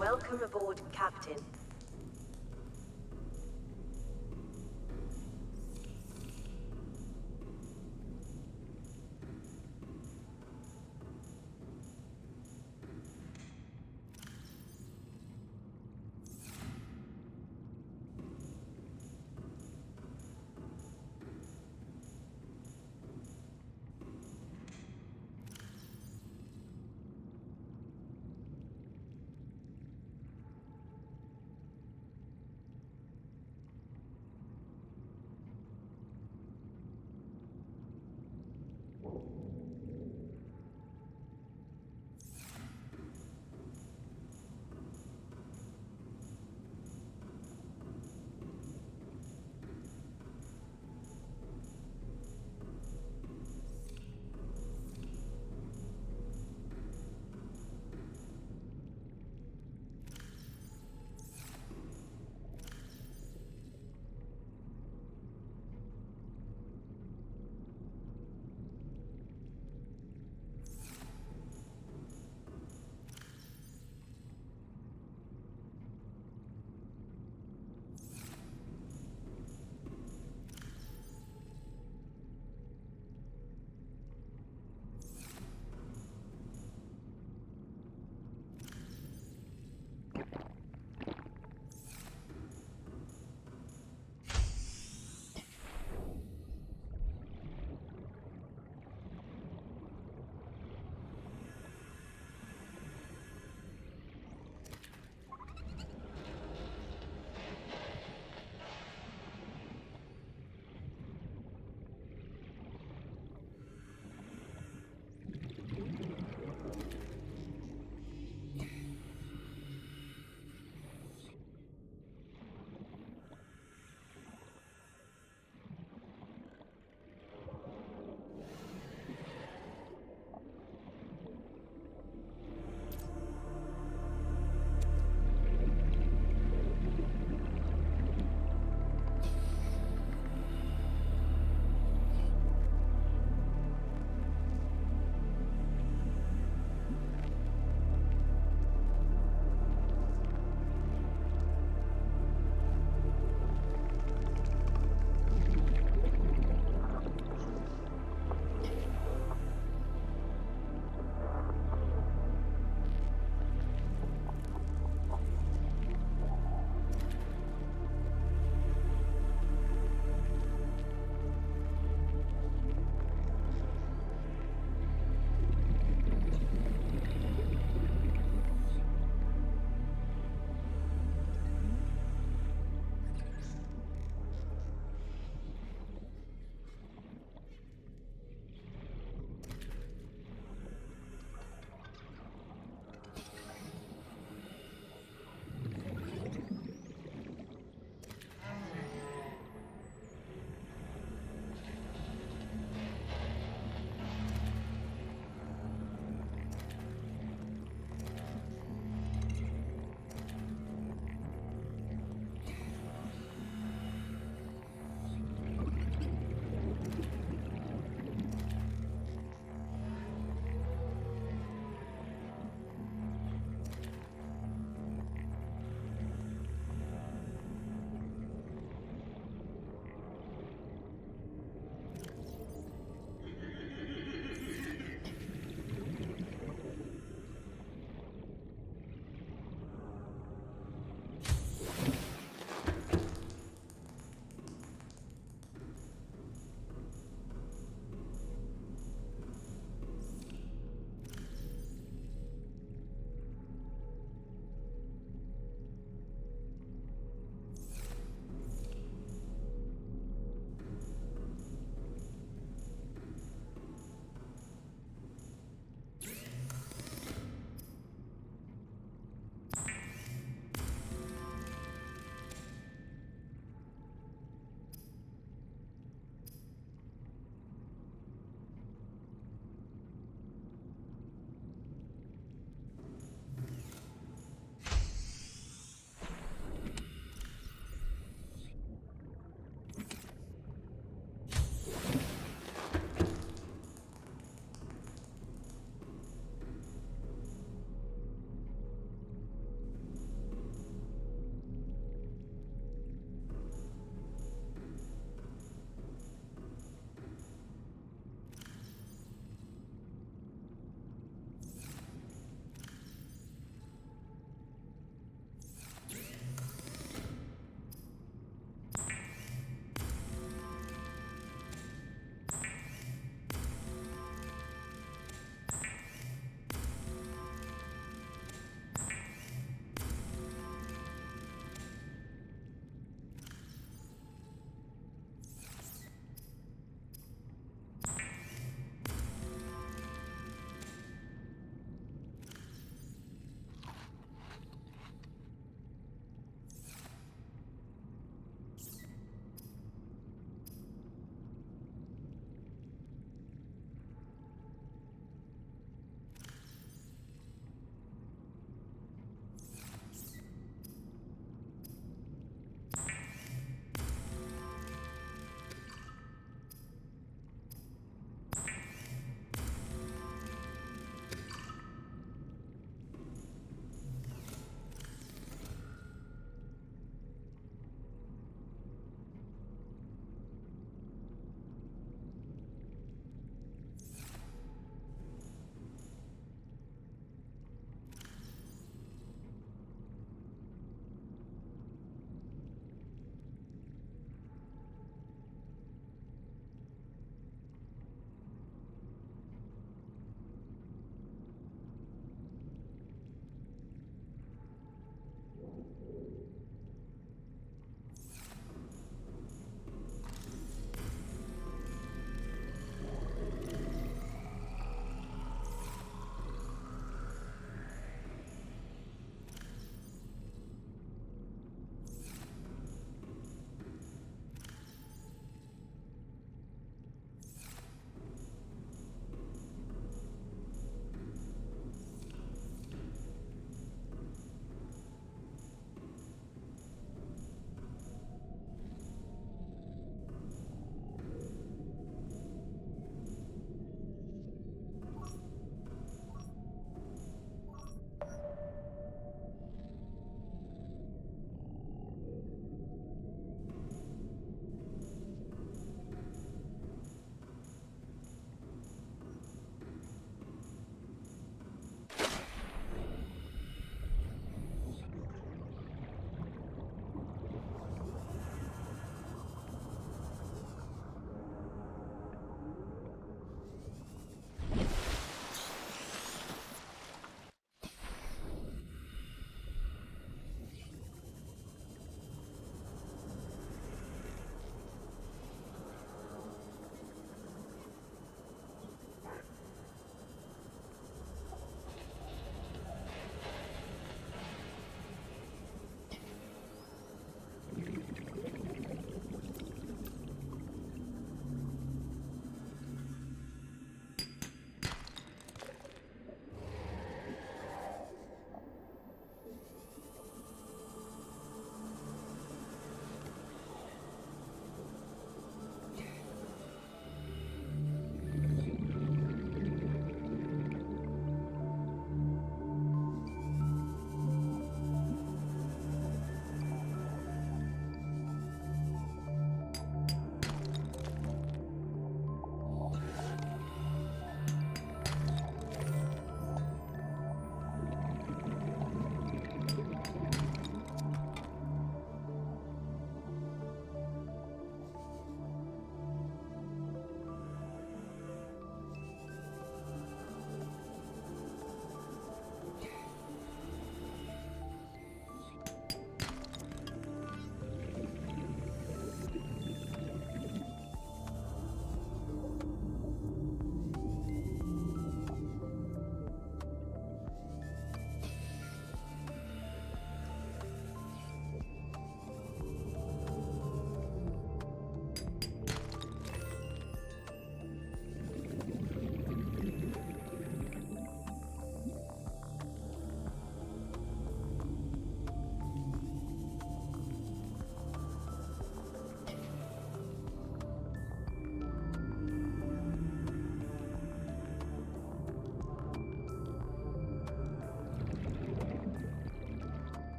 Welcome aboard, Captain.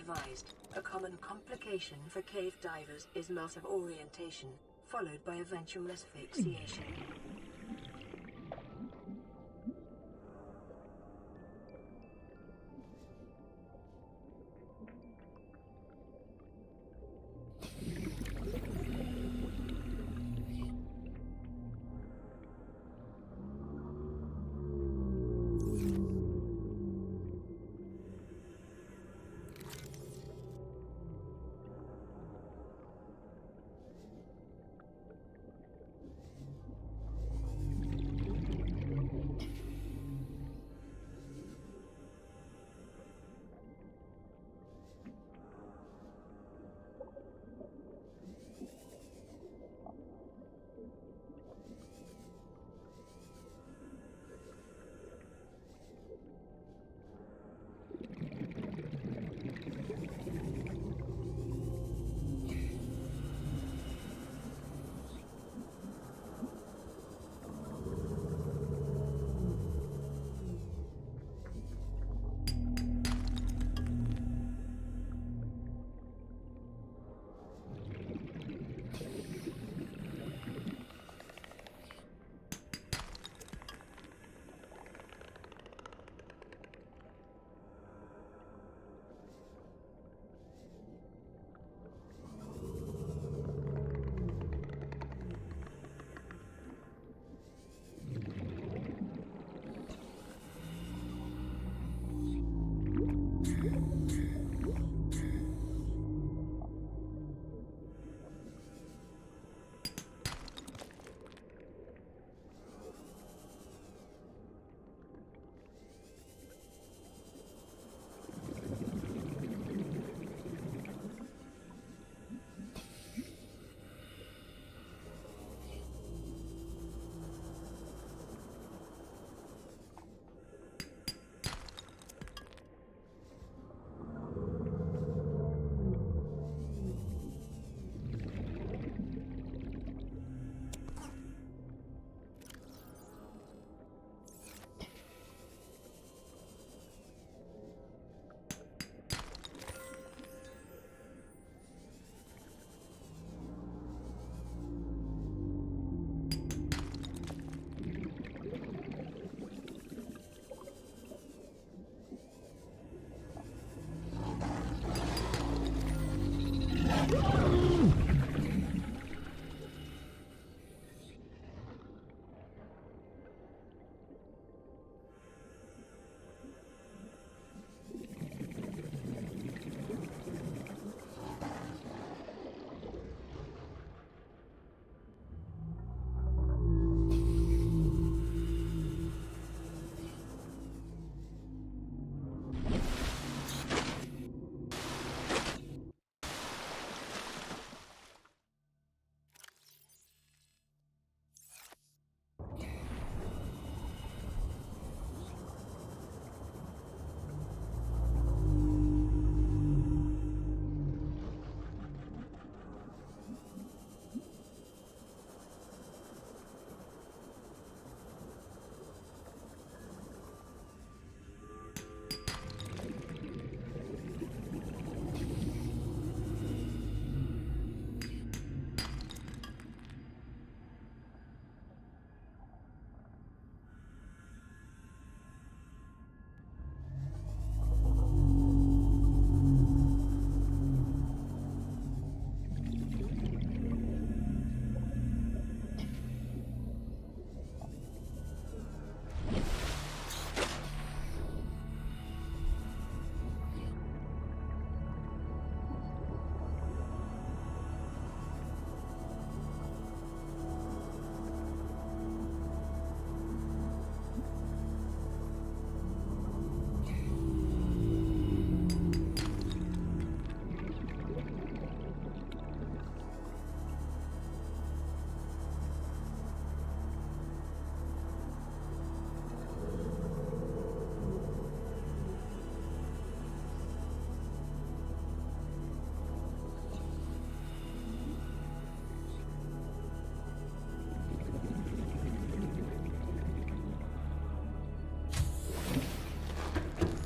advised, a common complication for cave divers is loss of orientation, followed by eventual asphyxiation.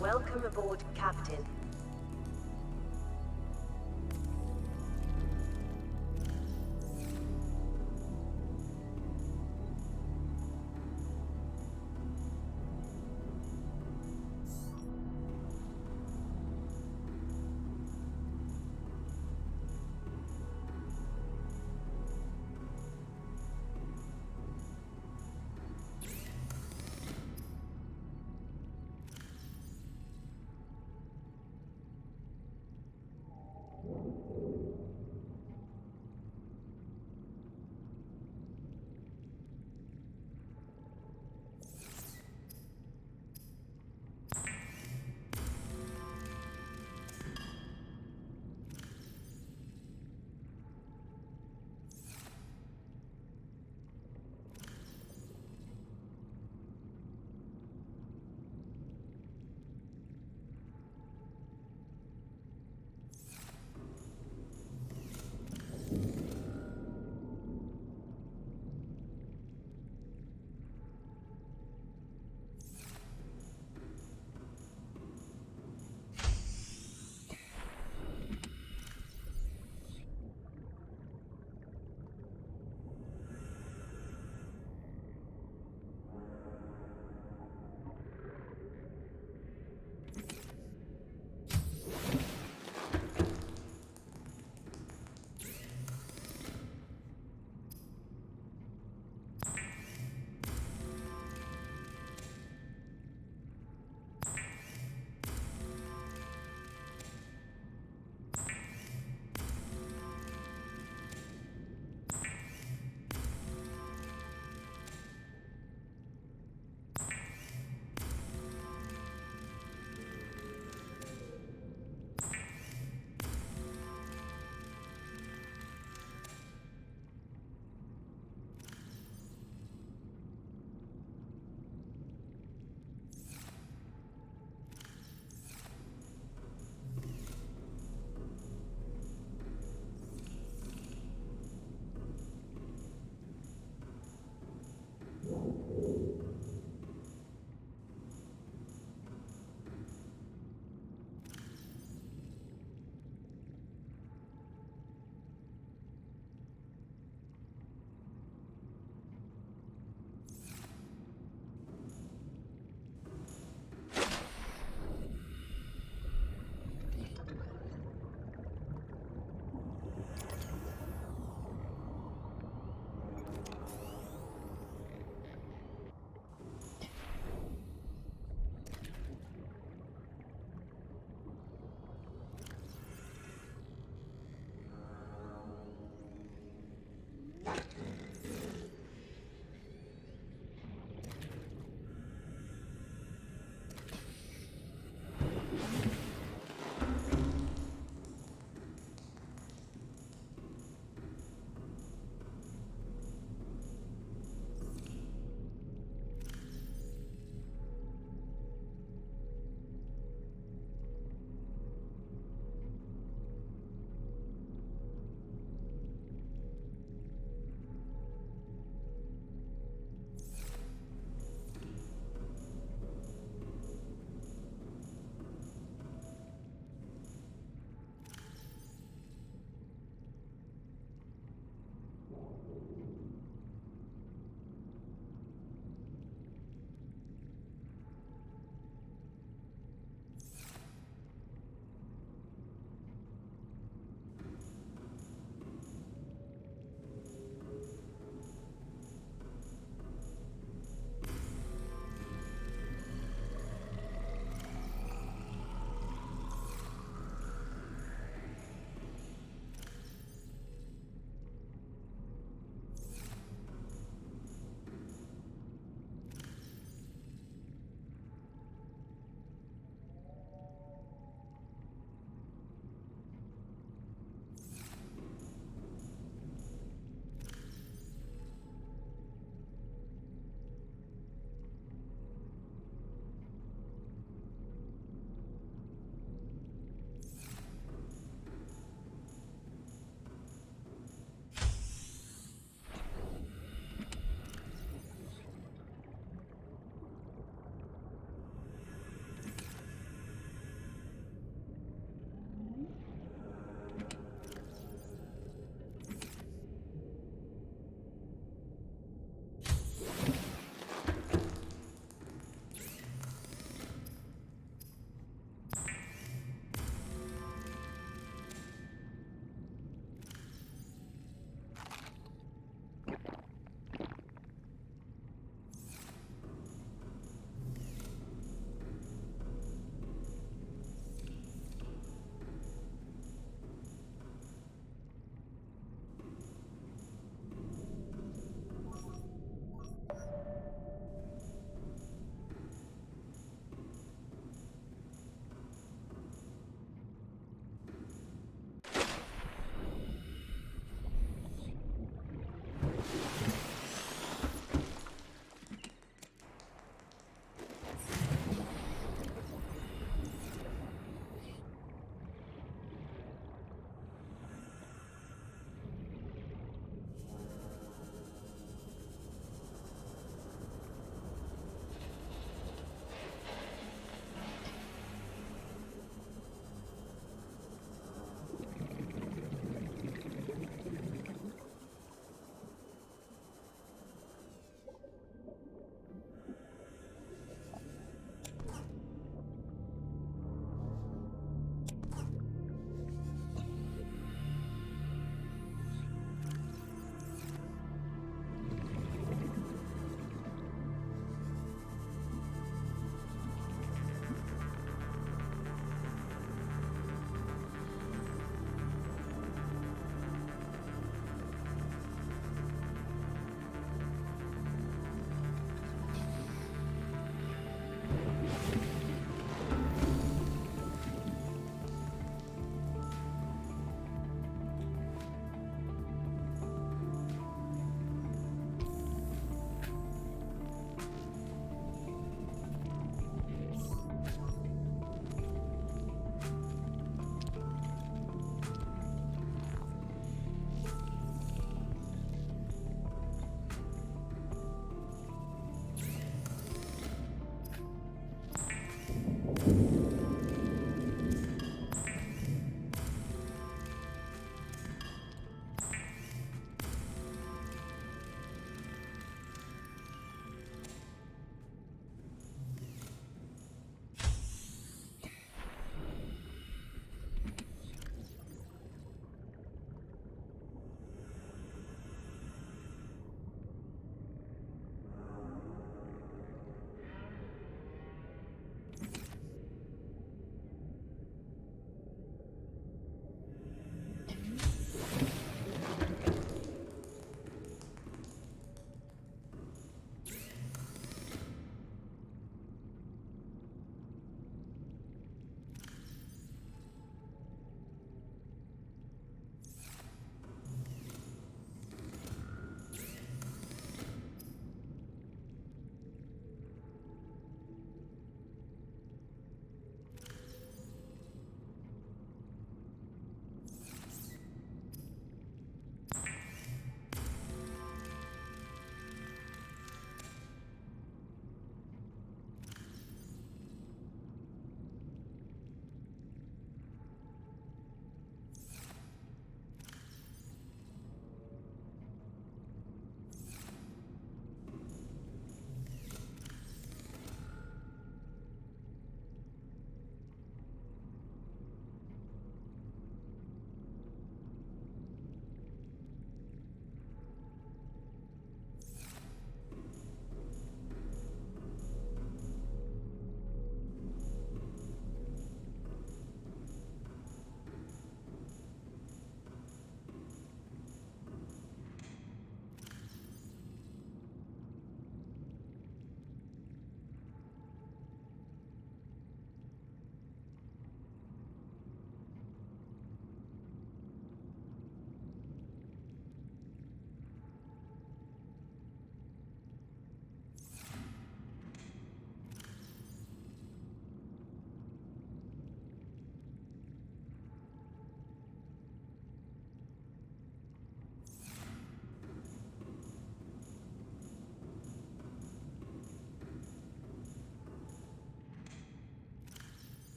Welcome aboard, Captain.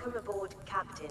Welcome aboard, Captain.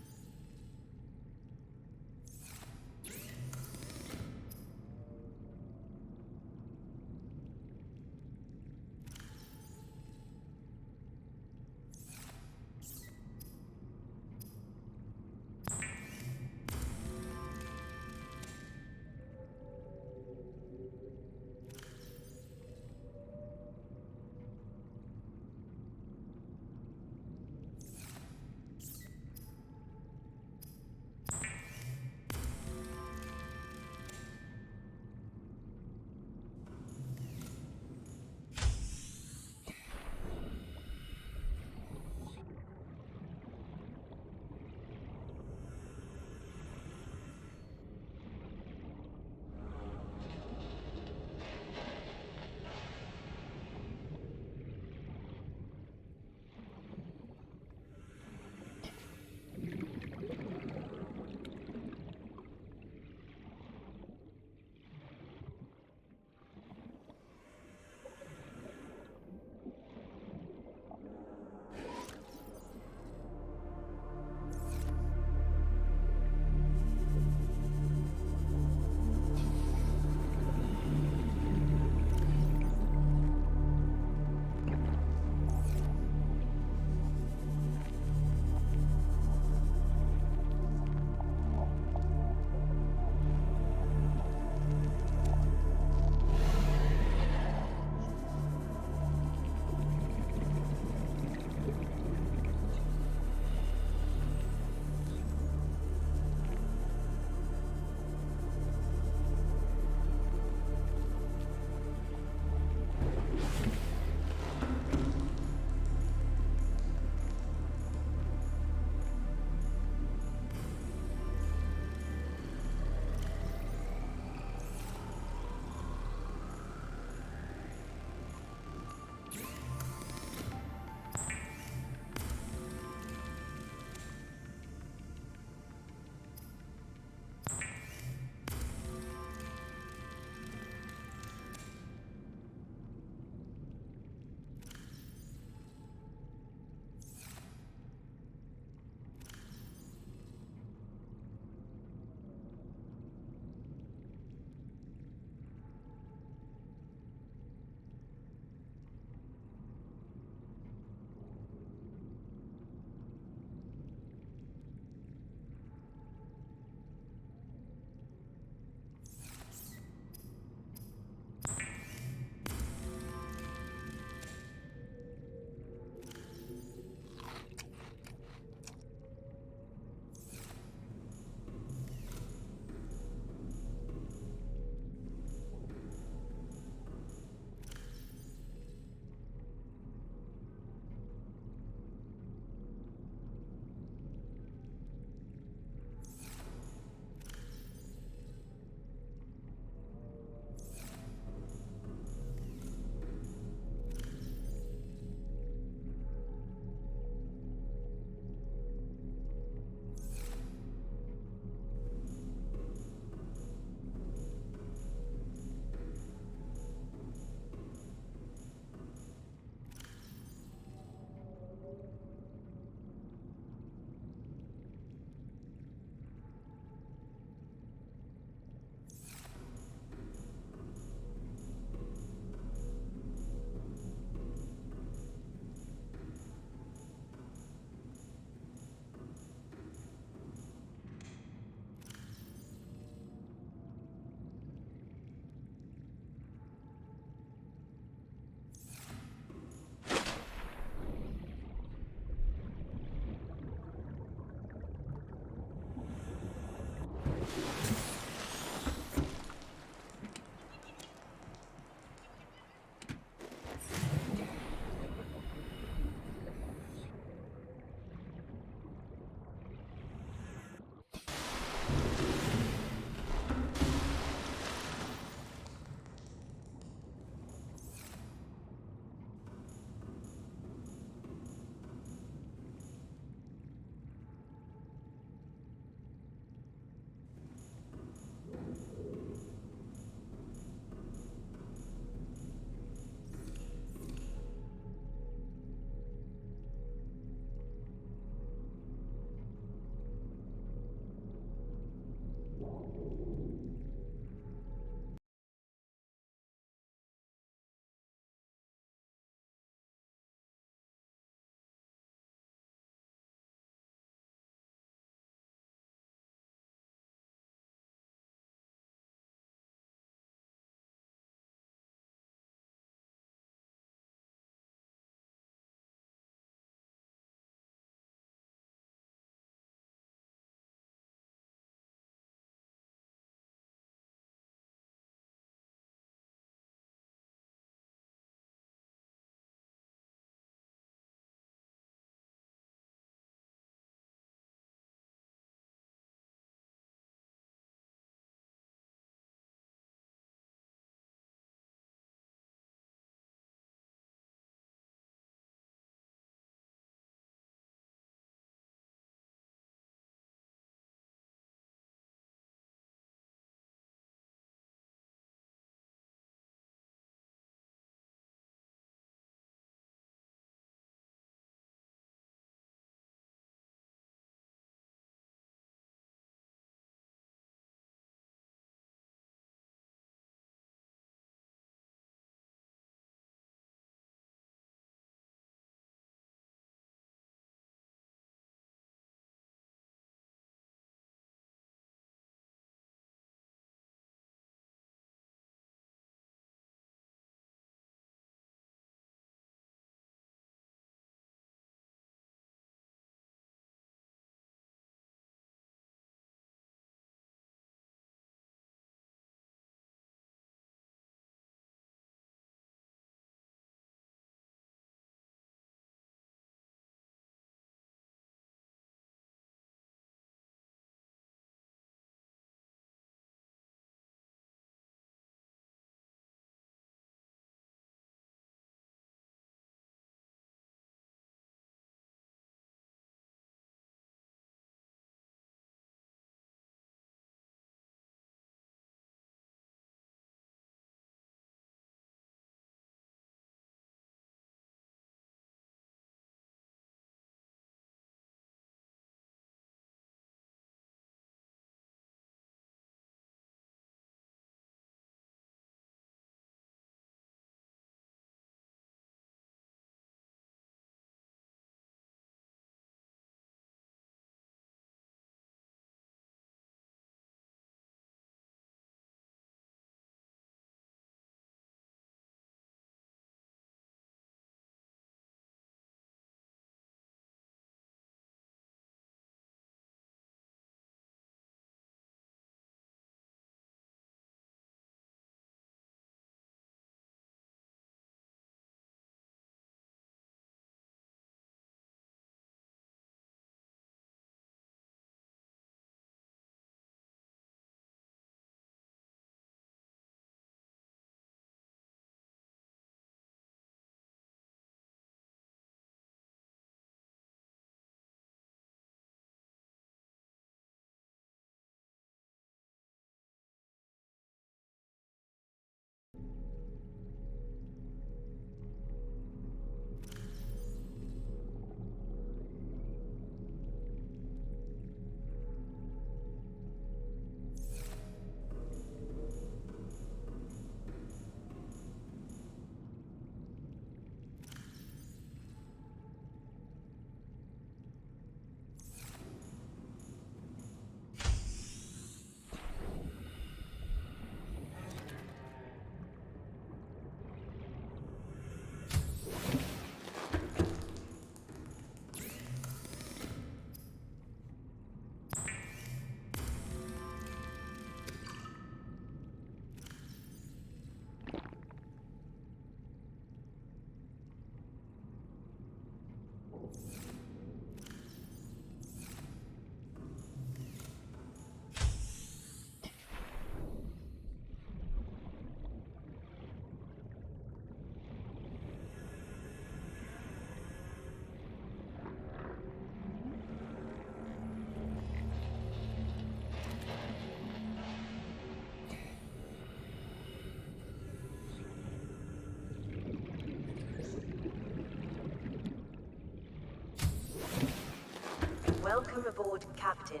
Welcome aboard, Captain.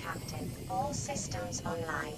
Captain. All systems online.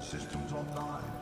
systems online.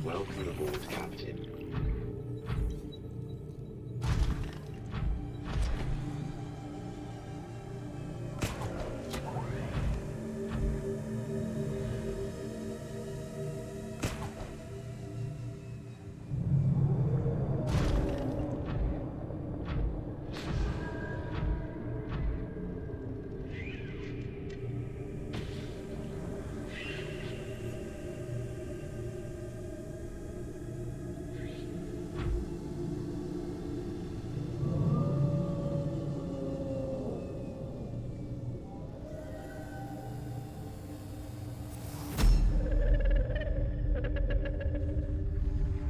Welcome aboard, Captain.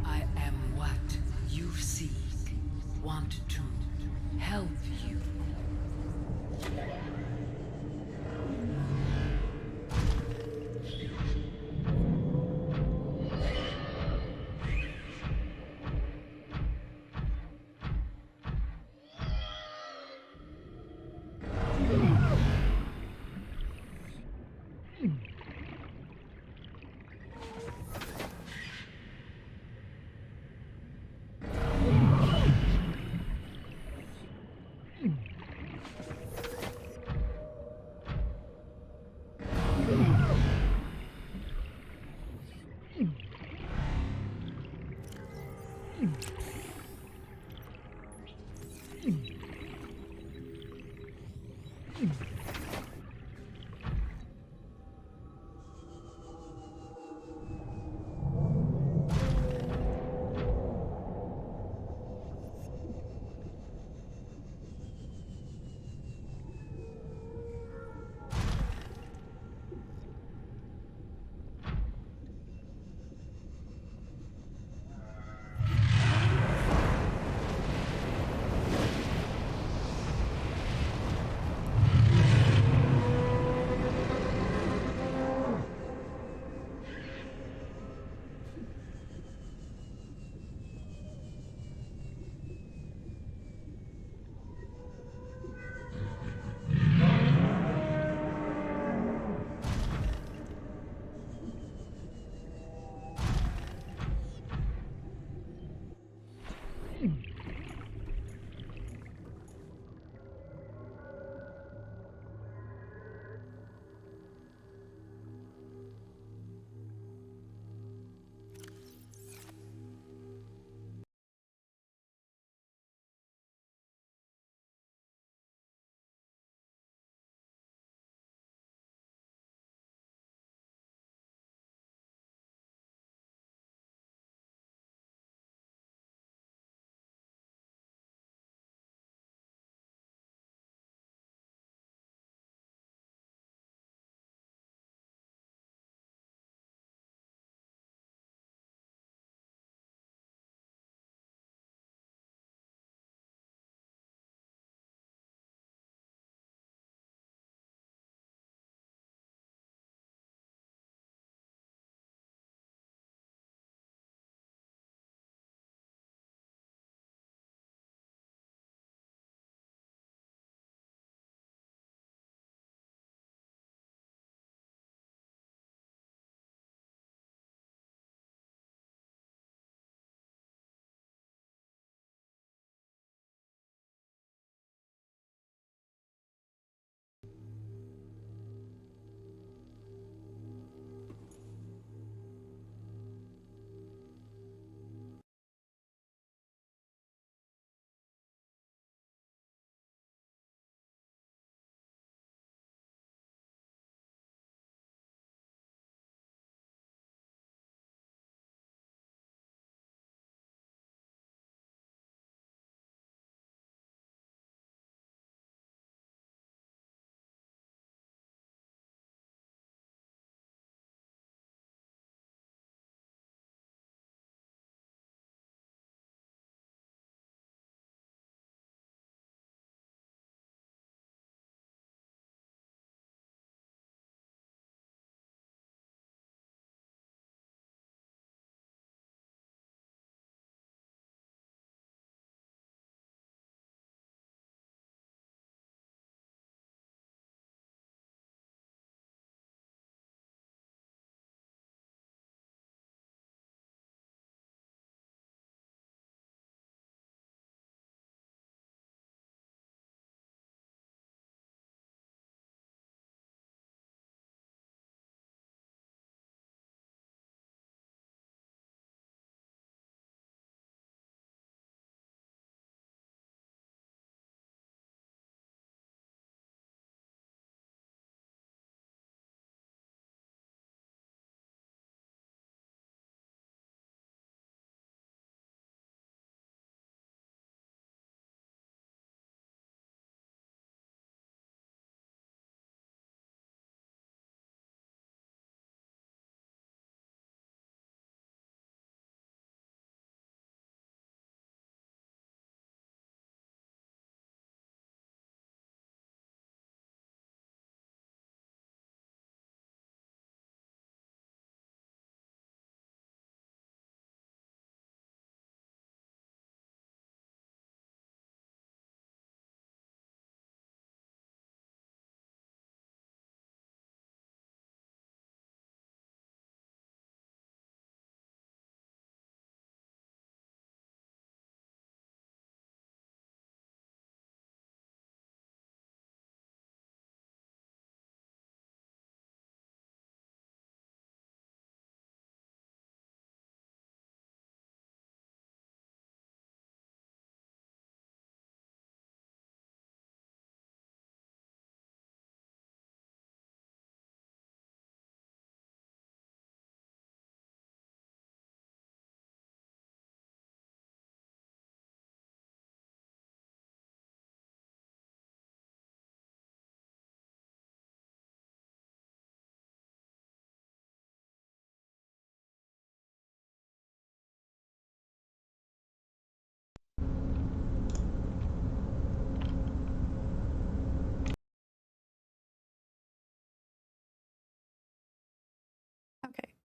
I am what you seek. Want to help you.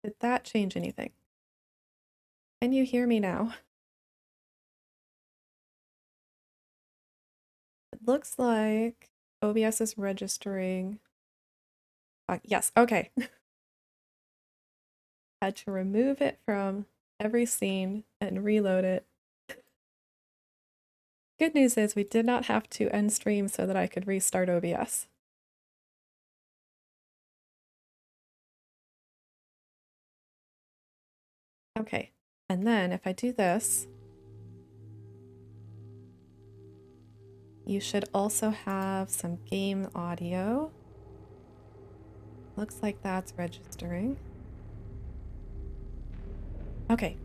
Did that change anything? Can you hear me now? It looks like OBS is registering. Yes, okay. Had to remove it from every scene and reload it. Good news is we did not have to end stream so that I could restart OBS. Okay, and then if I do this, you should also have some game audio. Looks like that's registering. Okay.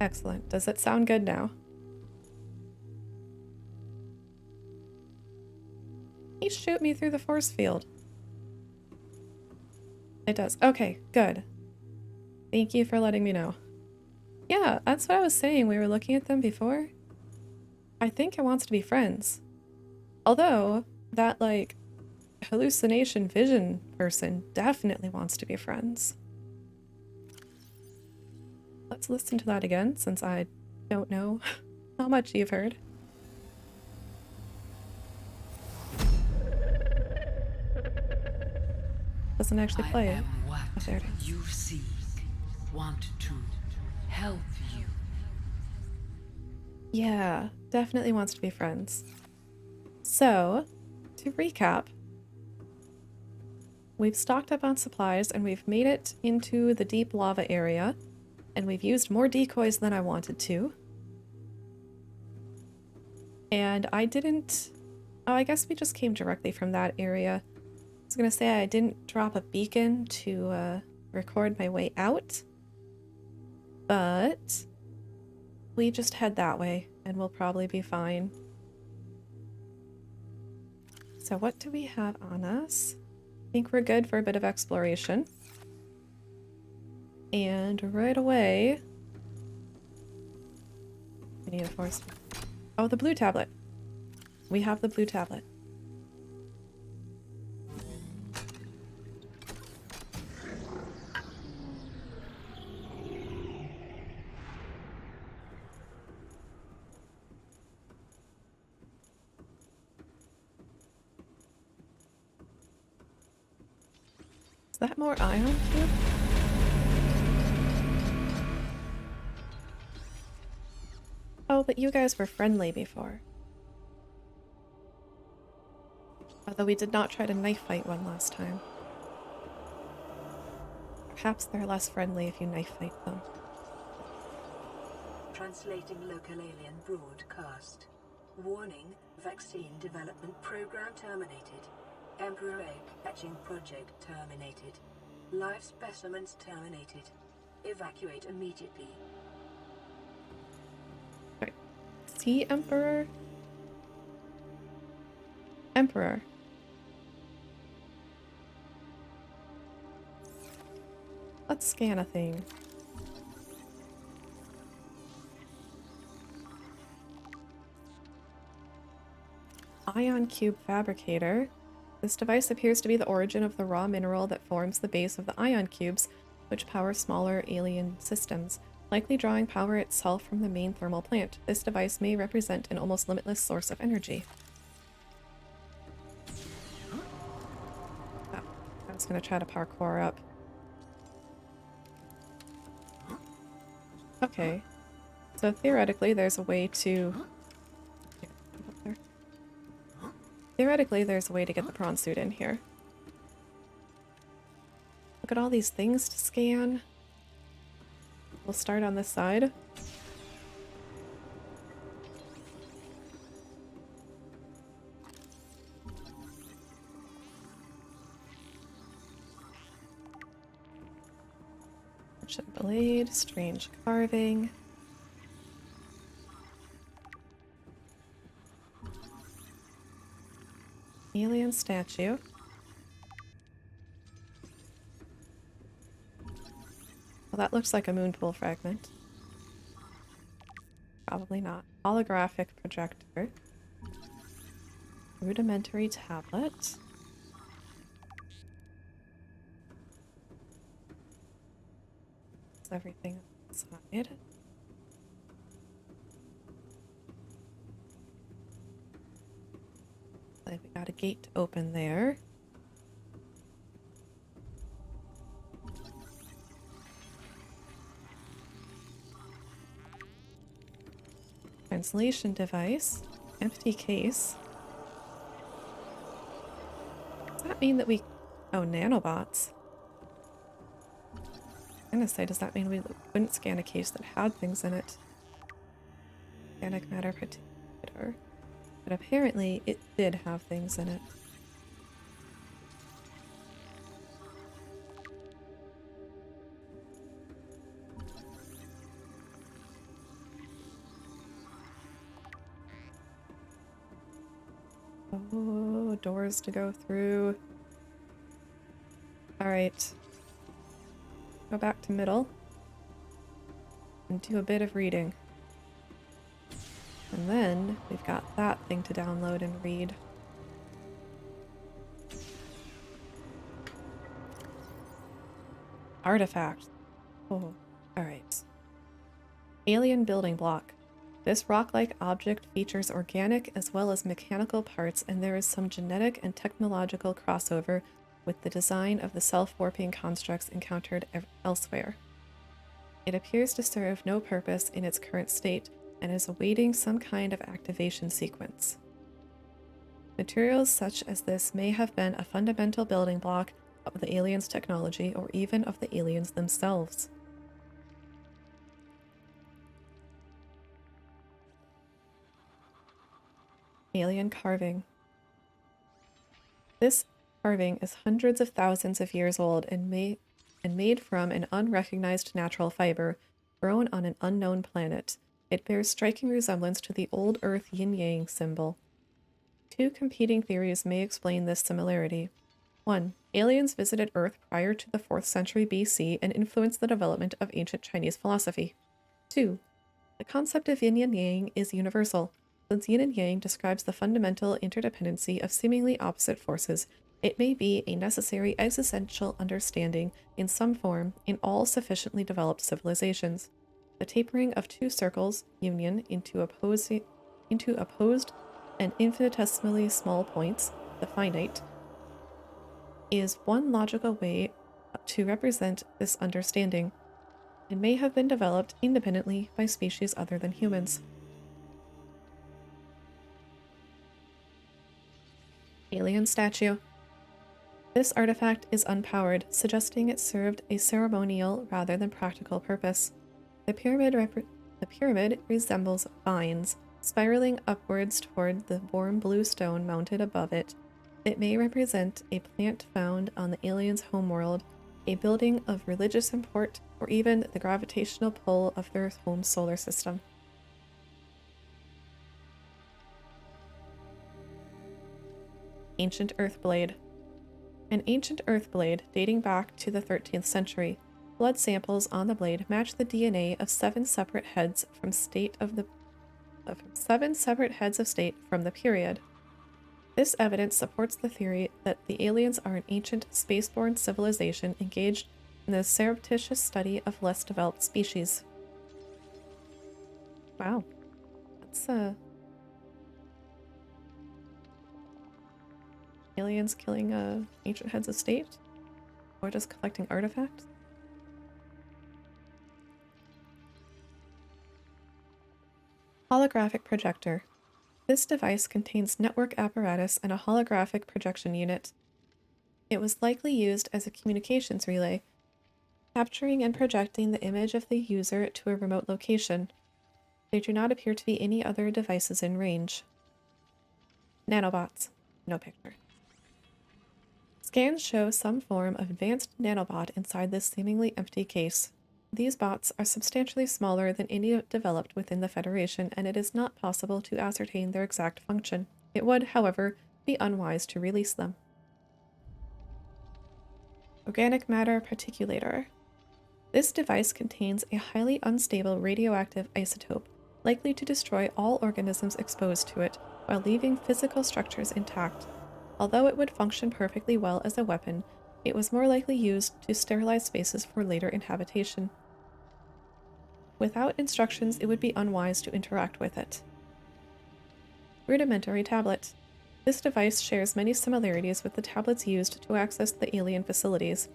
Excellent. Does it sound good now? He shoot me through the force field. It does. Okay, good. Thank you for letting me know. Yeah, that's what I was saying. We were looking at them before. I think it wants to be friends. Although, that, like, hallucination vision person definitely wants to be friends. Let's listen to that again, since I don't know how much you've heard. Doesn't actually play it. What Oh, there it is. you seek, want to help you. Yeah, definitely wants to be friends. So, to recap, we've stocked up on supplies and we've made it into the deep lava area, and we've used more decoys than I wanted to. And I didn't... Oh, I guess we just came directly from that area. I was gonna say I didn't drop a beacon to record my way out, but we just head that way and we'll probably be fine. So what do we have on us? I think we're good for a bit of exploration. And right away... I need a force... Oh, the blue tablet. We have the blue tablet. Is that more ion cube? Oh, but you guys were friendly before. Although we did not try to knife fight one last time. Perhaps they're less friendly if you knife fight them. Translating local alien broadcast. Warning, vaccine development program terminated. Emperor egg hatching project terminated. Live specimens terminated. Evacuate immediately. Right. See, Emperor? Emperor. Let's scan a thing. Ion Cube Fabricator. This device appears to be the origin of the raw mineral that forms the base of the ion cubes, which power smaller alien systems, likely drawing power itself from the main thermal plant. This device may represent an almost limitless source of energy. Oh, I was going to try to parkour up. Okay, so theoretically there's a way to... Theoretically, there's a way to get the prawn suit in here. Look at all these things to scan. We'll start on this side. Ancient blade, strange carving. Alien statue. Well, that looks like a moonpool fragment. Probably not. Holographic projector. Rudimentary tablet. That's everything outside. Like we got a gate to open there. Translation device. Empty case. Does that mean that we... Oh, nanobots. I'm gonna say, does that mean we couldn't scan a case that had things in it? Organic matter particular. But apparently it did have things in it. Oh, doors to go through. Alright. Go back to middle. And do a bit of reading. And then we've got that thing to download and read. Artifact. Oh, alright. Alien building block. This rock-like object features organic as well as mechanical parts, and there is some genetic and technological crossover with the design of the self-warping constructs encountered elsewhere. It appears to serve no purpose in its current state and is awaiting some kind of activation sequence. Materials such as this may have been a fundamental building block of the aliens' technology or even of the aliens themselves. Alien carving. This carving is hundreds of thousands of years old and made from an unrecognized natural fiber grown on an unknown planet. It bears striking resemblance to the old Earth yin-yang symbol. Two competing theories may explain this similarity. 1. Aliens visited Earth prior to the 4th century BC and influenced the development of ancient Chinese philosophy. 2. The concept of yin and yang is universal. Since yin and yang describes the fundamental interdependency of seemingly opposite forces, it may be a necessary existential understanding in some form in all sufficiently developed civilizations. The tapering of two circles, union, into opposed and infinitesimally small points, the finite, is one logical way to represent this understanding. It may have been developed independently by species other than humans. Alien statue. This artifact is unpowered, suggesting it served a ceremonial rather than practical purpose. The pyramid resembles vines, spiraling upwards toward the warm blue stone mounted above it. It may represent a plant found on the aliens' homeworld, a building of religious import, or even the gravitational pull of their home solar system. Ancient Earth Blade. An ancient earth blade dating back to the 13th century. Blood samples on the blade match the DNA of seven separate heads of state from the period. This evidence supports the theory that the aliens are an ancient spaceborne civilization engaged in the surreptitious study of less developed species. Wow. That's aliens killing ancient heads of state? Or just collecting artifacts? Holographic projector. This device contains network apparatus and a holographic projection unit. It was likely used as a communications relay, capturing and projecting the image of the user to a remote location. There do not appear to be any other devices in range. Nanobots. No picture. Scans show some form of advanced nanobot inside this seemingly empty case. These bots are substantially smaller than any developed within the Federation, and it is not possible to ascertain their exact function. It would, however, be unwise to release them. Organic matter particulator. This device contains a highly unstable radioactive isotope, likely to destroy all organisms exposed to it, while leaving physical structures intact. Although it would function perfectly well as a weapon, it was more likely used to sterilize spaces for later inhabitation. Without instructions, it would be unwise to interact with it. Rudimentary tablet. This device shares many similarities with the tablets used to access the alien facilities,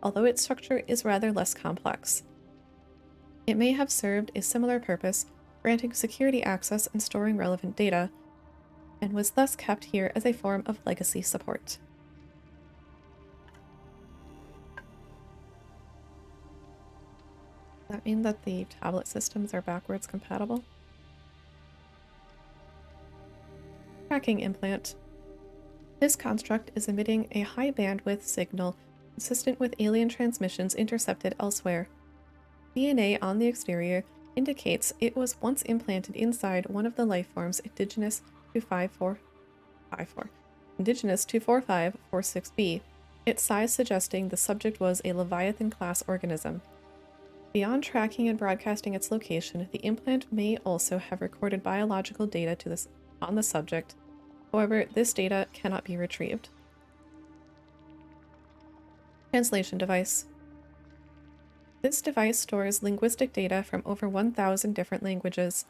although its structure is rather less complex. It may have served a similar purpose, granting security access and storing relevant data, and was thus kept here as a form of legacy support. Does that mean that the tablet systems are backwards compatible? Tracking implant. This construct is emitting a high bandwidth signal consistent with alien transmissions intercepted elsewhere. DNA on the exterior indicates it was once implanted inside one of the life forms indigenous to 24546b, its size suggesting the subject was a Leviathan-class organism. Beyond tracking and broadcasting its location, the implant may also have recorded biological data on the subject. However, this data cannot be retrieved. Translation device. This device stores linguistic data from over 1,000 different languages.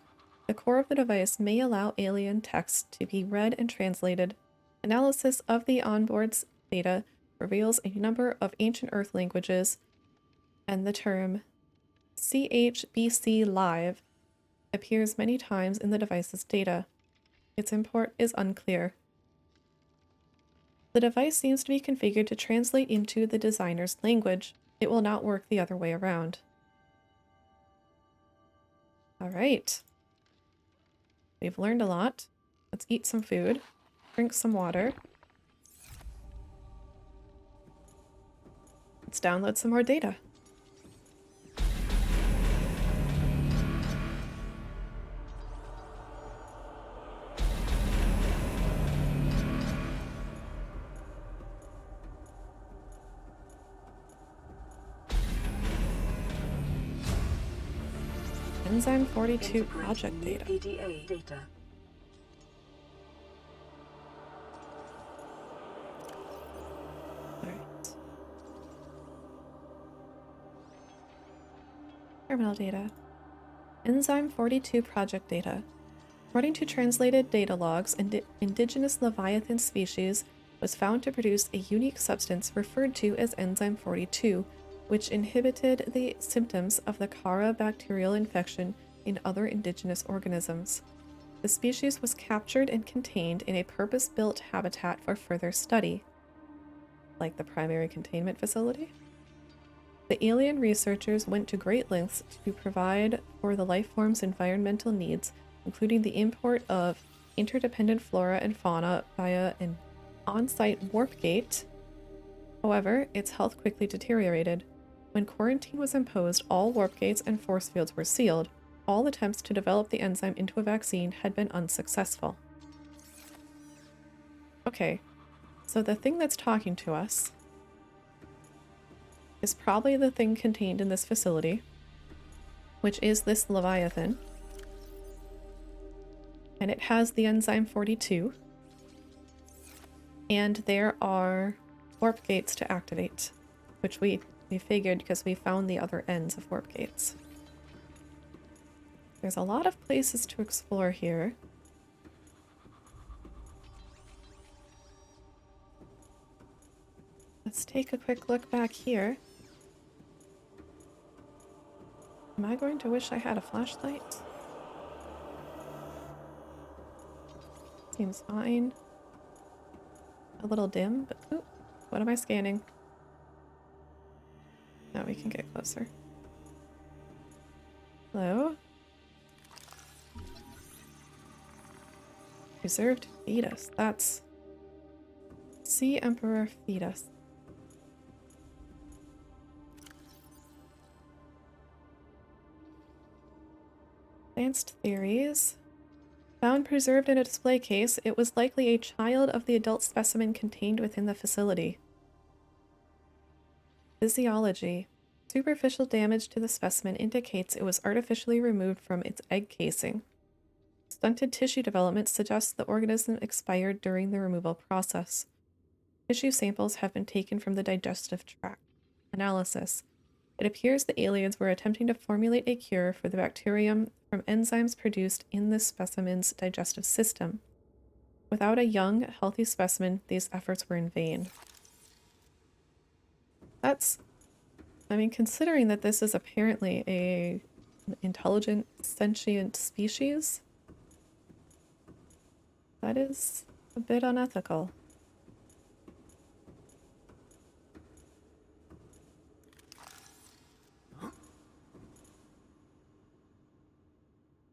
The core of the device may allow alien text to be read and translated. Analysis of the onboard's data reveals a number of ancient Earth languages, and the term CHBC Live appears many times in the device's data. Its import is unclear. The device seems to be configured to translate into the designer's language. It will not work the other way around. All right. We've learned a lot. Let's eat some food, drink some water. Let's download some more data. Enzyme 42 project data. PDA data. Alright. Terminal data. Enzyme 42 project data. According to translated data logs, indigenous Leviathan species was found to produce a unique substance referred to as Enzyme 42, which inhibited the symptoms of the Kara bacterial infection in other indigenous organisms. The species was captured and contained in a purpose-built habitat for further study, like the primary containment facility. The alien researchers went to great lengths to provide for the life form's environmental needs, including the import of interdependent flora and fauna via an on-site warp gate. However, its health quickly deteriorated. When quarantine was imposed, all warp gates and force fields were sealed. All attempts to develop the enzyme into a vaccine had been unsuccessful. Okay, so the thing that's talking to us is probably the thing contained in this facility, which is this Leviathan. And it has the enzyme 42. And there are warp gates to activate, which we figured because we found the other ends of warp gates. There's a lot of places to explore here. Let's take a quick look back here. Am I going to wish I had a flashlight? Seems fine. A little dim, but ooh, what am I scanning? Now we can get closer. Hello? Preserved fetus. That's Sea Emperor fetus. Advanced theories. Found preserved in a display case, it was likely a child of the adult specimen contained within the facility. Physiology. Superficial damage to the specimen indicates it was artificially removed from its egg casing. Stunted tissue development suggests the organism expired during the removal process. Tissue samples have been taken from the digestive tract. Analysis. It appears the aliens were attempting to formulate a cure for the bacterium from enzymes produced in this specimen's digestive system. Without a young, healthy specimen, these efforts were in vain. That's, I mean, considering that this is apparently an intelligent, sentient species, that is a bit unethical.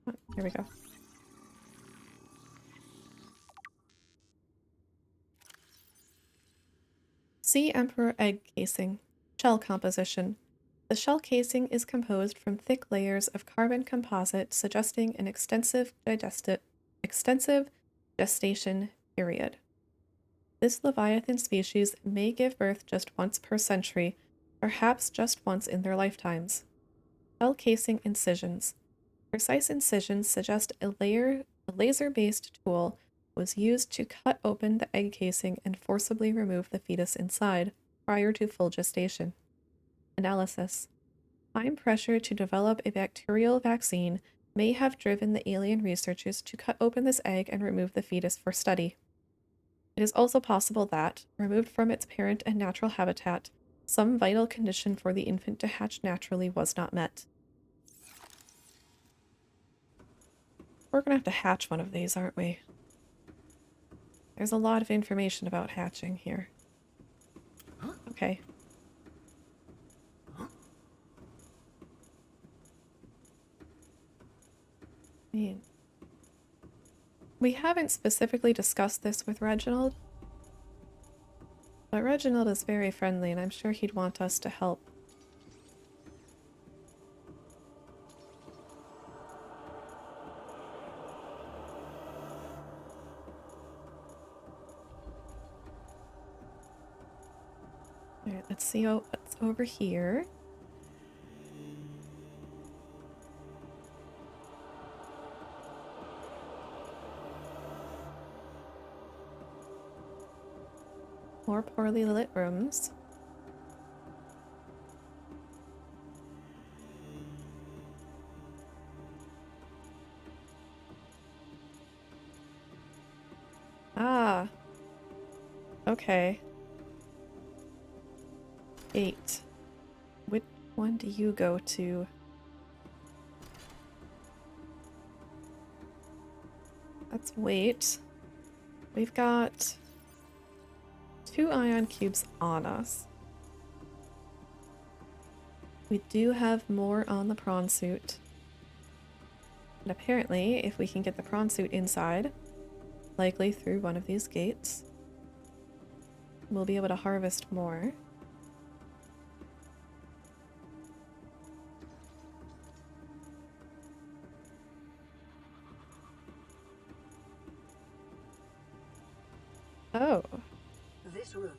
Oh, here we go. Sea Emperor egg casing. Shell composition. The shell casing is composed from thick layers of carbon composite, suggesting an extensive gestation period. This leviathan species may give birth just once per century, perhaps just once in their lifetimes. Shell casing incisions. Precise incisions suggest a laser-based tool was used to cut open the egg casing and forcibly remove the fetus inside, prior to full gestation. Analysis. Time pressure to develop a bacterial vaccine may have driven the alien researchers to cut open this egg and remove the fetus for study. It is also possible that, removed from its parent and natural habitat, some vital condition for the infant to hatch naturally was not met. We're gonna have to hatch one of these, aren't we? There's a lot of information about hatching here. Okay. I mean, we haven't specifically discussed this with Reginald, but Reginald is very friendly and I'm sure he'd want us to help. Alright, let's see what's over here. More poorly lit rooms. Ah. Okay. 8. Which one do you go to? Let's wait. We've got 2 ion cubes on us. We do have more on the prawn suit. And apparently, if we can get the prawn suit inside, likely through one of these gates, we'll be able to harvest more. Oh. This room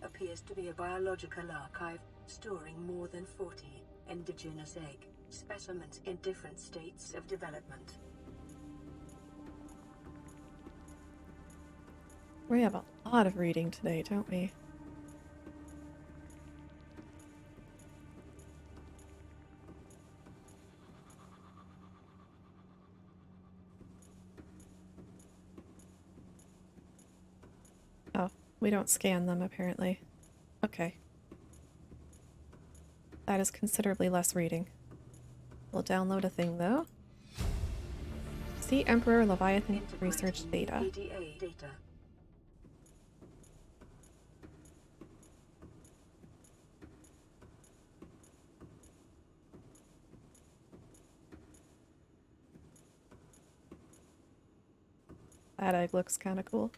appears to be a biological archive storing more than 40 indigenous egg specimens in different states of development. We have a lot of reading today, don't we? Oh, we don't scan them apparently. Okay. That is considerably less reading. We'll download a thing though. See Emperor Leviathan research data. EDA data. That egg looks kind of cool.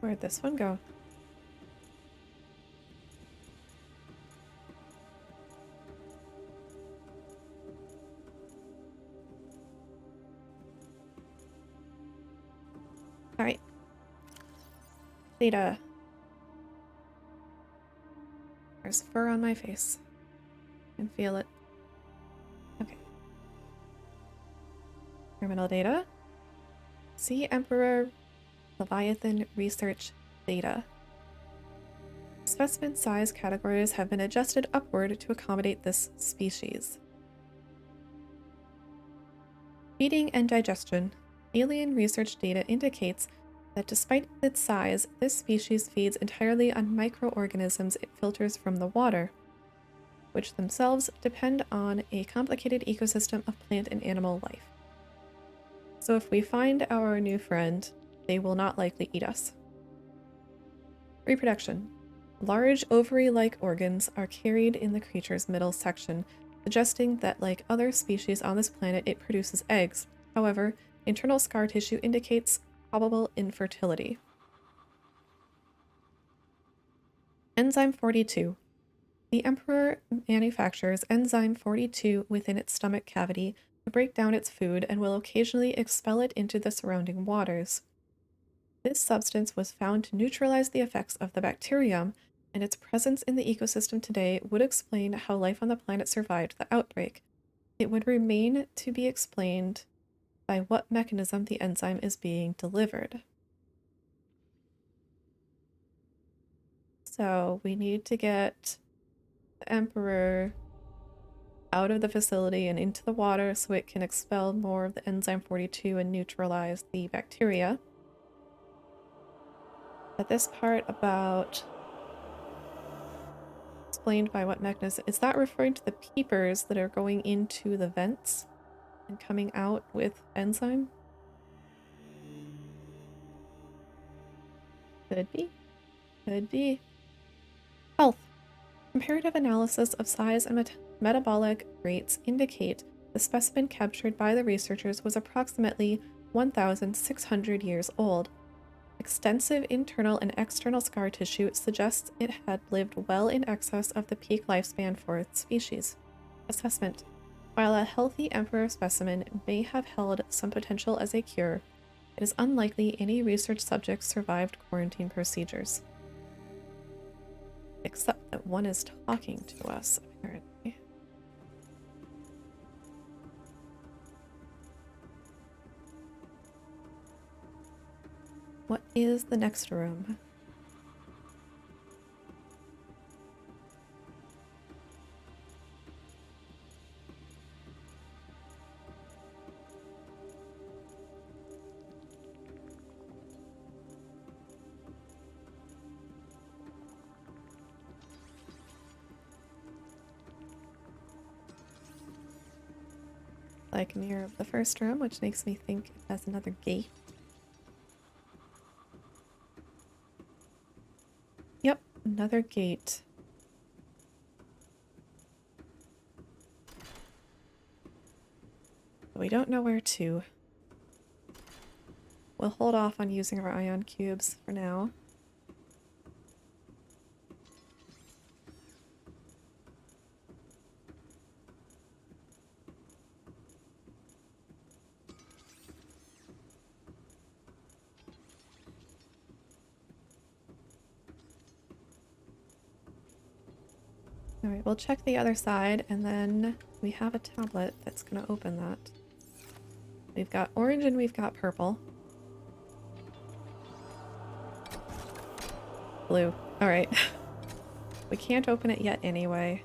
Where'd this one go? Alright. Data. There's fur on my face. I can feel it. Okay. Terminal data. Sea Emperor Leviathan research data. Specimen size categories have been adjusted upward to accommodate this species. Feeding and digestion. Alien research data indicates that despite its size, this species feeds entirely on microorganisms it filters from the water, which themselves depend on a complicated ecosystem of plant and animal life. So if we find our new friend, they will not likely eat us. Reproduction. Large ovary-like organs are carried in the creature's middle section, suggesting that, like other species on this planet, it produces eggs. However, internal scar tissue indicates probable infertility. Enzyme 42. The Emperor manufactures enzyme 42 within its stomach cavity to break down its food and will occasionally expel it into the surrounding waters. This substance was found to neutralize the effects of the bacterium, and its presence in the ecosystem today would explain how life on the planet survived the outbreak. It would remain to be explained by what mechanism the enzyme is being delivered. So we need to get the Emperor out of the facility and into the water so it can expel more of the enzyme 42 and neutralize the bacteria. But this part about explained by what mechanism, is that referring to the peepers that are going into the vents and coming out with enzyme? Could be. Could be. Health. Comparative analysis of size and metabolic rates indicate the specimen captured by the researchers was approximately 1,600 years old. Extensive internal and external scar tissue suggests it had lived well in excess of the peak lifespan for its species. Assessment. While a healthy emperor specimen may have held some potential as a cure, it is unlikely any research subjects survived quarantine procedures. Except that one is talking to us, apparently. What is the next room? Like a mirror of the first room, which makes me think it has another gate. Yep, another gate. We don't know where to. We'll hold off on using our ion cubes for now. Alright, we'll check the other side, and then we have a tablet that's going to open that. We've got orange and we've got purple. Blue. Alright. We can't open it yet anyway.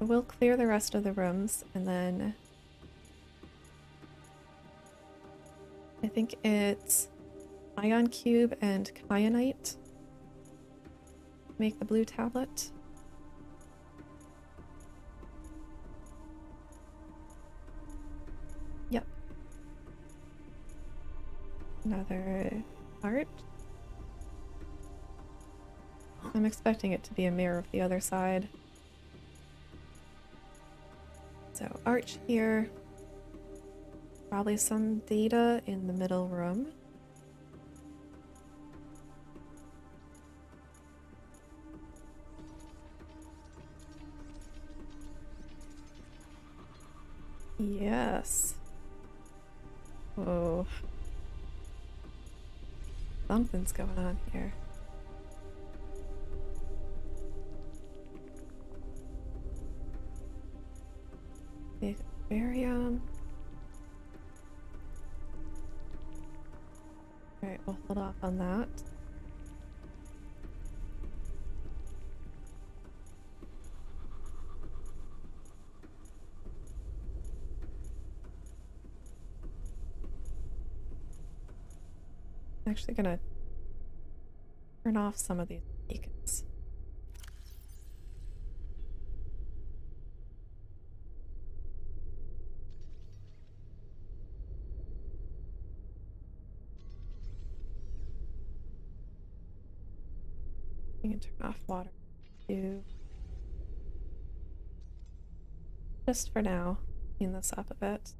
We'll clear the rest of the rooms, and then I think it's ion cube and kyanite. Make the blue tablet. Yep. Another heart. I'm expecting it to be a mirror of the other side. So arch here. Probably some data in the middle room. Yes. Oh. Something's going on here. Big aquarium. Alright, we'll hold off on that. I'm actually gonna turn off some of these beacons. You can turn off water too. Just for now, clean this up a bit.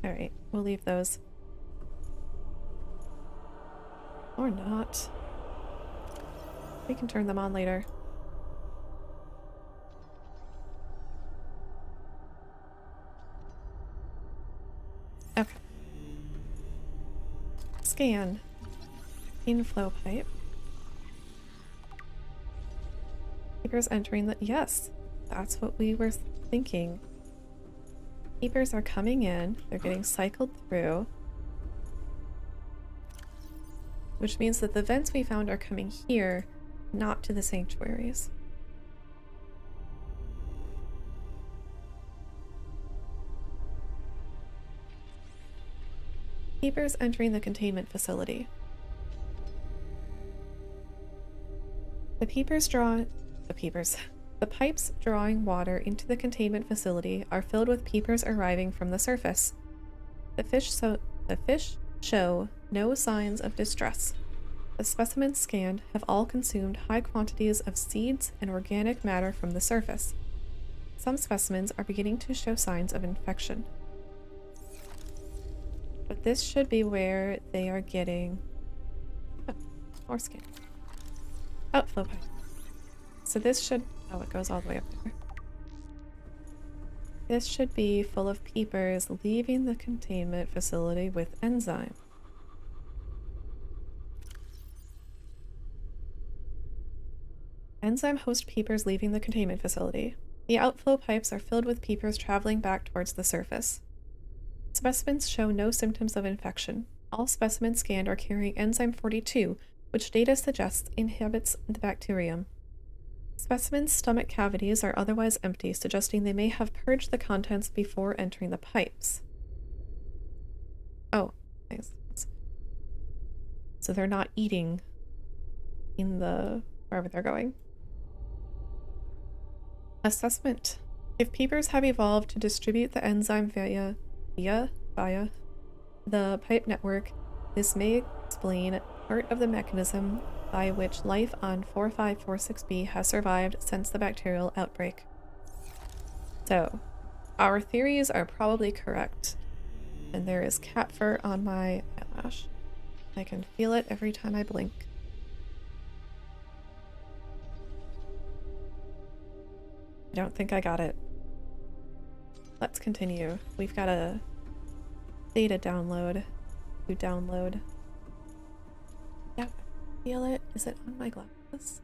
Alright, we'll leave those. Or not. We can turn them on later. Okay. Scan. Inflow pipe. Keepers entering the... Yes! That's what we were thinking. Keepers are coming in. They're getting cycled through. Which means that the vents we found are coming here, not to the sanctuaries. Keepers entering the containment facility. The pipes drawing water into the containment facility are filled with peepers arriving from the surface. The fish show no signs of distress. The specimens scanned have all consumed high quantities of seeds and organic matter from the surface. Some specimens are beginning to show signs of infection. But this should be where they are getting... Oh, more skin. Outflow pipe. So this should... Oh, it goes all the way up there. This should be full of peepers leaving the containment facility with enzyme. Enzyme host peepers leaving the containment facility. The outflow pipes are filled with peepers traveling back towards the surface. Specimens show no symptoms of infection. All specimens scanned are carrying enzyme 42, which data suggests inhibits the bacterium. Specimens' stomach cavities are otherwise empty, suggesting they may have purged the contents before entering the pipes. Oh, nice. So they're not eating in the... wherever they're going. Assessment. If peepers have evolved to distribute the enzyme via the pipe network, this may explain part of the mechanism by which life on 4546b has survived since the bacterial outbreak. So, our theories are probably correct. And there is cat fur on my eyelash. I can feel it every time I blink. I don't think I got it. Let's continue. We've got a data download to download. Yeah, I feel it. Is it on my glasses?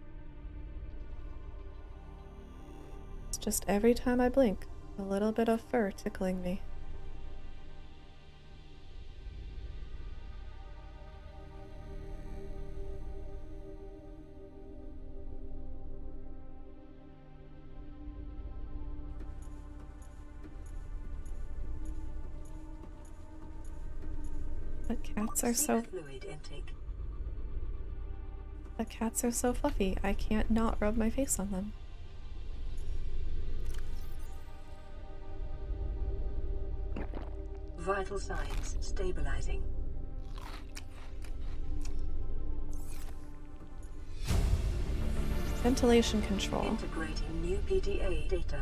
It's just every time I blink, a little bit of fur tickling me. But cats are so... The cats are so fluffy, I can't not rub my face on them. Vital signs stabilizing. Ventilation control. Integrating new PDA data.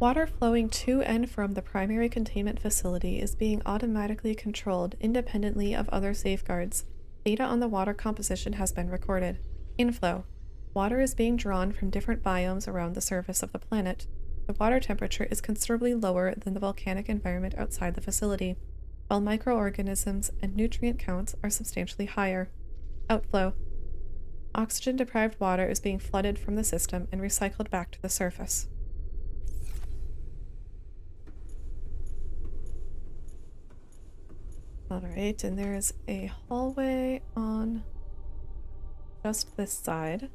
Water flowing to and from the primary containment facility is being automatically controlled independently of other safeguards. Data on the water composition has been recorded. Inflow. Water is being drawn from different biomes around the surface of the planet. The water temperature is considerably lower than the volcanic environment outside the facility, while microorganisms and nutrient counts are substantially higher. Outflow. Oxygen-deprived water is being flooded from the system and recycled back to the surface. Alright, and there is a hallway on just this side.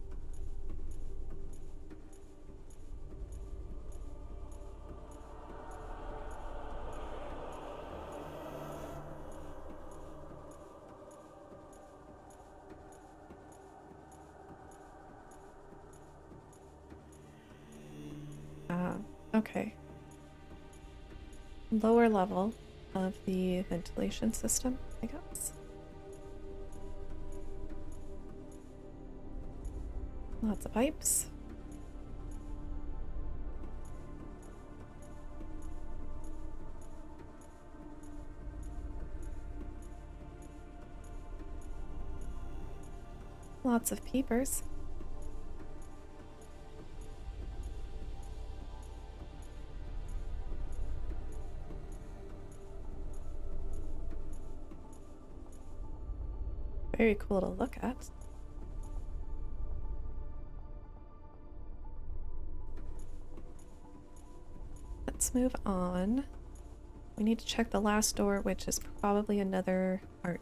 Okay. Lower level of the ventilation system, I guess. Lots of pipes. Lots of peepers. Very cool to look at. Let's move on. We need to check the last door, which is probably another art.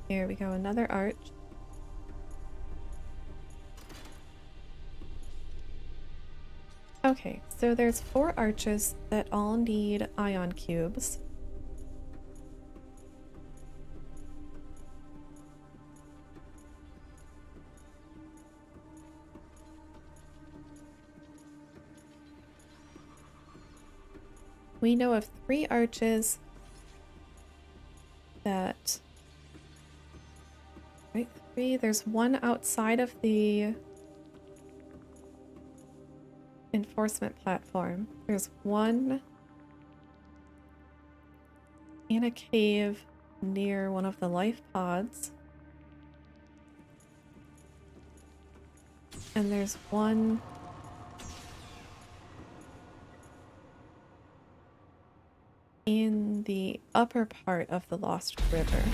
Here we go, another arch. Okay, so there's 4 arches that all need ion cubes. We know of 3 arches that... Right, 3. There's one outside of the enforcement platform. There's one in a cave near one of the life pods. And there's one in the upper part of the Lost River.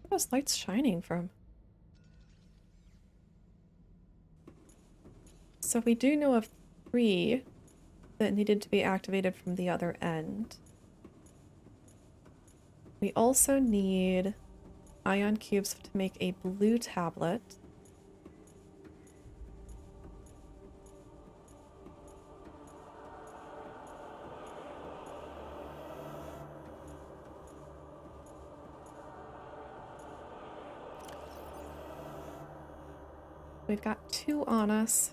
Where are those lights shining from? So we do know of 3 that needed to be activated from the other end. We also need ion cubes to make a blue tablet. We've got 2 on us.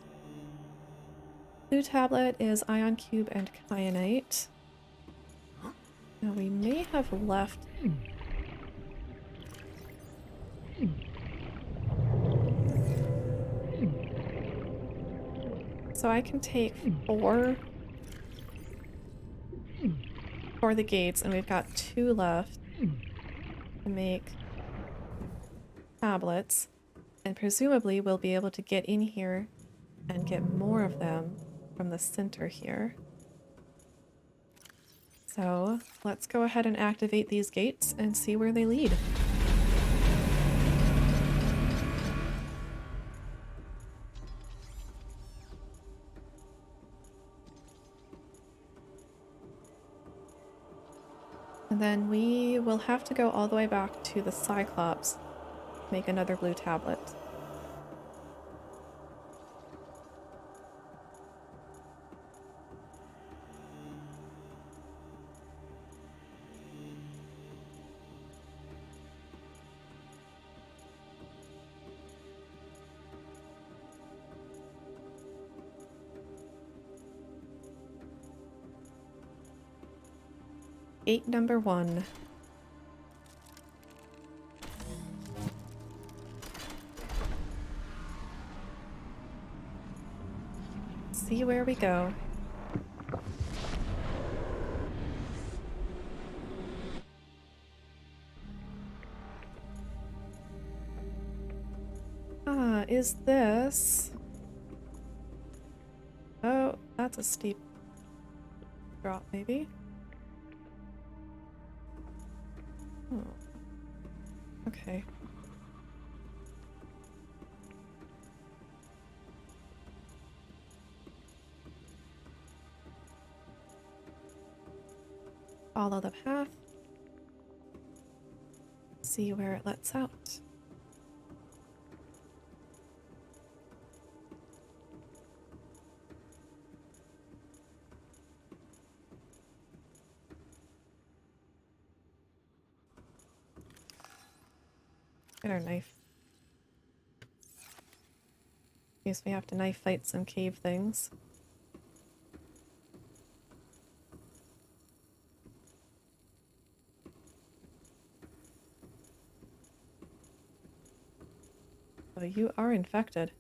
Blue tablet is ion cube and kyanite. Now we may have left... So I can take 4 for the gates, and we've got 2 left to make tablets. And presumably we'll be able to get in here and get more of them from the center here. So let's go ahead and activate these gates and see where they lead. And then we will have to go all the way back to the Cyclops, make another blue tablet. Gate number 1. See where we go. Is this... Oh, that's a steep drop, maybe? Oh. Okay. Follow the path. See where it lets out. Get our knife. In case we have to knife fight some cave things. Oh, you are infected.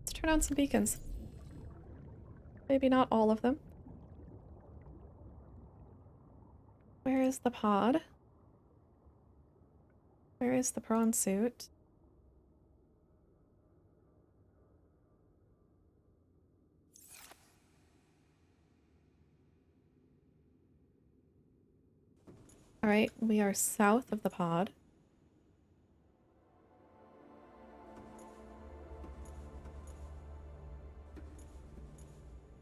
Let's turn on some beacons. Maybe not all of them. Where is the pod? Where is the prawn suit? Alright, we are south of the pod.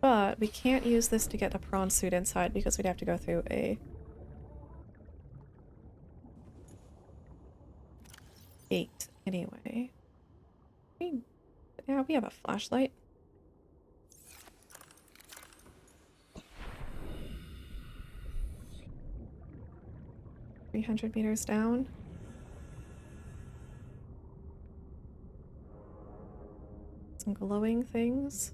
But we can't use this to get a prawn suit inside because we'd have to go through a gate anyway. Yeah, we have a flashlight. $300 down. Some glowing things.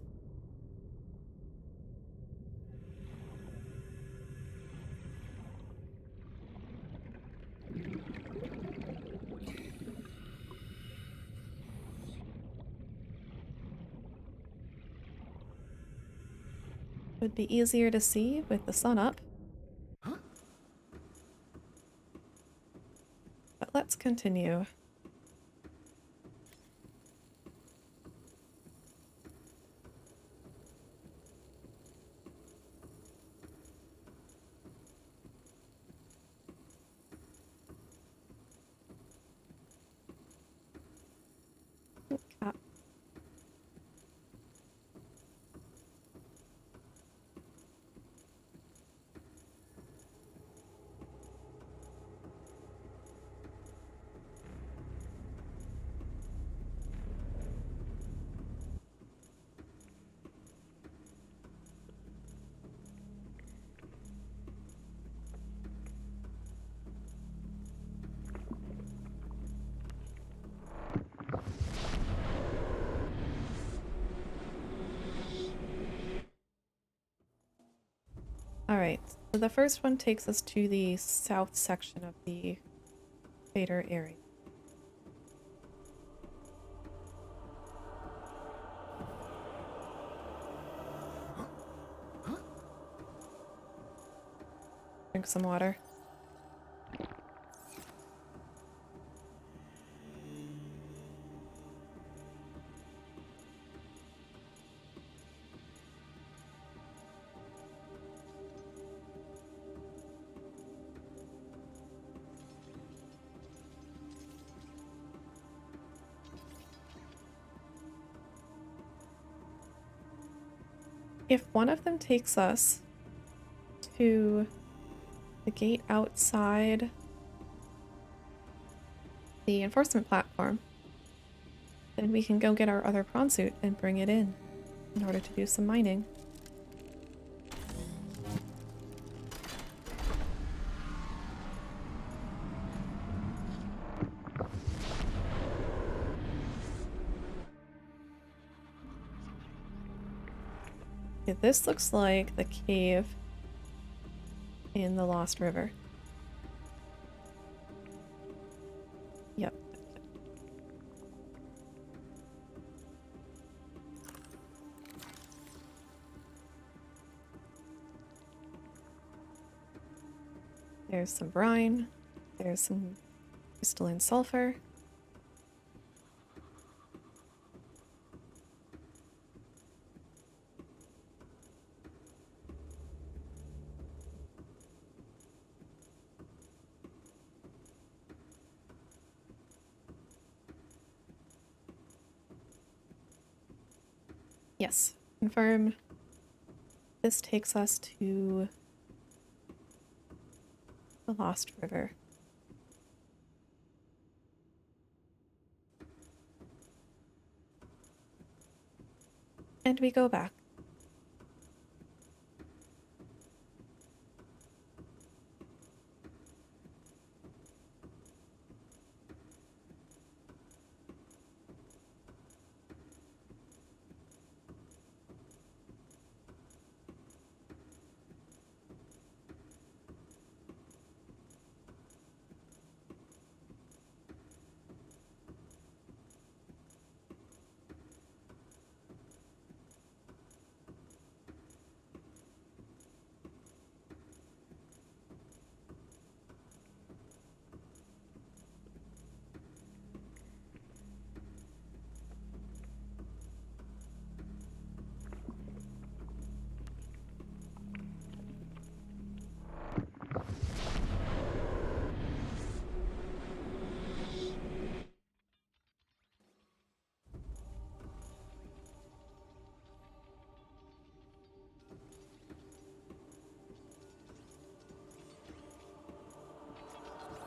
Would be easier to see with the sun up. But let's continue. Cat. Alright, so the first one takes us to the south section of the spectator area. Drink some water. If one of them takes us to the gate outside the enforcement platform, then we can go get our other prawn suit and bring it in order to do some mining. Okay, this looks like the cave in the Lost River. Yep. There's some brine. There's some crystalline sulfur. Yes, confirm. This takes us to the Lost River. And we go back.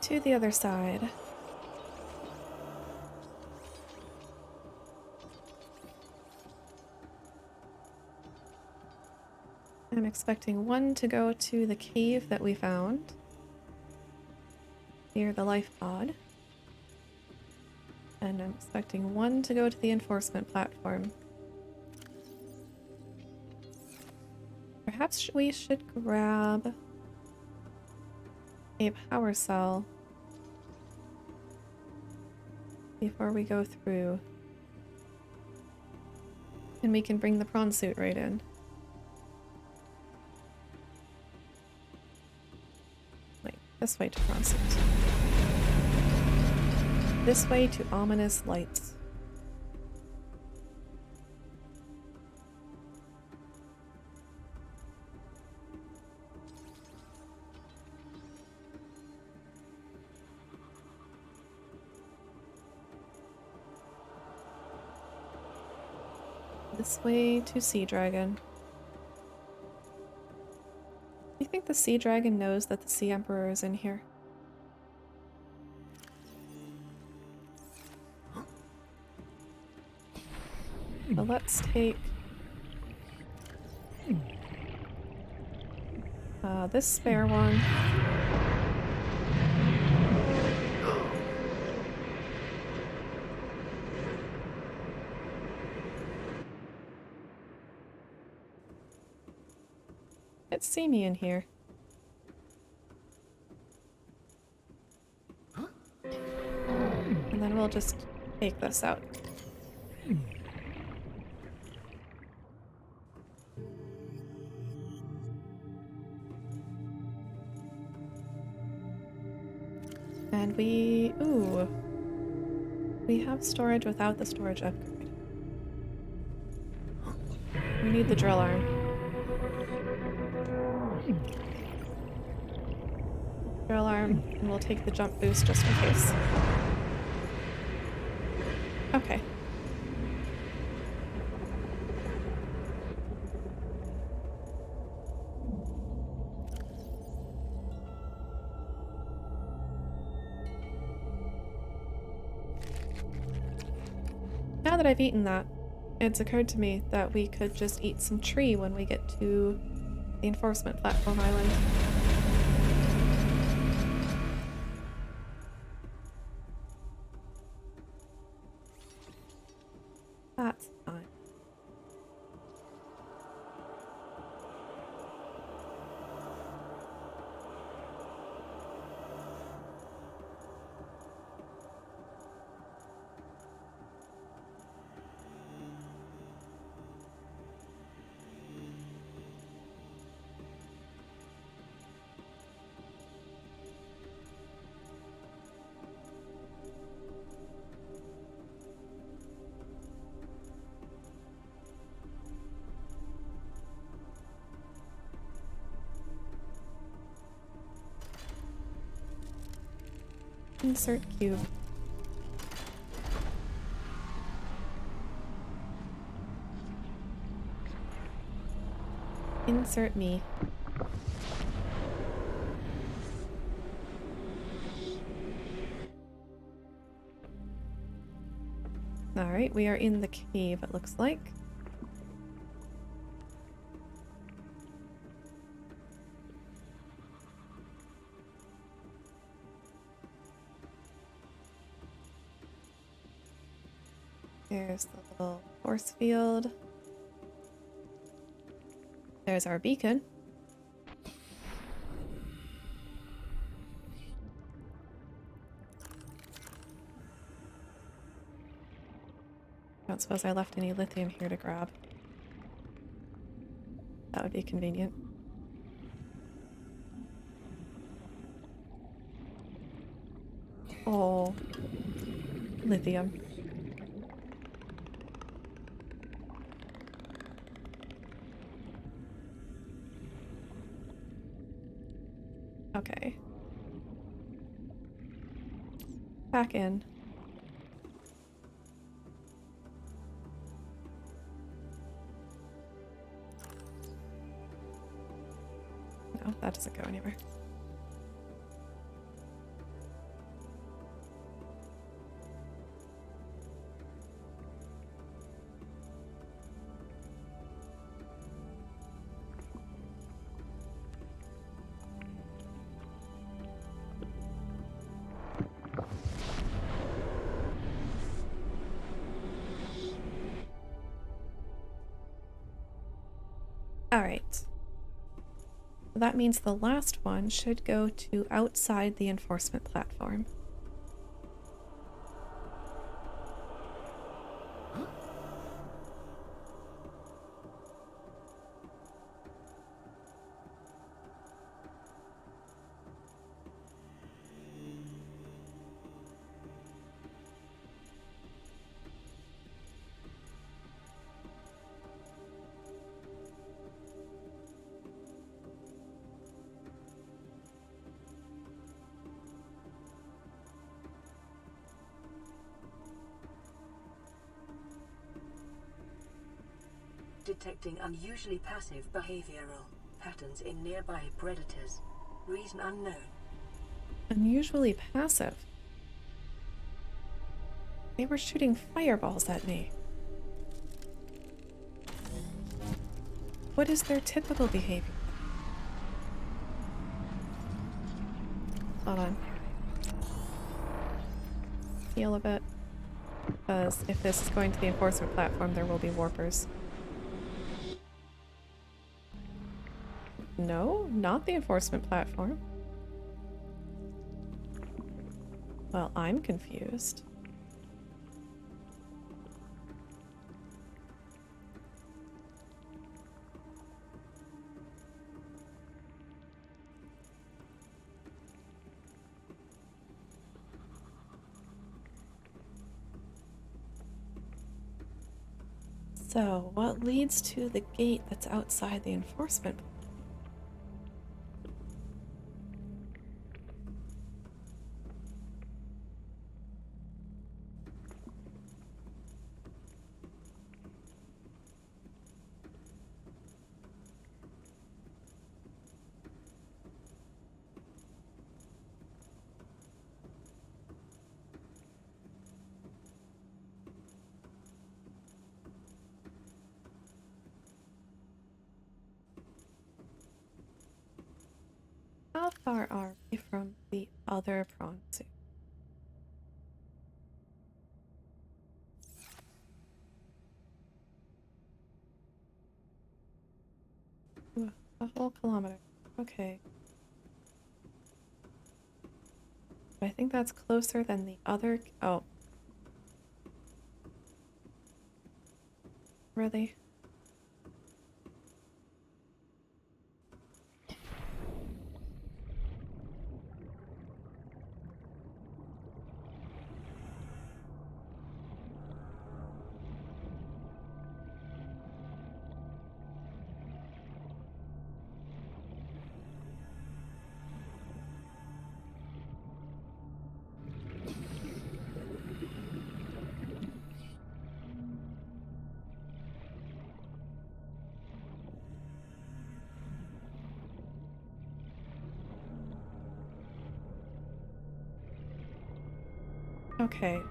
To the other side. I'm expecting one to go to the cave that we found near the life pod. And I'm expecting one to go to the enforcement platform. Perhaps we should grab a power cell before we go through. And we can bring the prawn suit right in. Wait, this way to prawn suit. This way to ominous lights. This way to Sea Dragon. Do you think the Sea Dragon knows that the Sea Emperor is in here? So let's take this spare one. Can't see me in here. And then we'll just take this out. And we have storage without the storage upgrade. We need the drill arm. Drill arm, and we'll take the jump boost just in case. Okay. Now that I've eaten that, it's occurred to me that we could just eat some tree when we get to the enforcement platform island. That's fine. Insert cube. Insert me. Alright, we are in the cave, it looks like. There's the little force field. There's our beacon. I don't suppose I left any lithium here to grab. That would be convenient. Oh, lithium. Okay. Back in. No, that doesn't go anywhere. Alright. That means the last one should go to outside the enforcement platform. Detecting unusually passive behavioral patterns in nearby predators. Reason unknown. Unusually passive. They were shooting fireballs at me. What is their typical behavior? Hold on. Heal a bit. Because if this is going to the enforcement platform, there will be warpers. No, not the enforcement platform. Well, I'm confused. So, what leads to the gate that's outside the enforcement? How far are we from the other prawn suit? Ooh, a whole kilometer. Okay. But I think that's closer than the other. Oh. Really? Okay.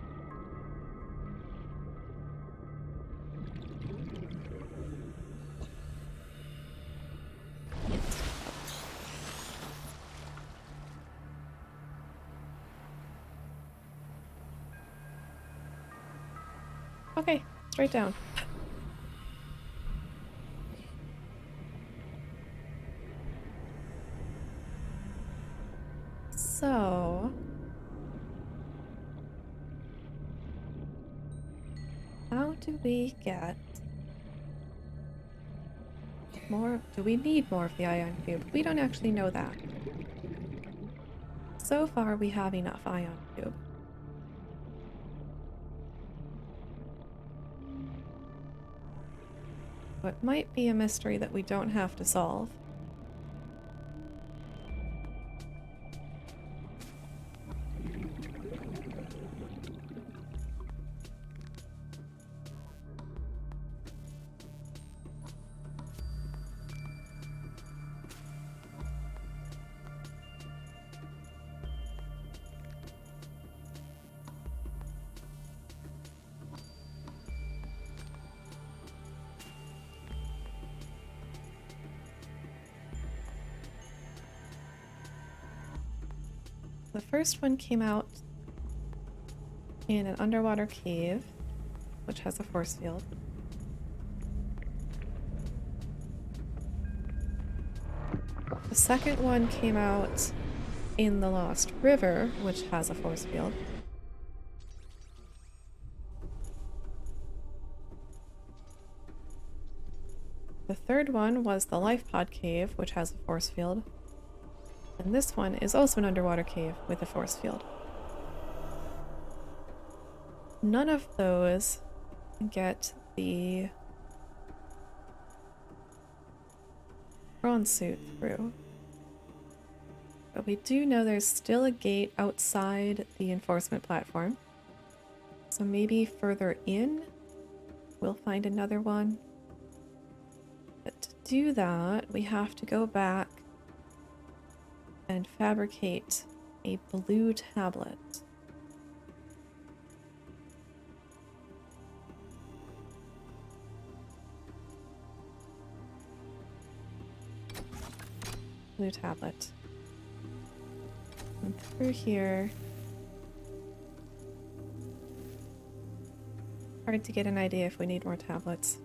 Okay, straight down. So, how do we get more? Do we need more of the ion cube? We don't actually know that. So far, we have enough ion cube. What might be a mystery that we don't have to solve. The first one came out in an underwater cave, which has a force field. The second one came out in the Lost River, which has a force field. The third one was the Life Pod Cave, which has a force field. And this one is also an underwater cave with a force field. None of those get the prawn suit through. But we do know there's still a gate outside the enforcement platform. So maybe further in, we'll find another one. But to do that, we have to go back and fabricate a blue tablet. Blue tablet. And through here. Hard to get an idea if we need more tablets.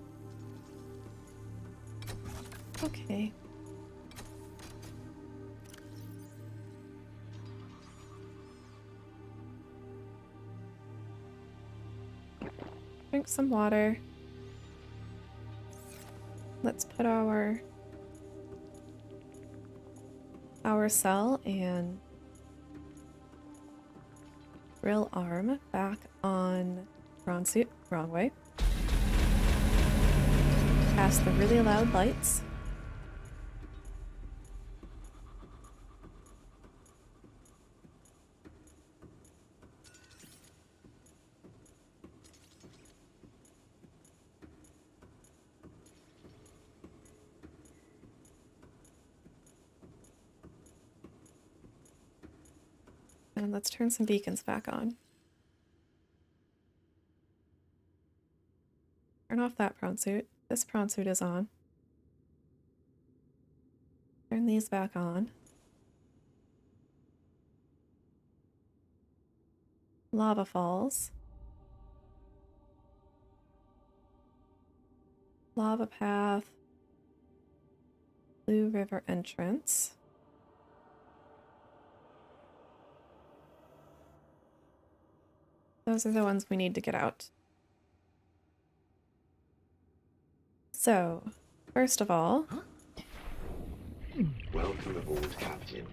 Okay. Drink some water. Let's put our cell and drill arm back on prawn suit. Wrong way. past the really loud lights. And let's turn some beacons back on. Turn off that prawn suit. This prawn suit is on. Turn these back on. Lava falls. Lava path. Blue River entrance. Those are the ones we need to get out. So, first of all... Welcome aboard, Captain.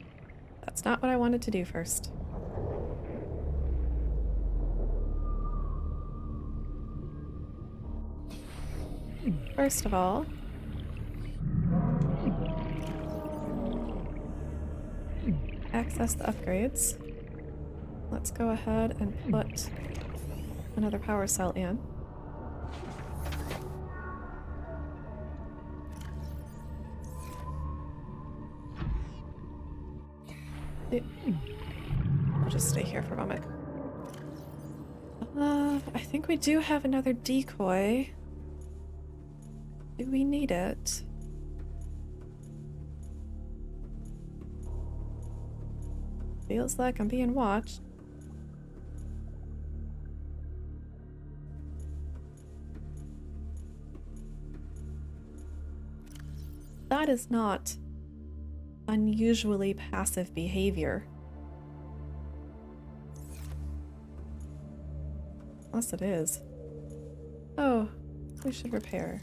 That's not what I wanted to do first. First of all... access the upgrades. Let's go ahead and put another power cell in. I'll just stay here for a moment. I think we do have another decoy. Do we need it? Feels like I'm being watched. That is not unusually passive behavior. Unless it is. Oh, we should repair.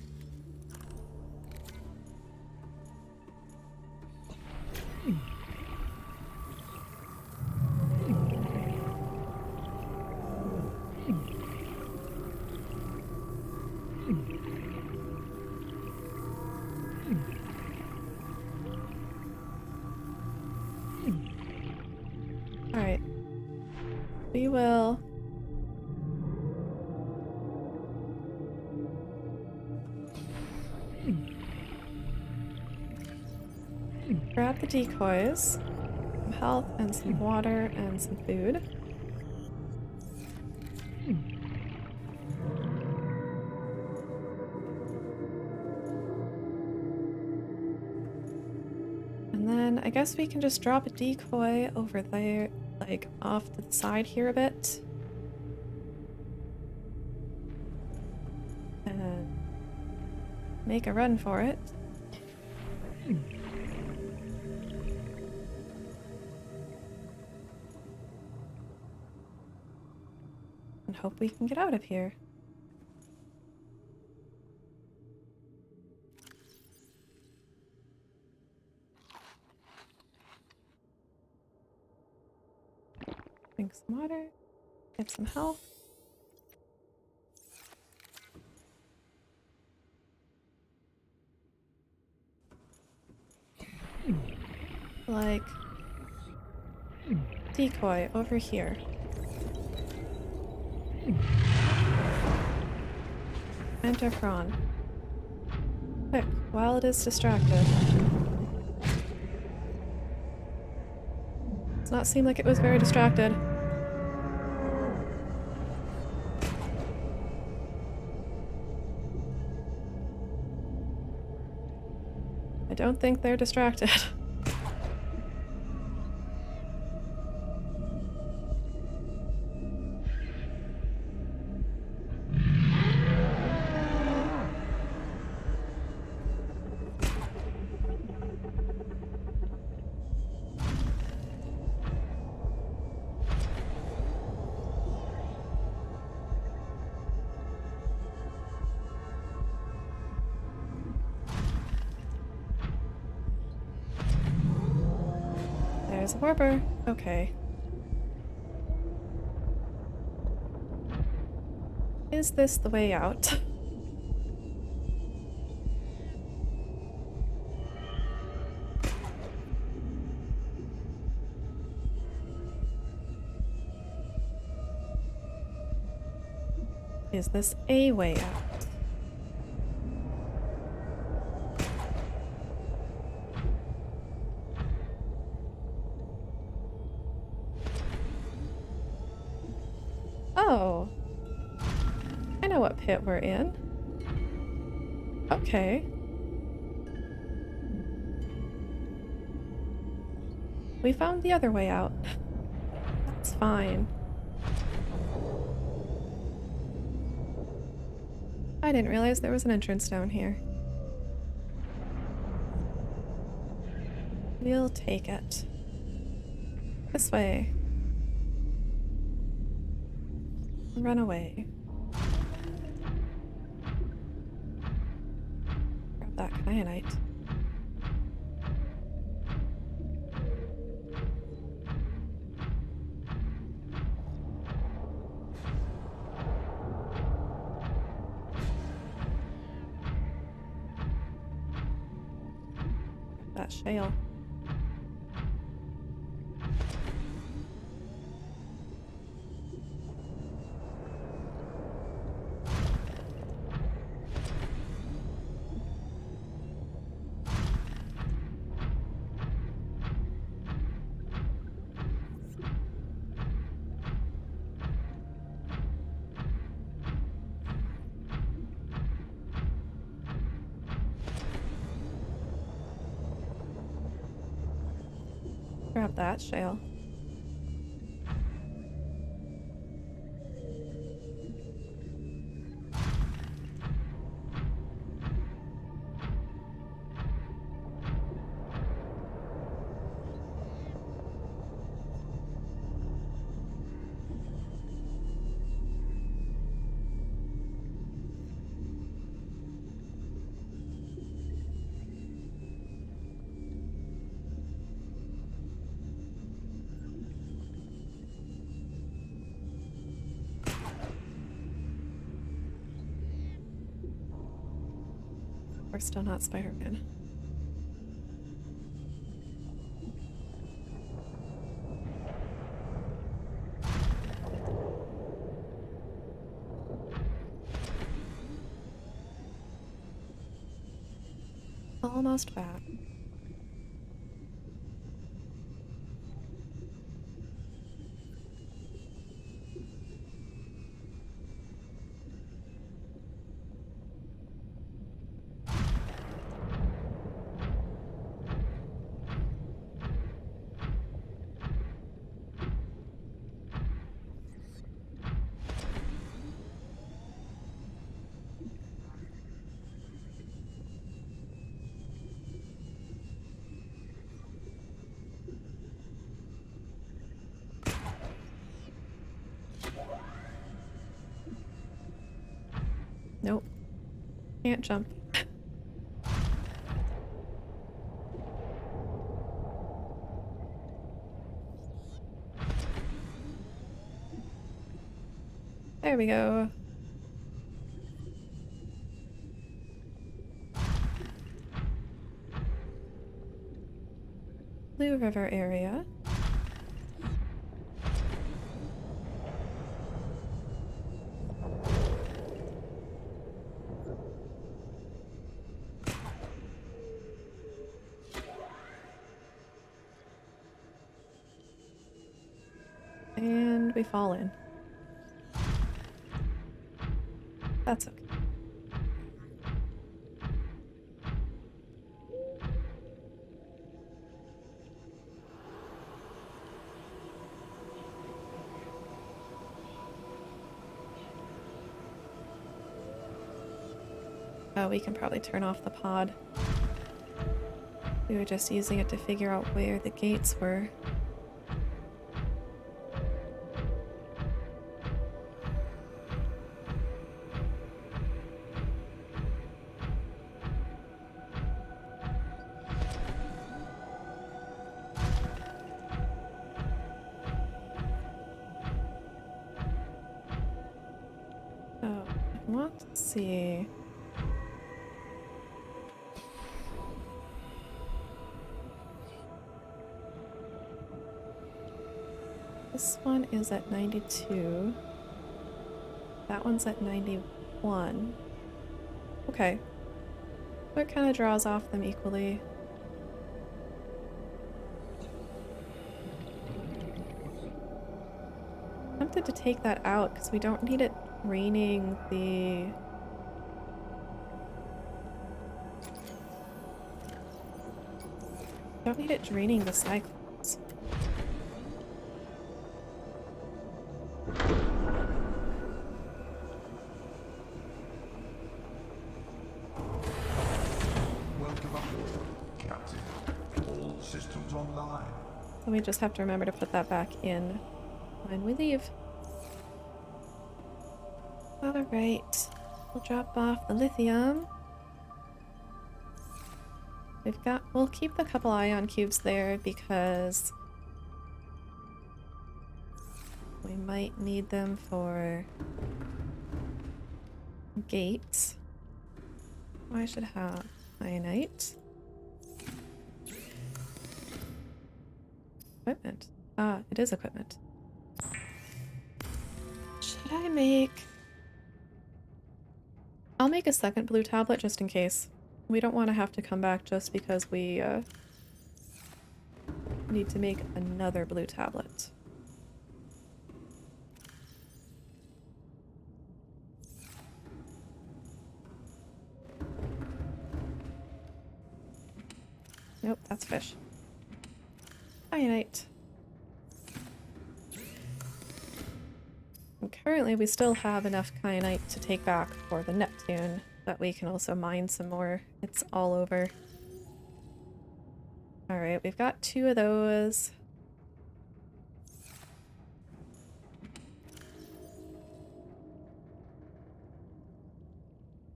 Alright. We will... grab the decoys, some health and some water and some food. And then I guess we can just drop a decoy over there, like off to the side here a bit. And make a run for it. And hope we can get out of here. Drink some water, get some health. Like, decoy over here. Enter prawn. Quick, while it is distracted. Does not seem like it was very distracted. I don't think they're distracted. There's a warper. Okay. Is this the way out? Is this a way out? Oh. I know what pit we're in. Okay. We found the other way out. That's fine. I didn't realize there was an entrance down here. We'll take it. This way. Run away. Grab that kyanite. That shale. Grab that shale. We're still not Spider-Man. Almost back. Nope. Can't jump. There we go. Blue River area. And we fall in. That's okay. Oh, we can probably turn off the pod. We were just using it to figure out where the gates were. Oh, I want to see. This one is at 92. That one's at 91. Okay. So it kind of draws off them equally. I'm tempted to take that out because we don't need it draining the... Don't need it draining the cyclones. Welcome aboard, Captain. All systems online. So we just have to remember to put that back in when we leave. Alright. We'll drop off the lithium. We'll keep the couple ion cubes there because we might need them for gates. I should have ionite. Equipment. Ah, it is equipment. Should I make... I'll make a second blue tablet just in case. We don't want to have to come back just because we need to make another blue tablet. Nope, that's fish. Ionite. And currently we still have enough kyanite to take back for the Neptune, but we can also mine some more. It's all over. Alright, we've got 2 of those.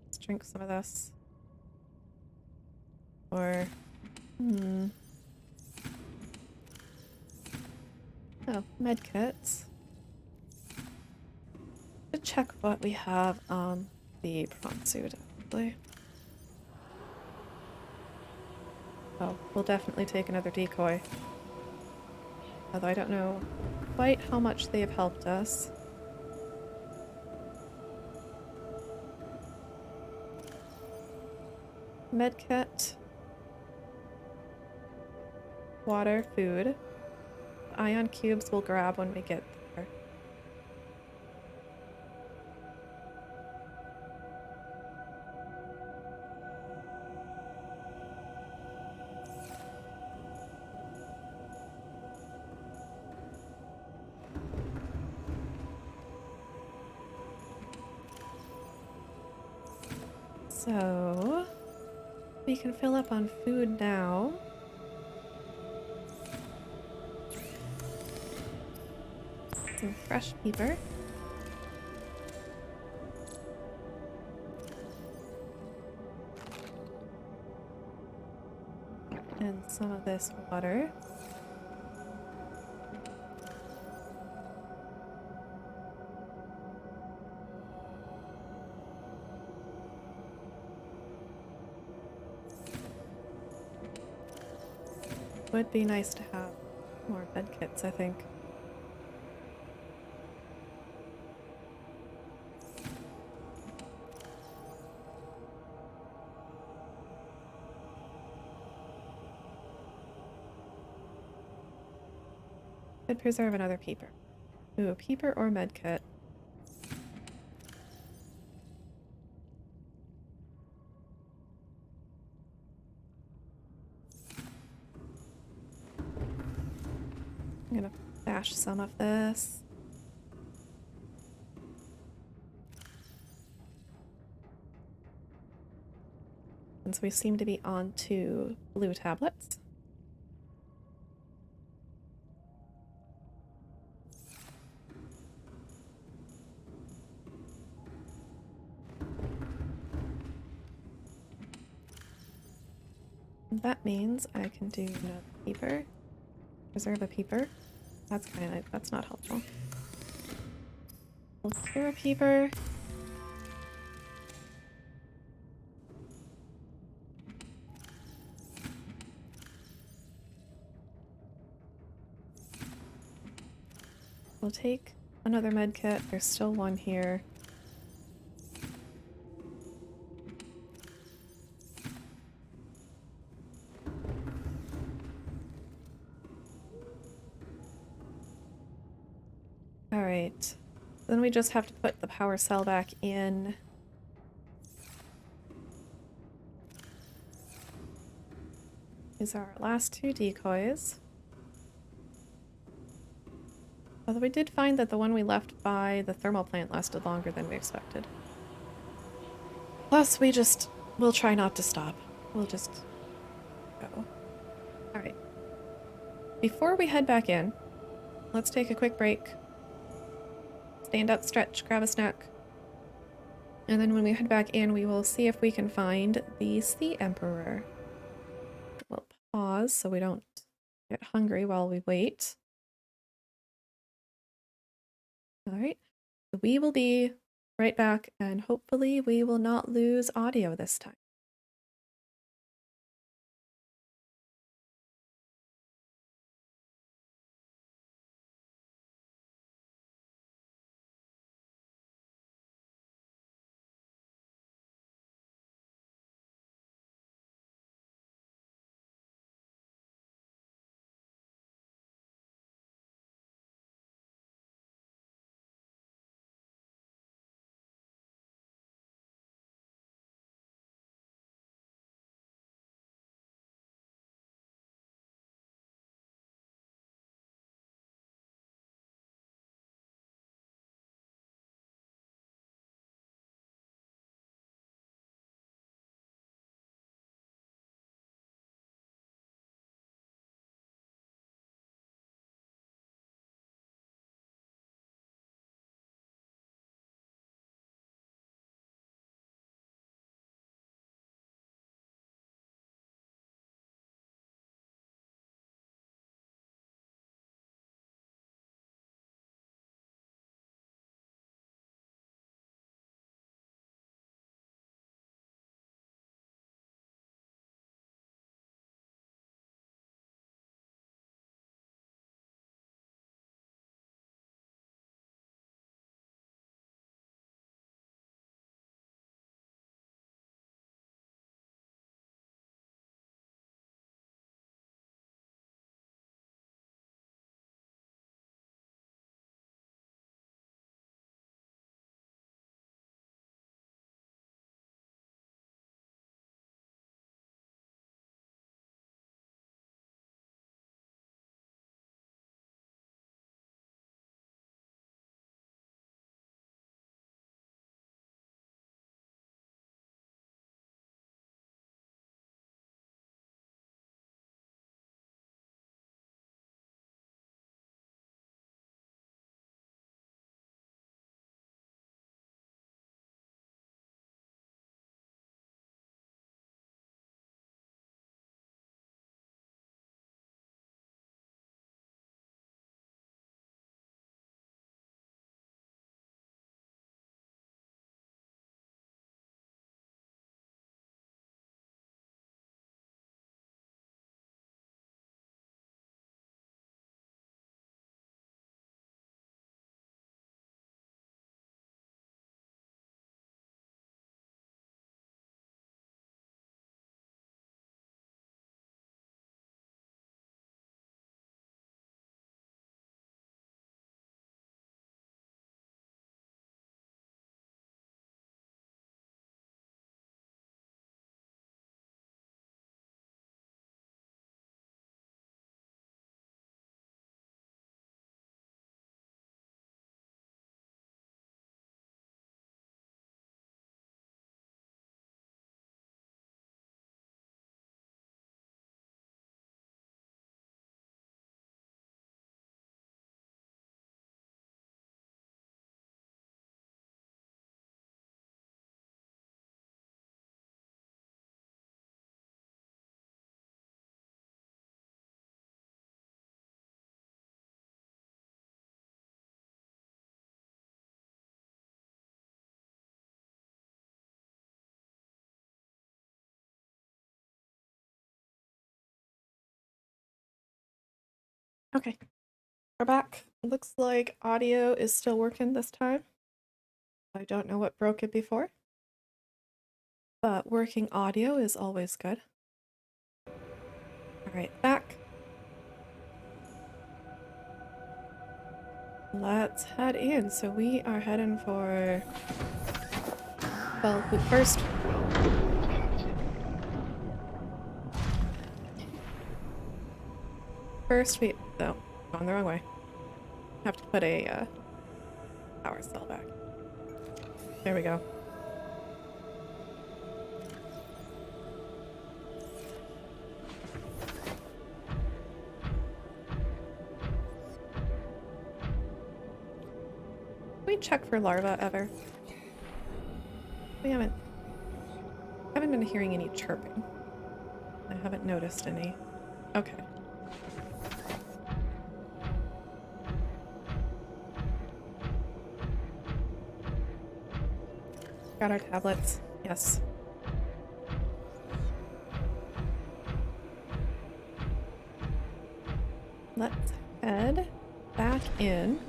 Let's drink some of this. Or... Oh, medkits. To check what we have on the prawn suit, actually. Oh, we'll definitely take another decoy. Although I don't know quite how much they have helped us. Medkit. Water, food. Ion cubes we'll grab when we get there. So, we can fill up on food now. Some fresh pepper. And some of this water. Would be nice to have more bed kits, I think. Could preserve another peeper. Ooh, a peeper or med kit. I'm gonna bash some of this. Since we seem to be on to blue tablets. That means I can do another peeper. Preserve a peeper. That's kind of, that's not helpful. We'll cure a peeper. We'll take another med kit. There's still one here. Alright. Then we just have to put the power cell back in. These are our last 2 decoys. Although we did find that the one we left by the thermal plant lasted longer than we expected. Plus, we'll try not to stop. We'll just go. Alright. Before we head back in, let's take a quick break. Stand up, stretch, grab a snack. And then when we head back in, we will see if we can find the Sea Emperor. We'll pause so we don't get hungry while we wait. Alright. We will be right back, and hopefully we will not lose audio this time. Okay, we're back. Looks like audio is still working this time. I don't know what broke it before, but working audio is always good. Alright, back. Let's head in. So we are heading for... Well, first... First we... Oh, going the wrong way. Have to put a power cell back. There we go. We check for larvae ever? We haven't been hearing any chirping. I haven't noticed any. Okay. Got our tablets. Yes. Let's head back in.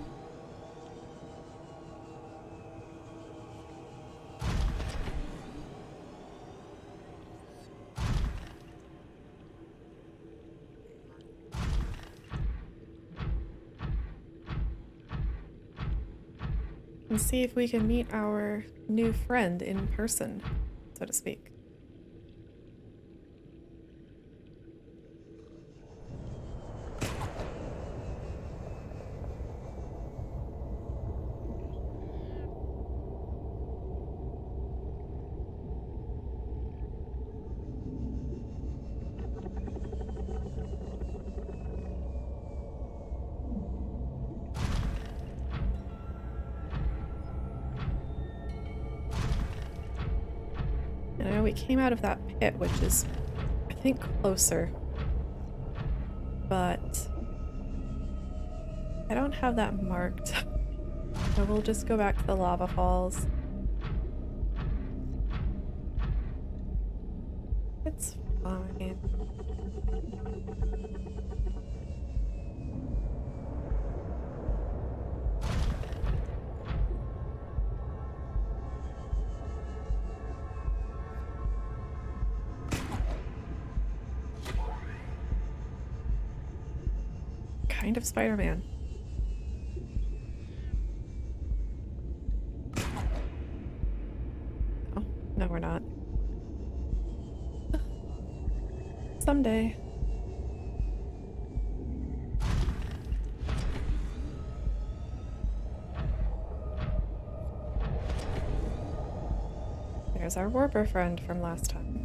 And see if we can meet our new friend in person, so to speak. And I know we came out of that pit, which is, I think, closer. But I don't have that marked. So we'll just go back to the lava falls. It's fine. Kind of Spider-Man. Oh, no, we're not. Someday. There's our warper friend from last time.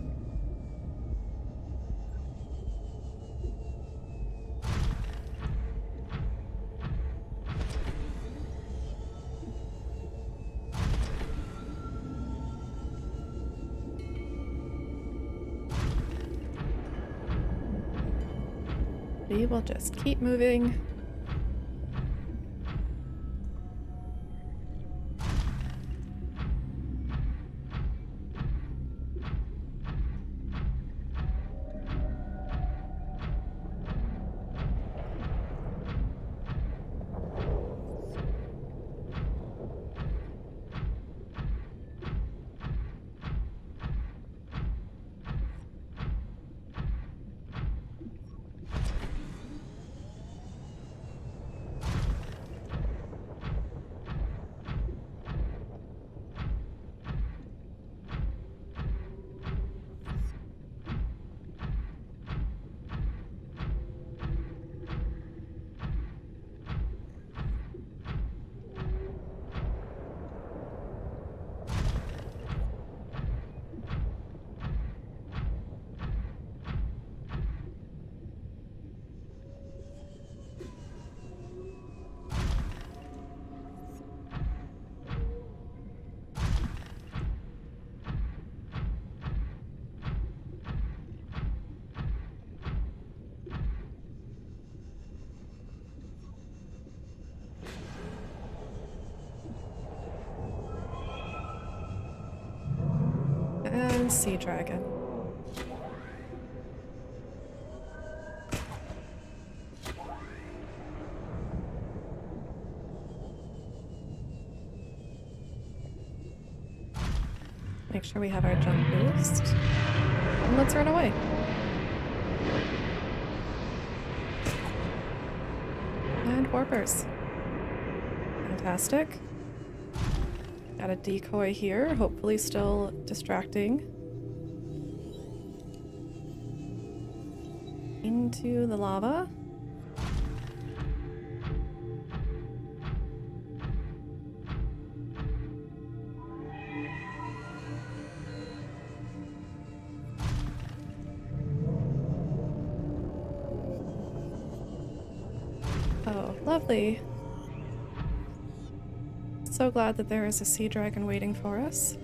We will just keep moving. And sea dragon. Make sure we have our jump boost. And let's run away. And warpers. Fantastic. Got a decoy here, hopefully still distracting. Into the lava. Oh, lovely. So glad that there is a sea dragon waiting for us.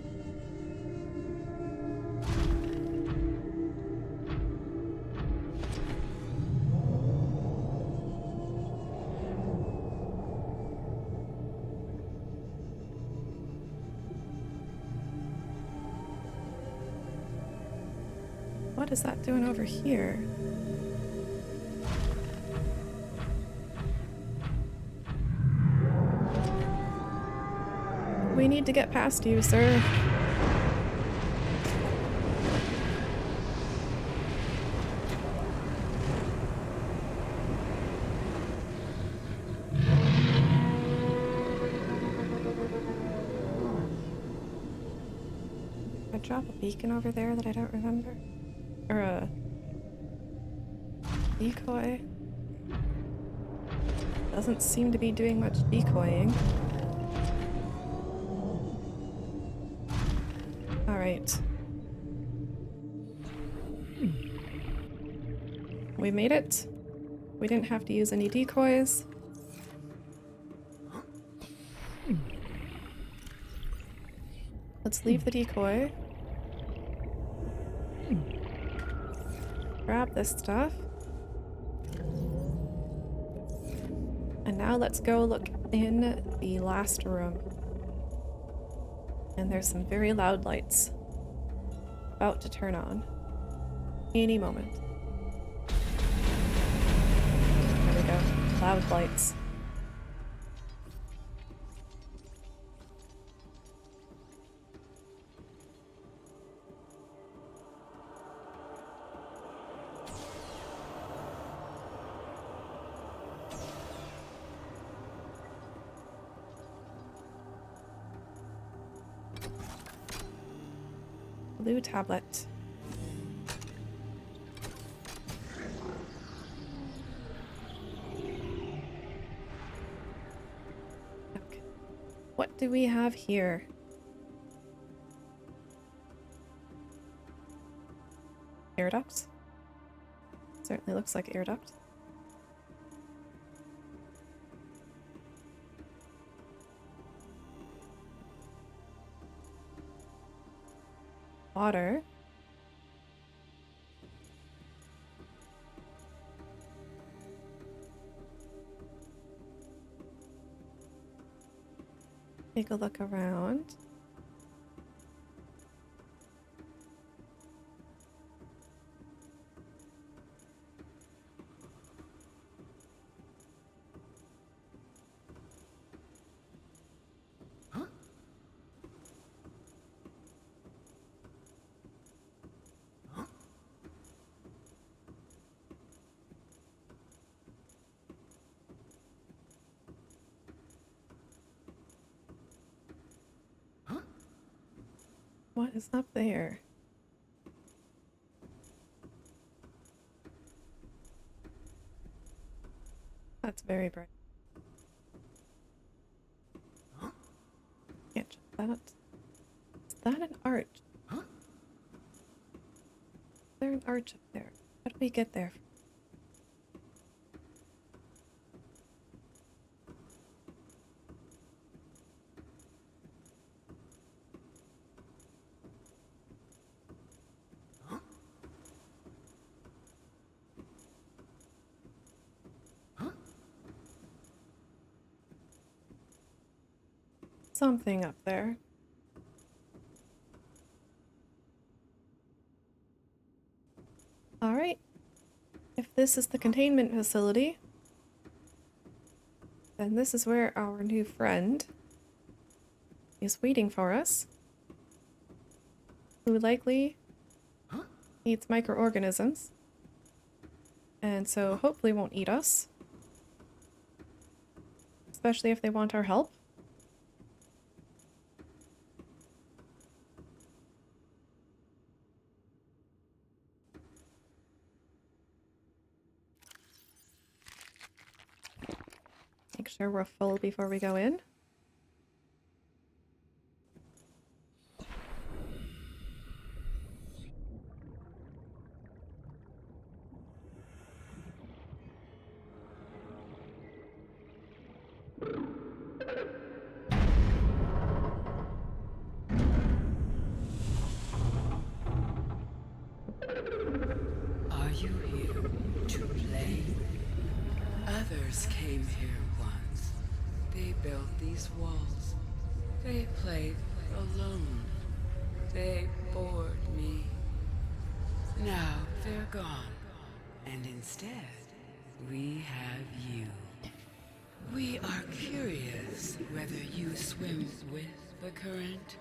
What is that doing over here? We need to get past you, sir. I drop a beacon over there that I don't remember. Or a decoy. Doesn't seem to be doing much decoying. Alright. We made it. We didn't have to use any decoys. Let's leave the decoy. Grab this stuff. And now let's go look in the last room. And there's some very loud lights about to turn on any moment. There we go. Loud lights. Blue tablet. Okay. What do we have here? Air ducts? Certainly looks like air duct. Water. Take a look around. What is up there? That's very bright. Can't check that. Is that an arch? Is there an arch up there? How do we get there? Something up there. Alright. If this is the containment facility, then this is where our new friend is waiting for us. Who likely eats microorganisms. And so hopefully won't eat us. Especially if they want our help. sure we're full before we go in. Are you here to play? Others came here once. They built these walls. They played alone. They bored me. Now they're gone. And instead, we have you. We are curious whether you swim with the current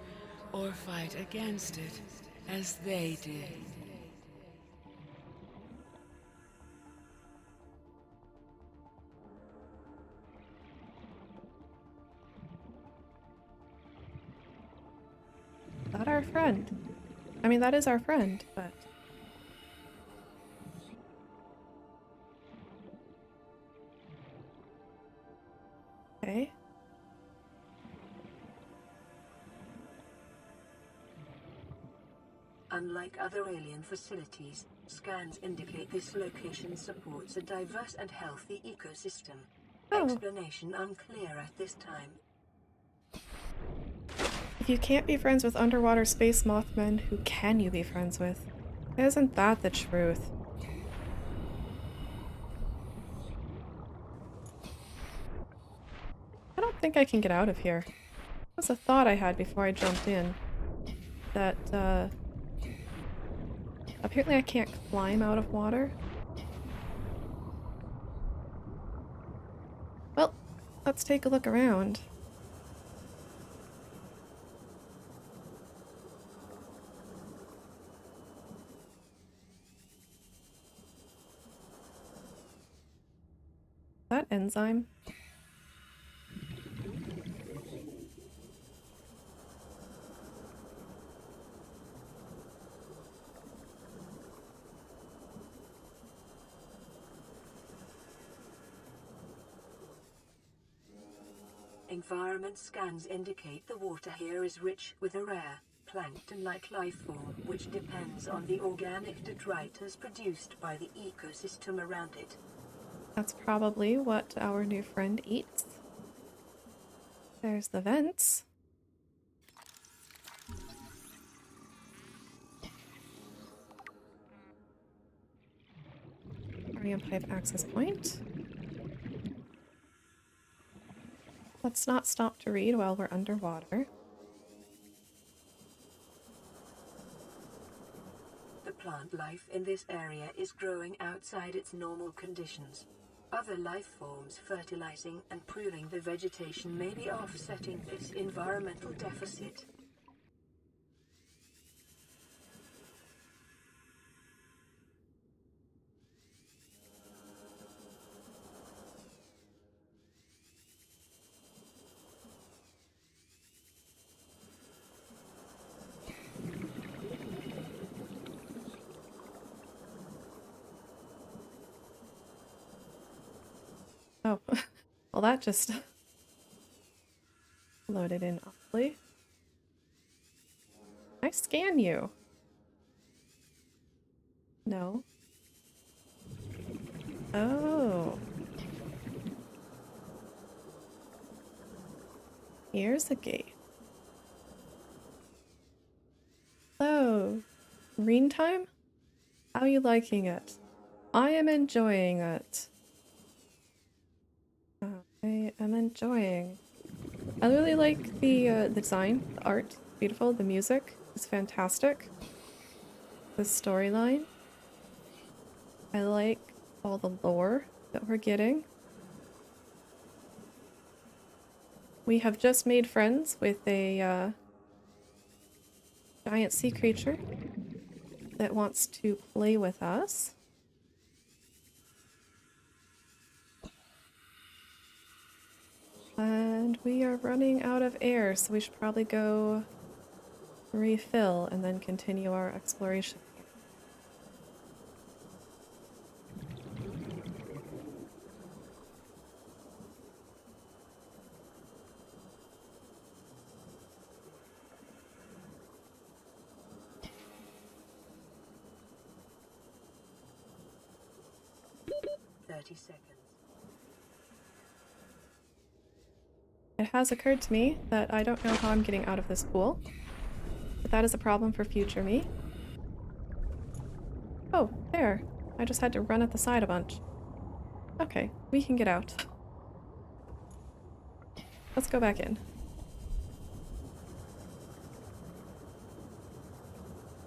or fight against it as they did. Is that our friend? I mean, that is our friend, but... Okay. Unlike other alien facilities, scans indicate this location supports a diverse and healthy ecosystem. Oh. Explanation unclear at this time. If you can't be friends with underwater space mothmen, who can you be friends with? Isn't that the truth? I don't think I can get out of here. That was a thought I had before I jumped in. That, apparently I can't climb out of water. Well, let's take a look around. That enzyme? Environment scans indicate the water here is rich with a rare, plankton-like life form which depends on the organic detritus produced by the ecosystem around it. That's probably what our new friend eats. There's the vents. Arium pipe access point. Let's not stop to read while we're underwater. The plant life in this area is growing outside its normal conditions. Other life forms fertilizing and pruning the vegetation may be offsetting this environmental deficit. Oh, well that just loaded in awfully. Can I scan you? No. Oh. Here's a gate. Hello. Green time? How are you liking it? I am enjoying it. I am enjoying. I really like the design, the art, beautiful. The music is fantastic. The storyline. I like all the lore that we're getting. We have just made friends with a giant sea creature that wants to play with us. And we are running out of air, so we should probably go refill and then continue our exploration. 30 seconds. It has occurred to me that I don't know how I'm getting out of this pool, but that is a problem for future me. Oh, there. I just had to run at the side a bunch. Okay, we can get out. Let's go back in.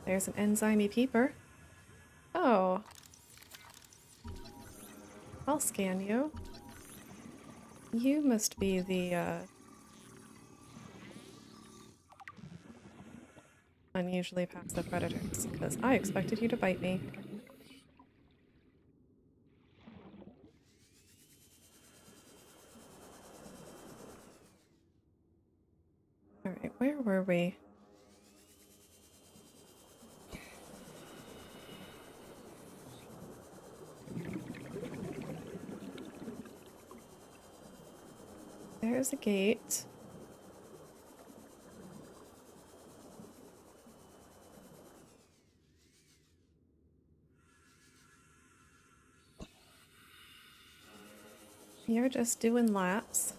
There's an enzyme-y peeper. Oh. I'll scan you. You must be the, unusually passive predators, because I expected you to bite me. Alright, where were we? There's a gate. You're just doing laps.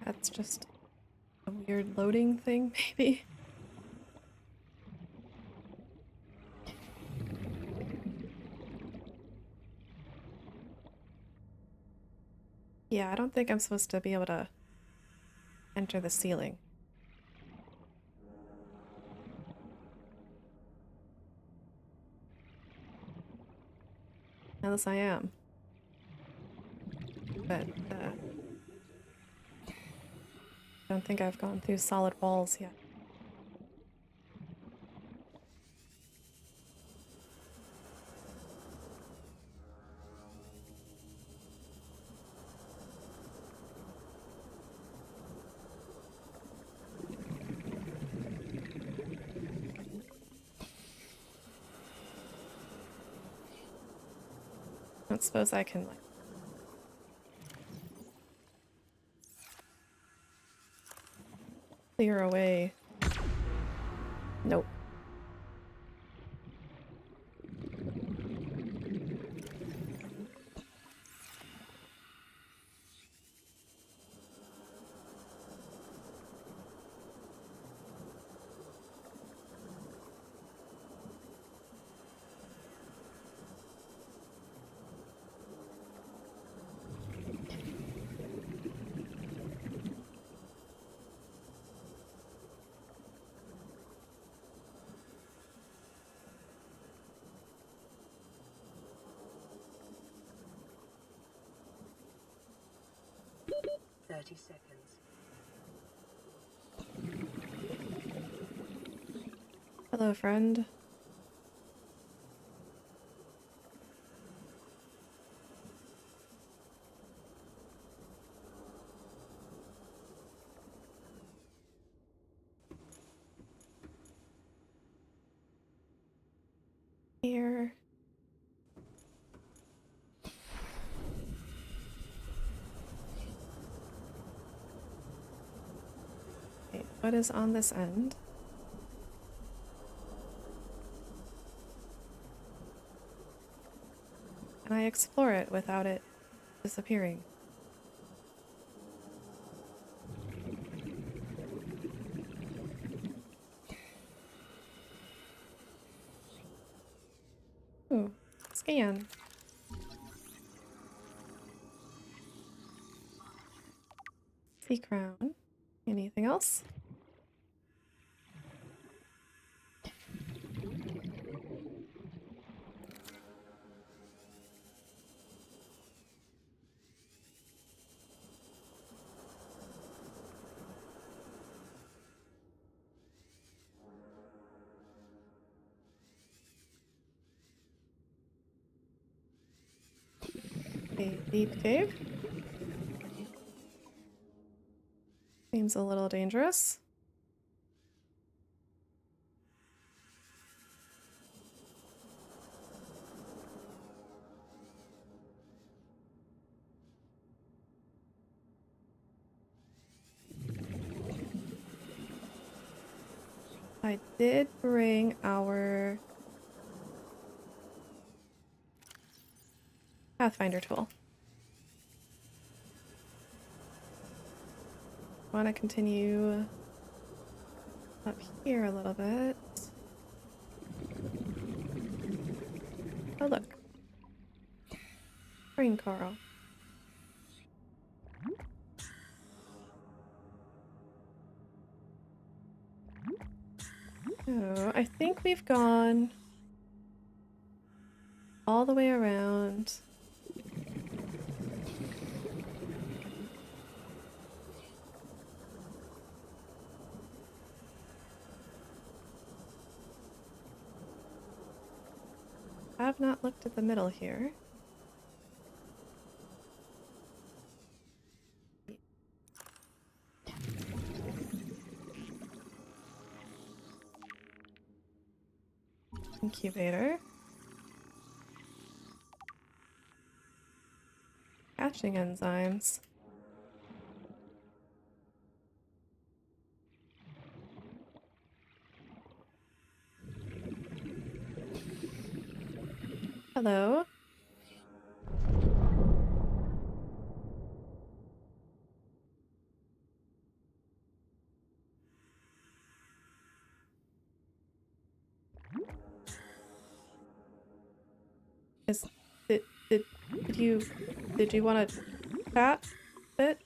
That's just a weird loading thing, maybe? Yeah, I don't think I'm supposed to be able to enter the ceiling. Unless I am. But, don't think I've gone through solid walls yet. I don't suppose I can, like... clear away. Nope. Seconds. Hello, friend. Here. Okay, what is on this end? Can I explore it without it disappearing? Ooh, scan. Sea crown. Anything else? A deep cave. Seems a little dangerous. I did bring our Pathfinder tool. Want to continue up here a little bit. Oh, look. Rain coral. Oh, I think we've gone all the way around. I have not looked at the middle here. Incubator. Hatching enzymes. Hello. Is did did did you want to chat a bit?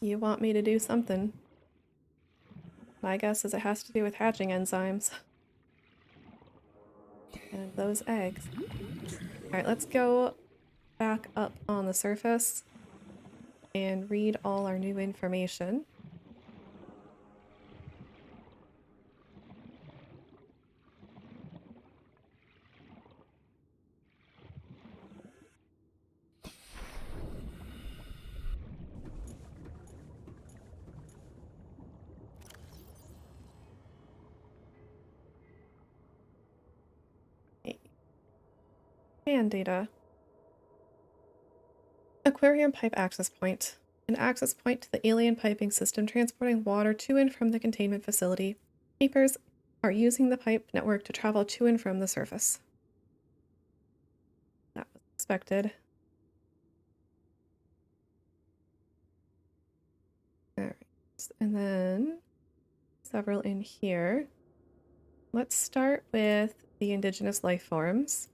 You want me to do something? My guess is it has to do with hatching enzymes. And those eggs. Alright, let's go back up on the surface and read all our new information. And data. Aquarium pipe access point. An access point to the alien piping system transporting water to and from the containment facility. Keepers are using the pipe network to travel to and from the surface. That was expected. Alright, and then several in here. Let's start with the indigenous life forms.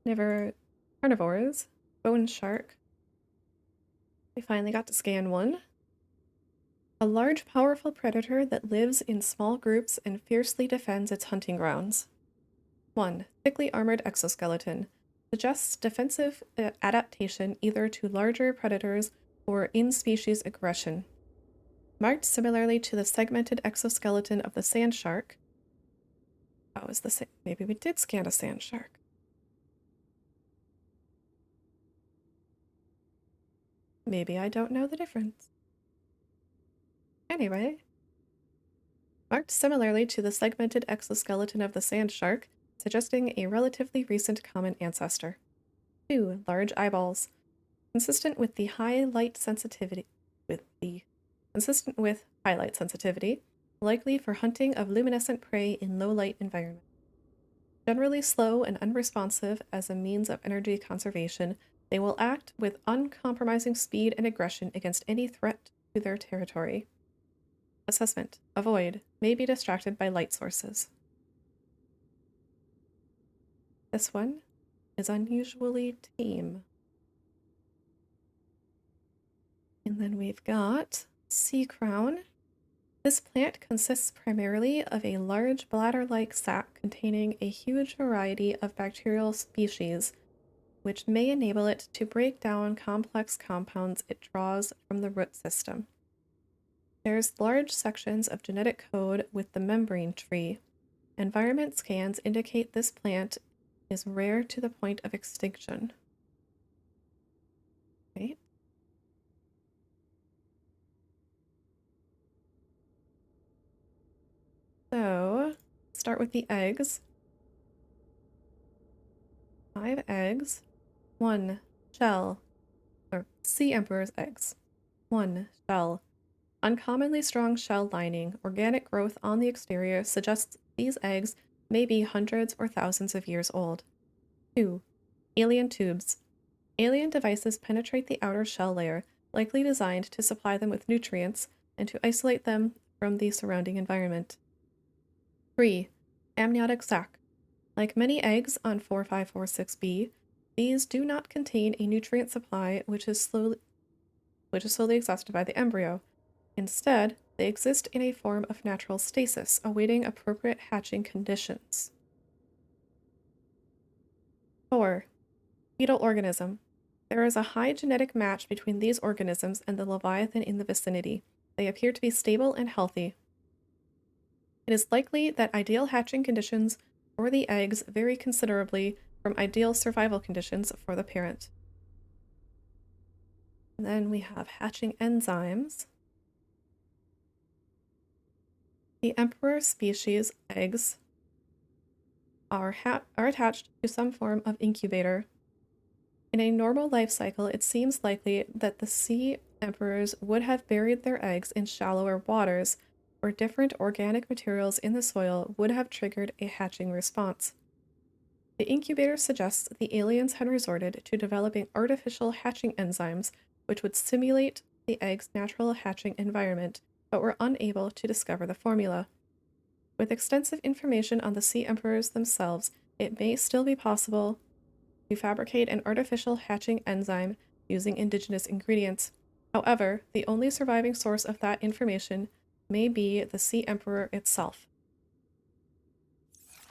Carnivores, bone shark. We finally got to scan one. A large, powerful predator that lives in small groups and fiercely defends its hunting grounds. 1. Thickly armored exoskeleton. Suggests defensive adaptation either to larger predators or in-species aggression. Marked similarly to the segmented exoskeleton of the sand shark. Oh, is the same? Maybe we did scan a sand shark. Maybe I don't know the difference. Anyway, marked similarly to the segmented exoskeleton of the sand shark, suggesting a relatively recent common ancestor. 2. Large eyeballs. Consistent with highlight sensitivity, likely for hunting of luminescent prey in low-light environments. Generally slow and unresponsive as a means of energy conservation, they will act with uncompromising speed and aggression against any threat to their territory. Assessment. Avoid. May be distracted by light sources. This one is unusually tame. And then we've got sea crown. This plant consists primarily of a large bladder-like sac containing a huge variety of bacterial species, which may enable it to break down complex compounds it draws from the root system. There's large sections of genetic code with the membrane tree. Environment scans indicate this plant is rare to the point of extinction. Okay. So, start with the eggs. 5 eggs. 1 shell. Or sea emperor's eggs. 1 shell. Uncommonly strong shell lining, organic growth on the exterior suggests these eggs may be hundreds or thousands of years old. 2. Alien tubes. Alien devices penetrate the outer shell layer, likely designed to supply them with nutrients and to isolate them from the surrounding environment. 3. Amniotic sac. Like many eggs on 4546b, these do not contain a nutrient supply which is slowly exhausted by the embryo. Instead, they exist in a form of natural stasis, awaiting appropriate hatching conditions. 4. Fetal organism. There is a high genetic match between these organisms and the Leviathan in the vicinity. They appear to be stable and healthy. It is likely that ideal hatching conditions for the eggs vary considerably from ideal survival conditions for the parent. And then we have hatching enzymes. The emperor species eggs are attached to some form of incubator. In a normal life cycle, it seems likely that the sea emperors would have buried their eggs in shallower waters, where different organic materials in the soil would have triggered a hatching response. The incubator suggests the aliens had resorted to developing artificial hatching enzymes which would simulate the egg's natural hatching environment, but were unable to discover the formula. With extensive information on the sea emperors themselves, it may still be possible to fabricate an artificial hatching enzyme using indigenous ingredients. However, the only surviving source of that information may be the sea emperor itself.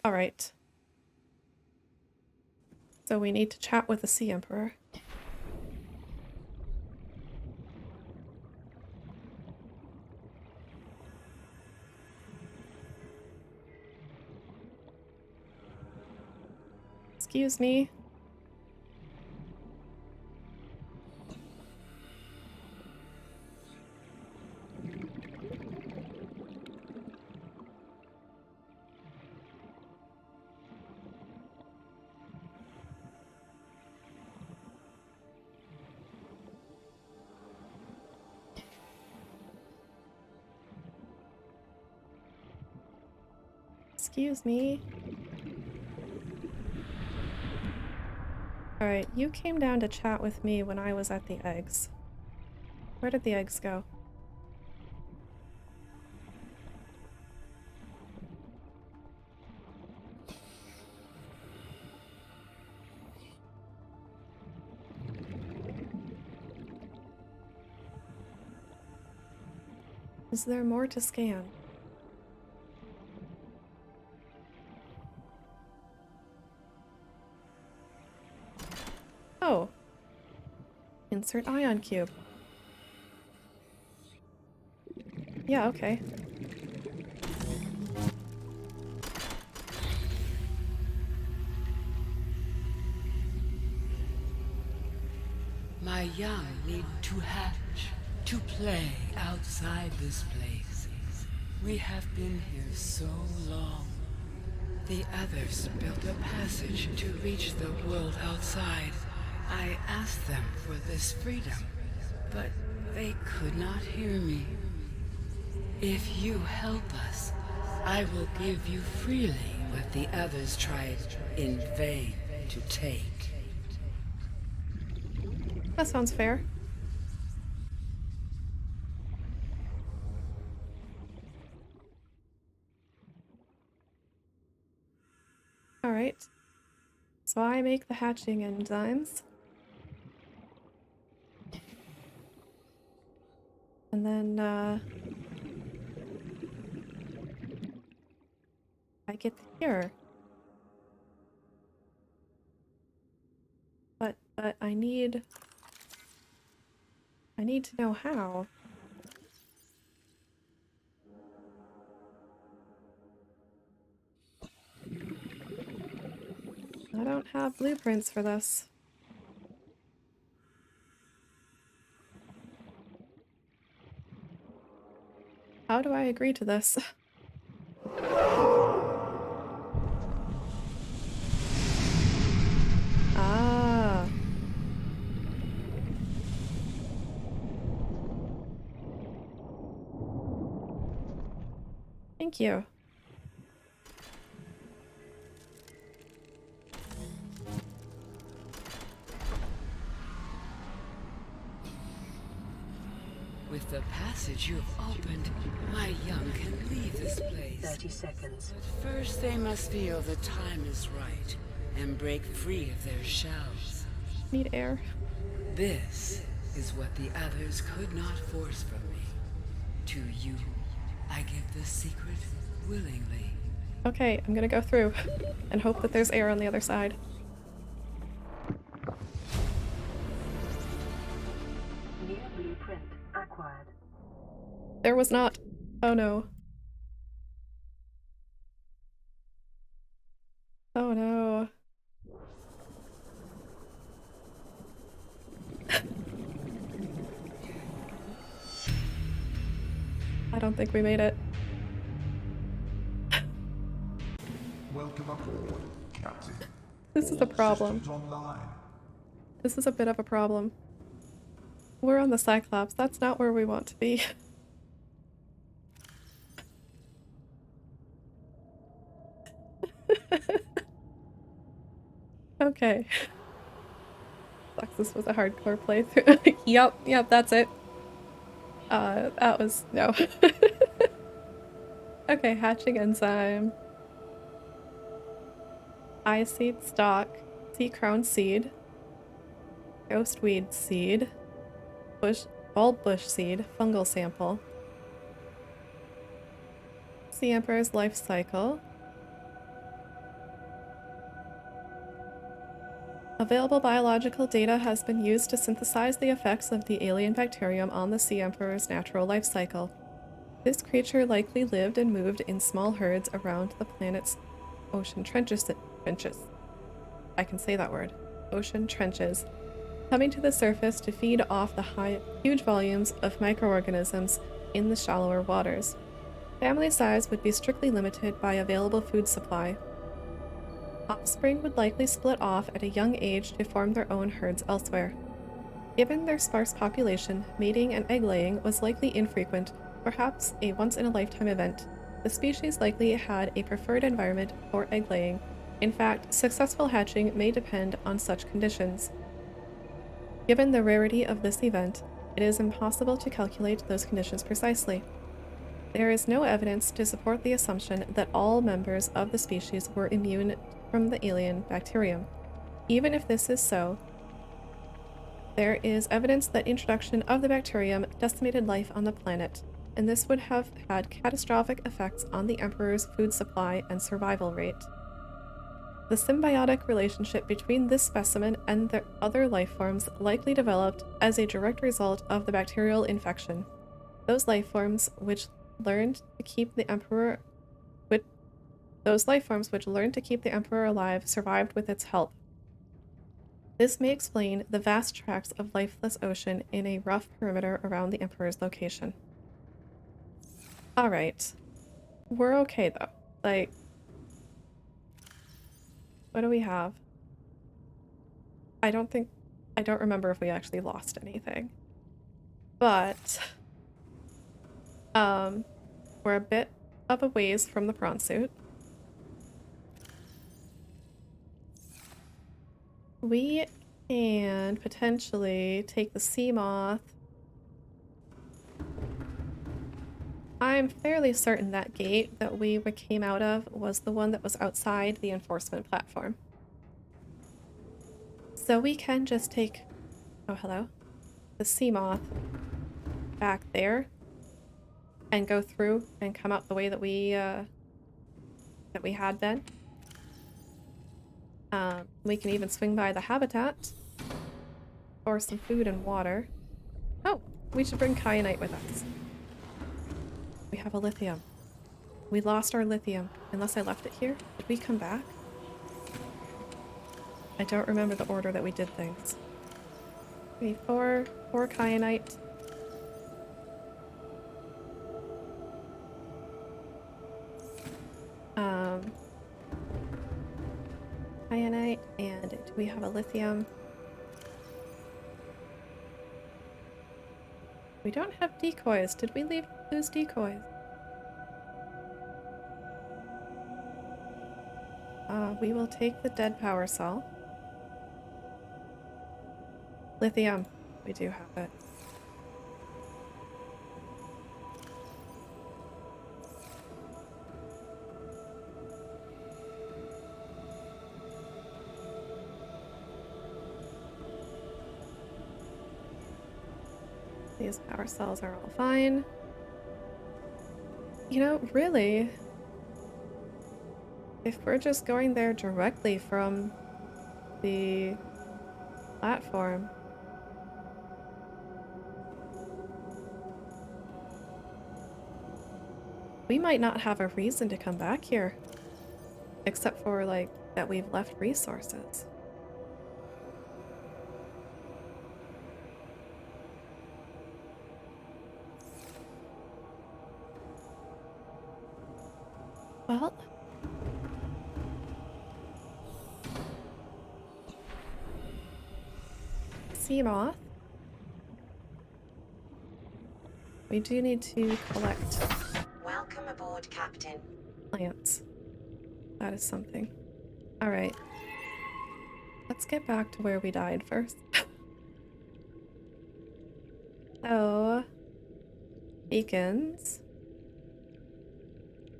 Alright. So we need to chat with the sea emperor. Excuse me. Excuse me. Alright, you came down to chat with me when I was at the eggs. Where did the eggs go? Is there more to scan? Oh. Insert ion cube. Yeah, okay. My young need to hatch, to play outside this place. We have been here so long. The others built a passage to reach the world outside. I asked them for this freedom, but they could not hear me. If you help us, I will give you freely what the others tried in vain to take. That sounds fair. Alright. So I make the hatching enzymes. And then, I get the cure. But I need... to know how. I don't have blueprints for this. How do I agree to this? Ah. Thank you. With the passage you have opened, my young can leave this place. 30 seconds. But first they must feel the time is right and break free of their shells. Need air. This is what the others could not force from me. To you, I give the secret willingly. Okay, I'm gonna go through and hope that there's air on the other side. New blueprint acquired. There was not. Oh no. Oh no. I don't think we made it. Welcome aboard, Captain. This is All a problem. systems online. This is a bit of a problem. We're on the Cyclops. That's not where we want to be. Okay. Sucks, this was a hardcore playthrough. Yep, that's it. That was... no. Okay, hatching enzyme. Eye seed stalk. Sea crown seed. Ghostweed seed. Bulb bush seed. Fungal sample. Sea Emperor's life cycle. Available biological data has been used to synthesize the effects of the alien bacterium on the Sea Emperor's natural life cycle. This creature likely lived and moved in small herds around the planet's ocean trenches. I can say that word. Ocean trenches. Coming to the surface to feed off the huge volumes of microorganisms in the shallower waters. Family size would be strictly limited by available food supply. Offspring would likely split off at a young age to form their own herds elsewhere. Given their sparse population, mating and egg laying was likely infrequent, perhaps a once-in-a-lifetime event. The species likely had a preferred environment for egg laying. In fact, successful hatching may depend on such conditions. Given the rarity of this event, it is impossible to calculate those conditions precisely. There is no evidence to support the assumption that all members of the species were immune from the alien bacterium. Even if this is so, there is evidence that introduction of the bacterium decimated life on the planet, and this would have had catastrophic effects on the Emperor's food supply and survival rate. The symbiotic relationship between this specimen and the other life forms likely developed as a direct result of the bacterial infection. Those life forms which learned to keep the Emperor alive survived with its help. This may explain the vast tracts of lifeless ocean in a rough perimeter around the Emperor's location. Alright. We're okay though. Like, what do we have? I don't remember if we actually lost anything. But, we're a bit of a ways from the prawn suit. We can potentially take the sea moth. I'm fairly certain that gate that we came out of was the one that was outside the enforcement platform. So we can just take, oh hello, the sea moth back there and go through and come out the way that we had been. We can even swing by the habitat for some food and water. Oh, we should bring kyanite with us. We have a lithium. We lost our lithium, unless I left it here. Did we come back? I don't remember the order that we did things. Okay, four kyanite. Kyanite, and do we have a lithium? We don't have decoys. Did we lose decoys? We will take the dead power cell. Lithium. We do have it. These power cells are all fine. You know, really, if we're just going there directly from the platform, we might not have a reason to come back here. Except for, like, that we've left resources. Well, sea moth. We do need to collect Welcome aboard, Captain. plants. That is something. Alright. Let's get back to where we died first. So, beacons.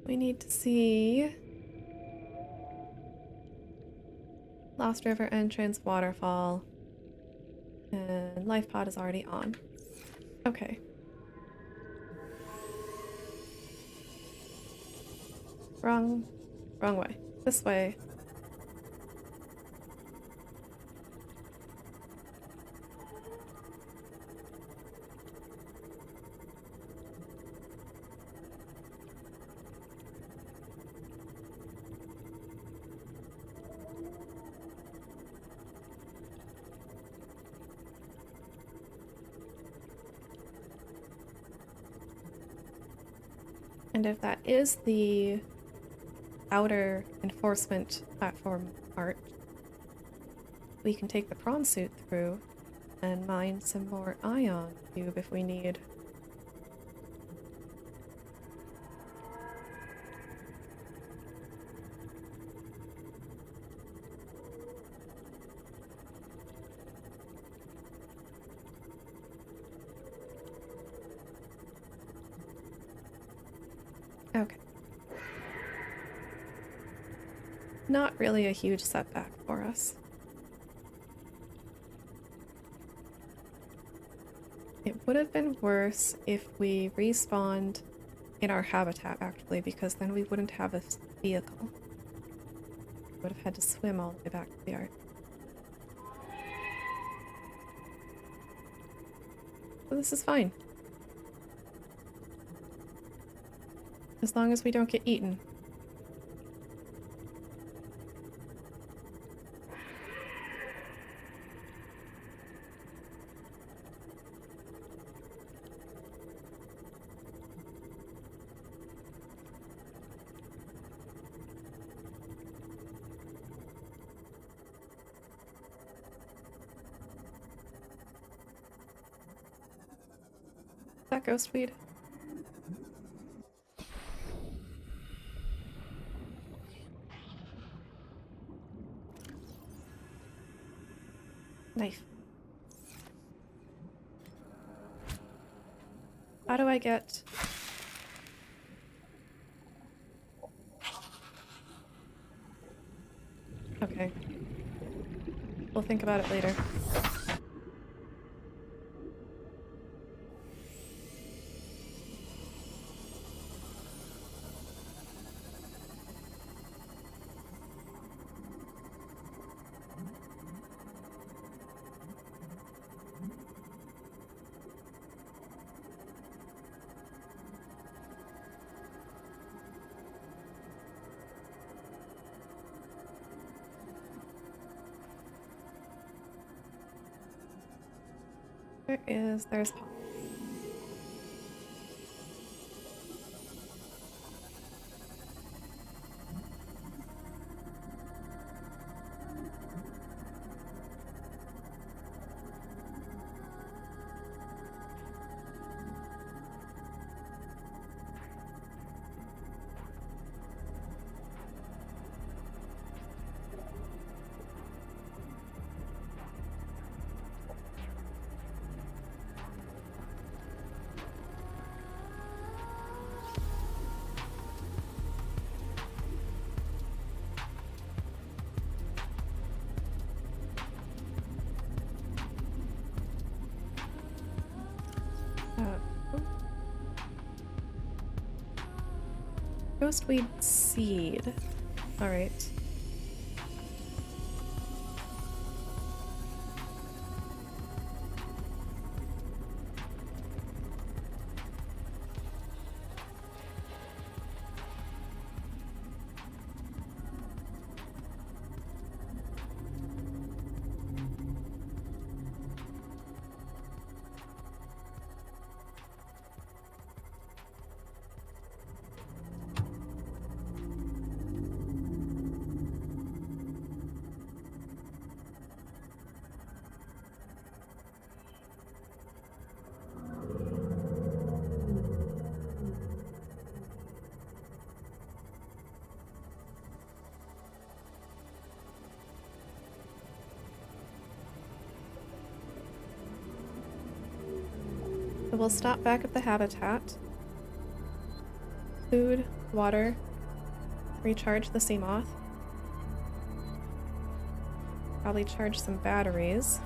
We need to see Lost River entrance, waterfall, and life pod is already on. Okay. Wrong way. This way. And if that is the outer enforcement platform part, we can take the prawn suit through and mine some more ion cube if we need. Okay. Not really a huge setback for us. It would have been worse if we respawned in our habitat, actually, because then we wouldn't have a vehicle. We would have had to swim all the way back to the yard. So this is fine. As long as we don't get eaten. Is that ghost weed? Knife. How do I get... Okay. We'll think about it later. There's Paul. Ghostweed seed. Alright. So we'll stop back at the habitat. Food, water, recharge the sea moth. Probably charge some batteries.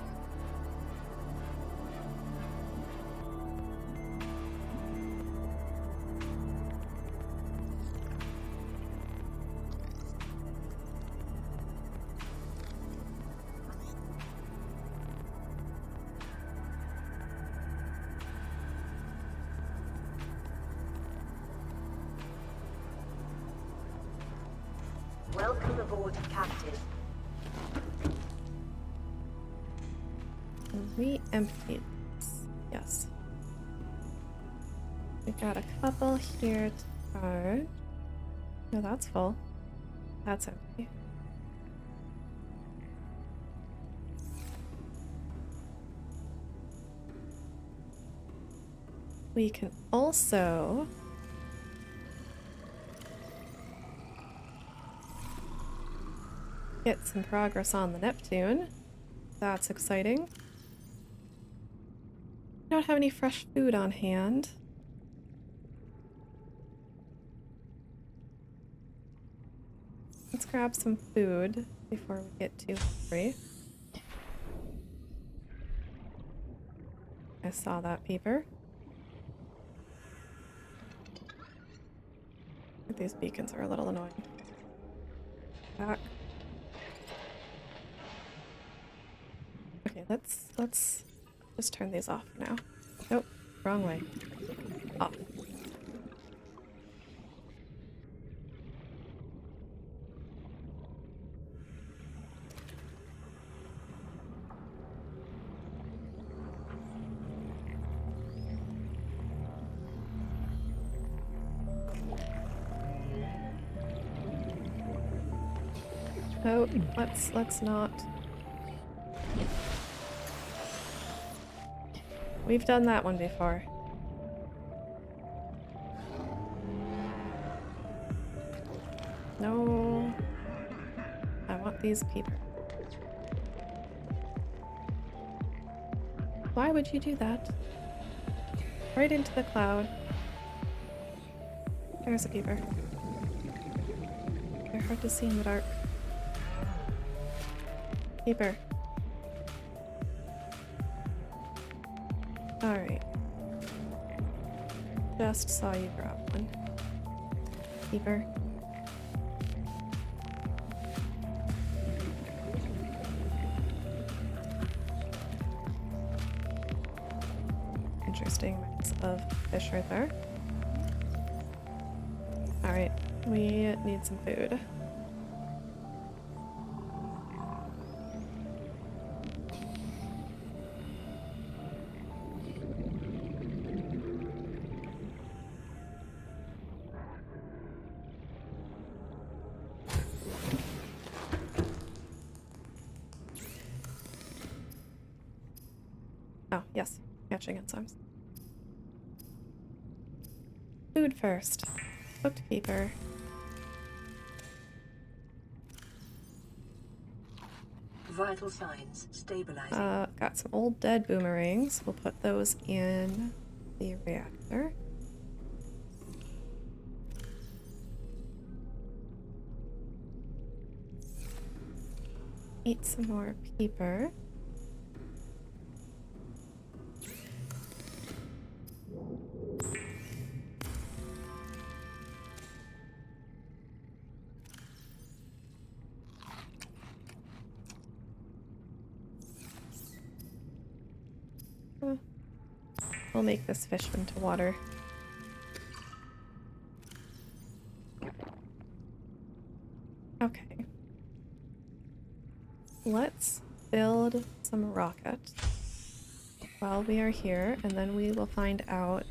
Welcome aboard, Captain. We emptied this. Yes. We've got a couple here to charge. No, that's full. That's empty. We can also get some progress on the Neptune. That's exciting. I don't have any fresh food on hand. Let's grab some food before we get too hungry. I saw that peeper. These beacons are a little annoying. Back. Okay, let's just turn these off for now. Nope, wrong way. Off. Oh, let's not. We've done that one before. No. I want these people. Why would you do that? Right into the cloud. There's a peeper. They're hard to see in the dark. Peeper. Alright. Just saw you drop one. Peeper. Interesting mix of fish right there. Alright, we need some food. Oh, yes. Catching enzymes. Food first. Bookkeeper. Vital signs stabilizing. Got some old dead boomerangs. We'll put those in the reactor. Eat some more peeper. We'll make this fish into water. Okay. Let's build some rockets while we are here, and then we will find out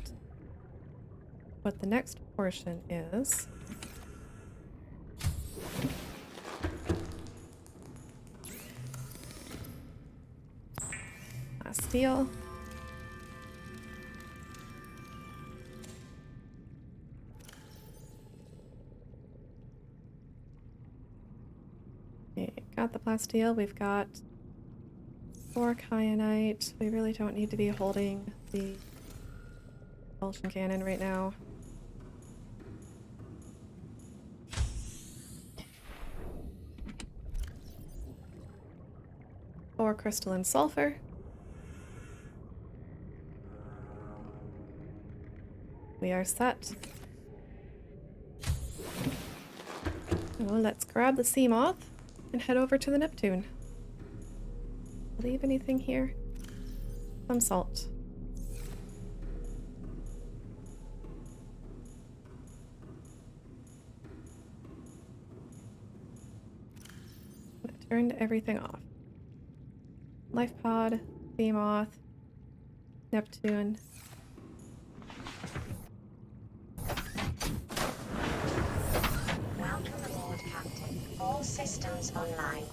what the next portion is. Steel. Okay, got the plasteel. We've got 4 kyanite. We really don't need to be holding the propulsion cannon right now. Or crystalline sulfur. We are set. Well, let's grab the sea moth and head over to the Neptune. Leave anything here? Some salt. Turned everything off. Life pod, sea moth, Neptune. Welcome aboard, Captain. All systems online.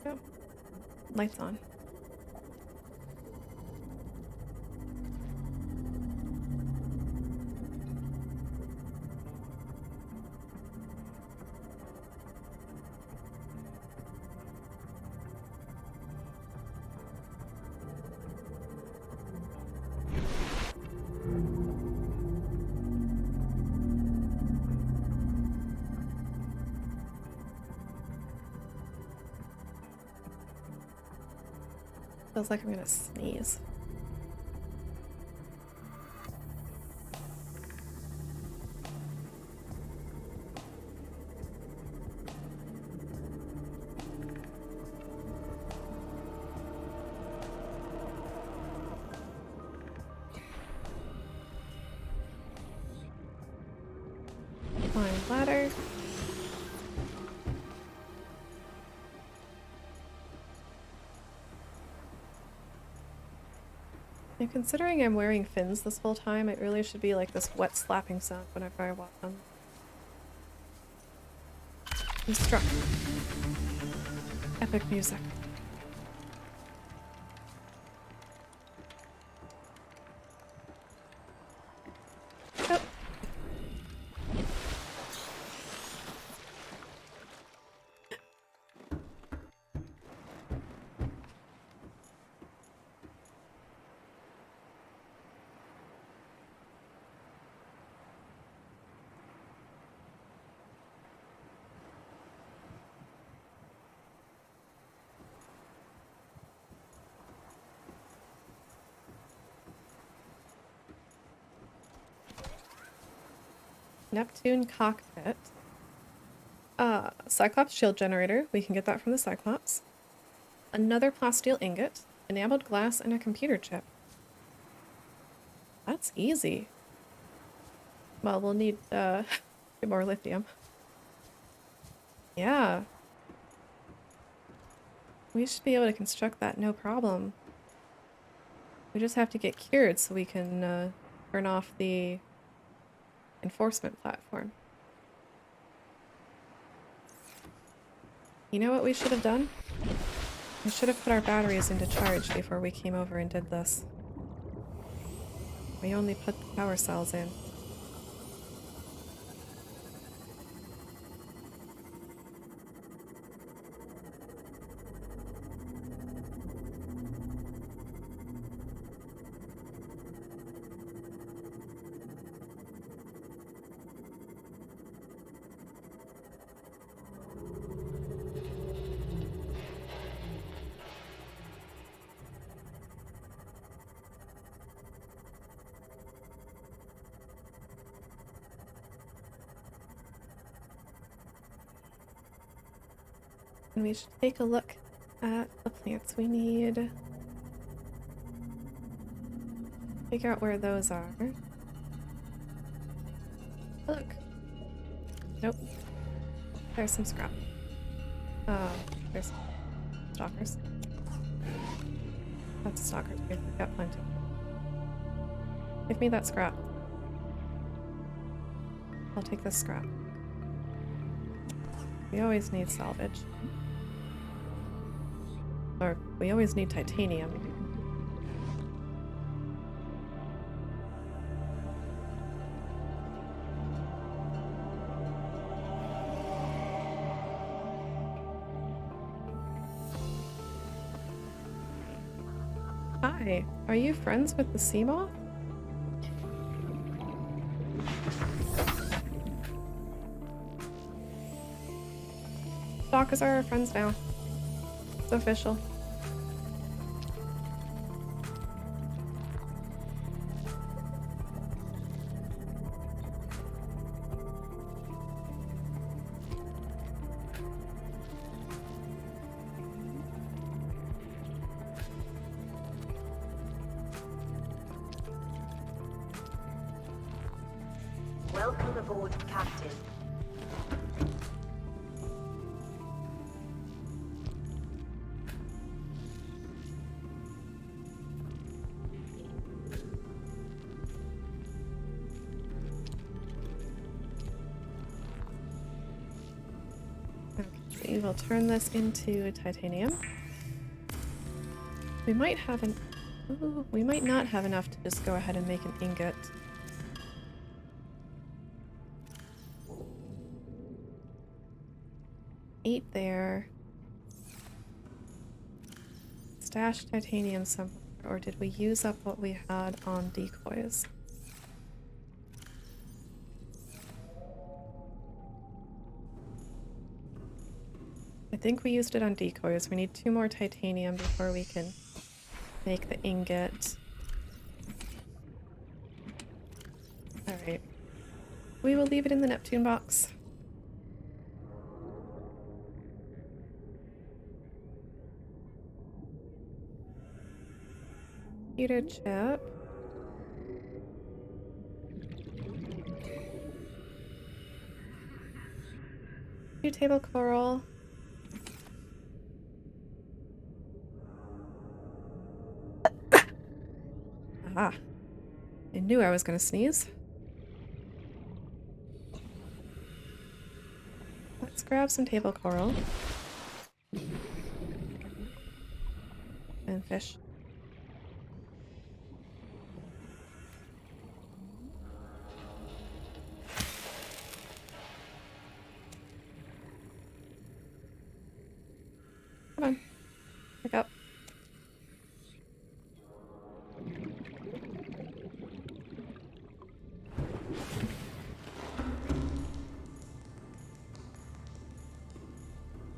Yep. Lights on. Feels like I'm gonna sneeze. Climb ladder. And considering I'm wearing fins this whole time, it really should be like this wet slapping sound whenever I walk them. I'm struck. Epic music. Oh. Neptune cockpit. Cyclops shield generator. We can get that from the Cyclops. Another plasteel ingot, enameled glass, and a computer chip. That's easy. Well, we'll need more lithium. Yeah. We should be able to construct that no problem. We just have to get cured so we can turn off the enforcement platform. You know what we should have done? We should have put our batteries into charge before we came over and did this. We only put the power cells in. And we should take a look at the plants we need. Figure out where those are. Look. Nope. There's some scrap. There's stalkers. That's a stalker too. We've got plenty. Give me that scrap. I'll take this scrap. We always need salvage. Or, we always need titanium. Hi, are you friends with the sea moth? Stalkers are our friends now. It's official. Welcome aboard, Captain. Okay, we'll turn this into titanium. We might have an... Ooh, we might not have enough to just go ahead and make an ingot. 8 there. Stash titanium somewhere, or did we use up what we had on decoys? I think we used it on decoys. We need 2 more titanium before we can make the ingot. Alright. We will leave it in the Neptune box. Computer chip. New table coral. Ah. I knew I was gonna sneeze. Let's grab some table coral. And fish. Come on. Pick up.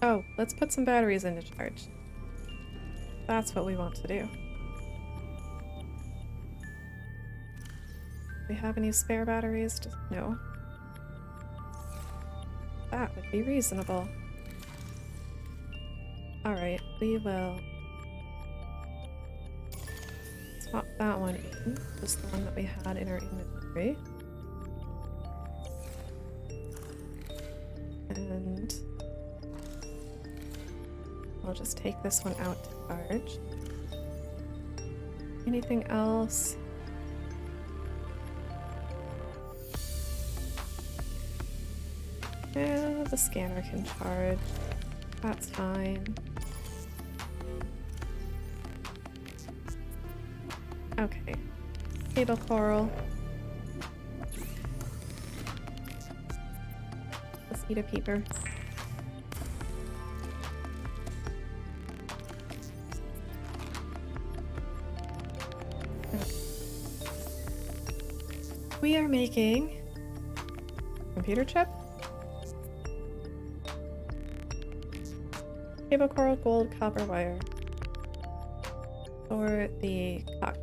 Oh, let's put some batteries into charge. That's what we want to do. Do we have any spare batteries? No. That would be reasonable. Alright, we will swap that one in. Just the one that we had in our inventory. And I'll just take this one out to charge. Anything else? Yeah, the scanner can charge. That's fine. Okay. Cable coral. Let's eat a peeper. We are making computer chip, cable coral, gold, copper wire for the cock.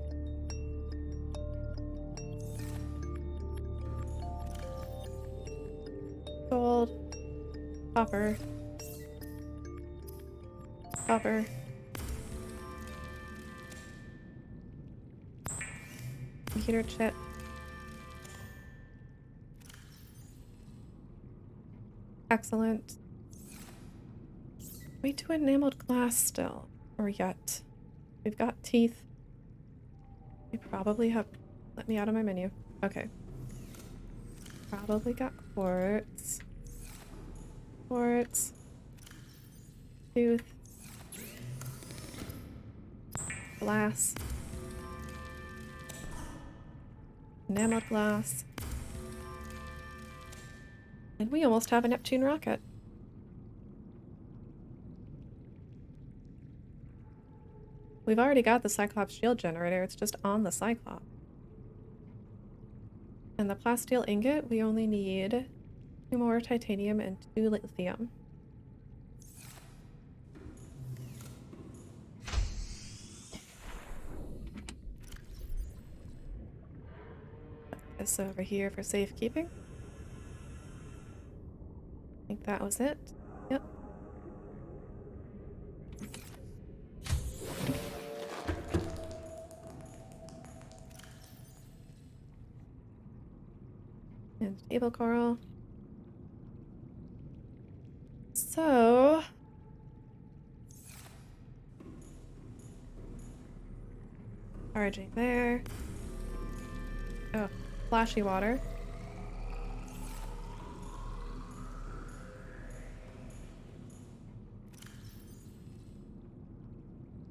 Gold, copper, copper, computer chip. Excellent. Wait to enameled glass still, or yet. We've got teeth. We probably have. Let me out of my menu. Okay. Probably got quartz. Quartz. Tooth. Glass. Enameled glass. And we almost have a Neptune rocket. We've already got the Cyclops shield generator, it's just on the Cyclops. And the plasteel ingot, we only need 2 more titanium and 2 lithium. Put this over here for safekeeping. I think that was it. Yep. And table coral. So charging there. Oh, flashy water.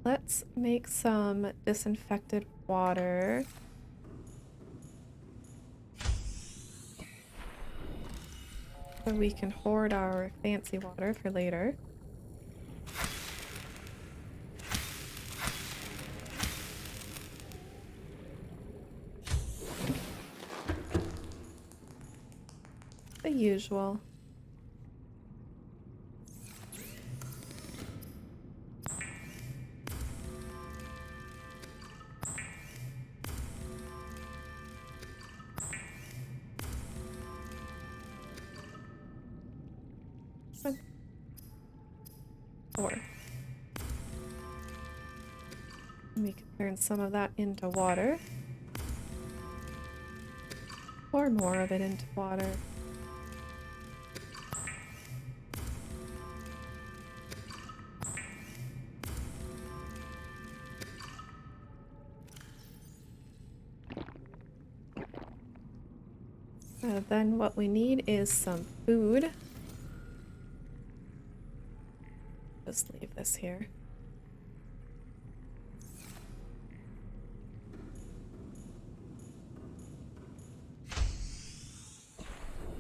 Let's make some disinfected water. So we can hoard our fancy water for later. The usual. One. 4. And we can turn some of that into water. Or more of it into water. Then what we need is some food. Just leave this here.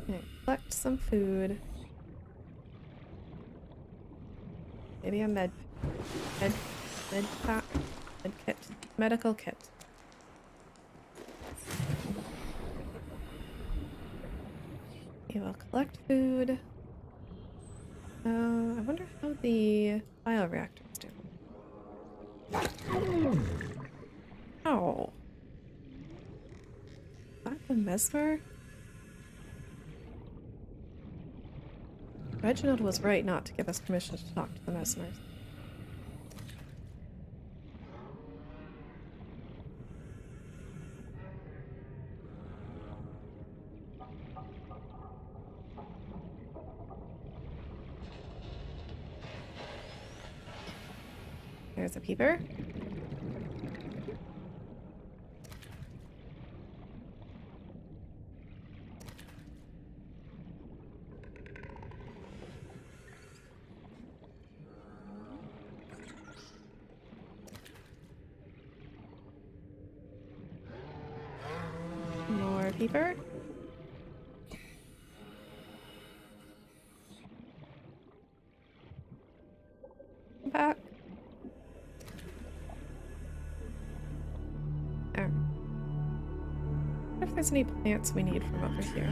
Okay, collect some food. Maybe a med pack, med kit, medical kit. Okay, we'll collect food. I wonder how the bioreactors do. Oh. Is that the mesmer? Reginald was right not to give us permission to talk to the mesmers. There's a peeper. More peeper. Back. There. What if there's any plants we need from over here?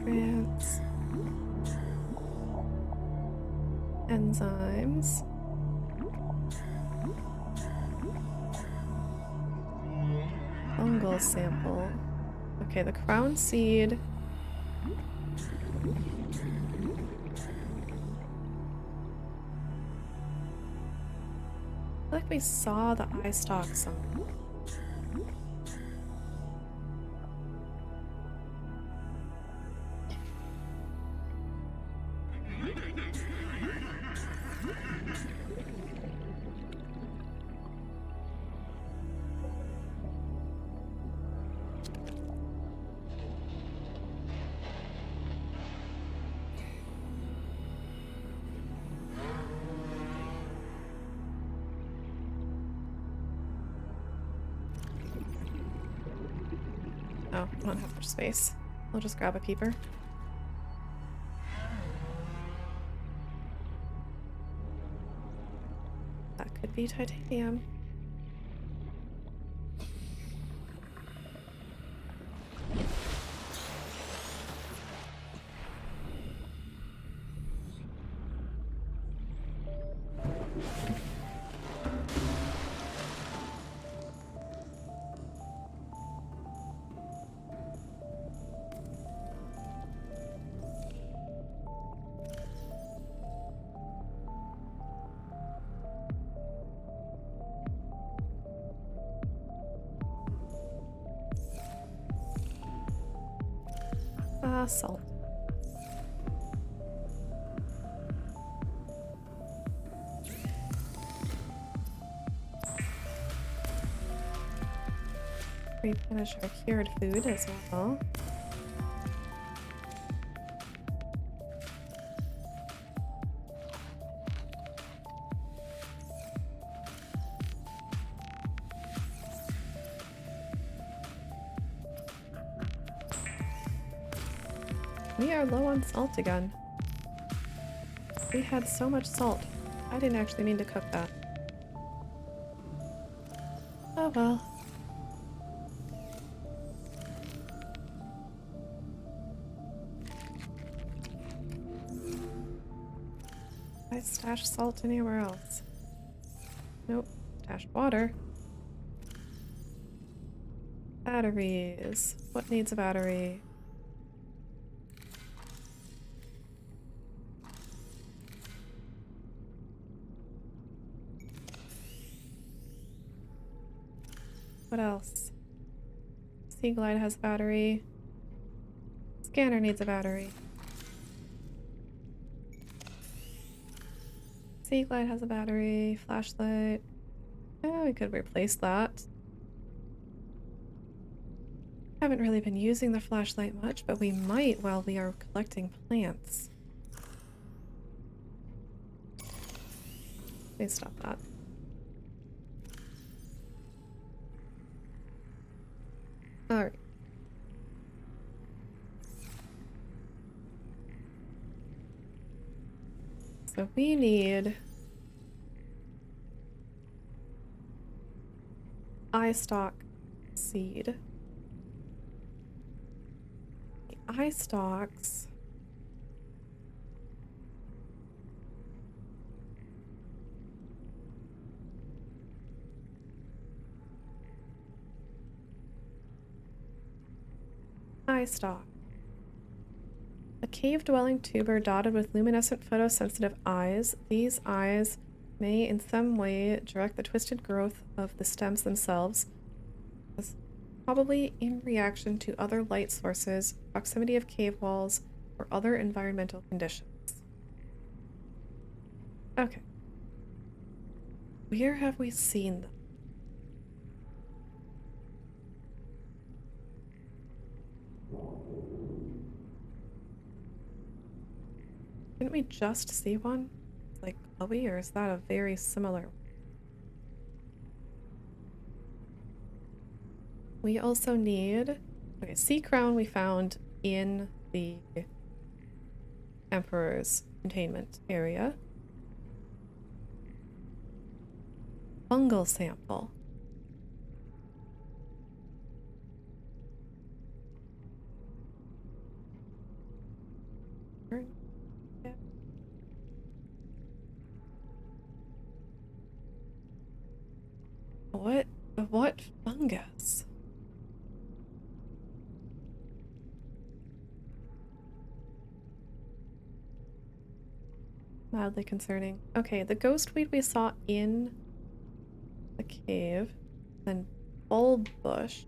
Plants. Enzymes. Fungal sample. Okay, the crown seed. I feel like we saw the eye stalk some. Oh, I don't have much space. I'll just grab a peeper. That could be titanium. Salt. Replenish our cured food as well. We are low on salt again. We had so much salt. I didn't actually mean to cook that. Oh well. I stashed salt anywhere else. Nope. Stashed water. Batteries. What needs a battery? What else? Sea Glide has a battery. Scanner needs a battery. Sea Glide has a battery. Flashlight. Yeah, we could replace that. Haven't really been using the flashlight much, but we might while we are collecting plants. Please stop that. Alright. So we need eye stalk seed. The eye stalks. Eye stalk. A cave-dwelling tuber dotted with luminescent photosensitive eyes. These eyes may in some way direct the twisted growth of the stems themselves. probably in reaction to other light sources, proximity of cave walls, or other environmental conditions. Okay. Where have we seen them? Didn't we just see one? Like Chloe, or is that a very similar one? We also need... Okay, sea crown we found in the Emperor's containment area. Fungal sample. What fungus? Mildly concerning. Okay, the ghost weed we saw in the cave, then bulb bush.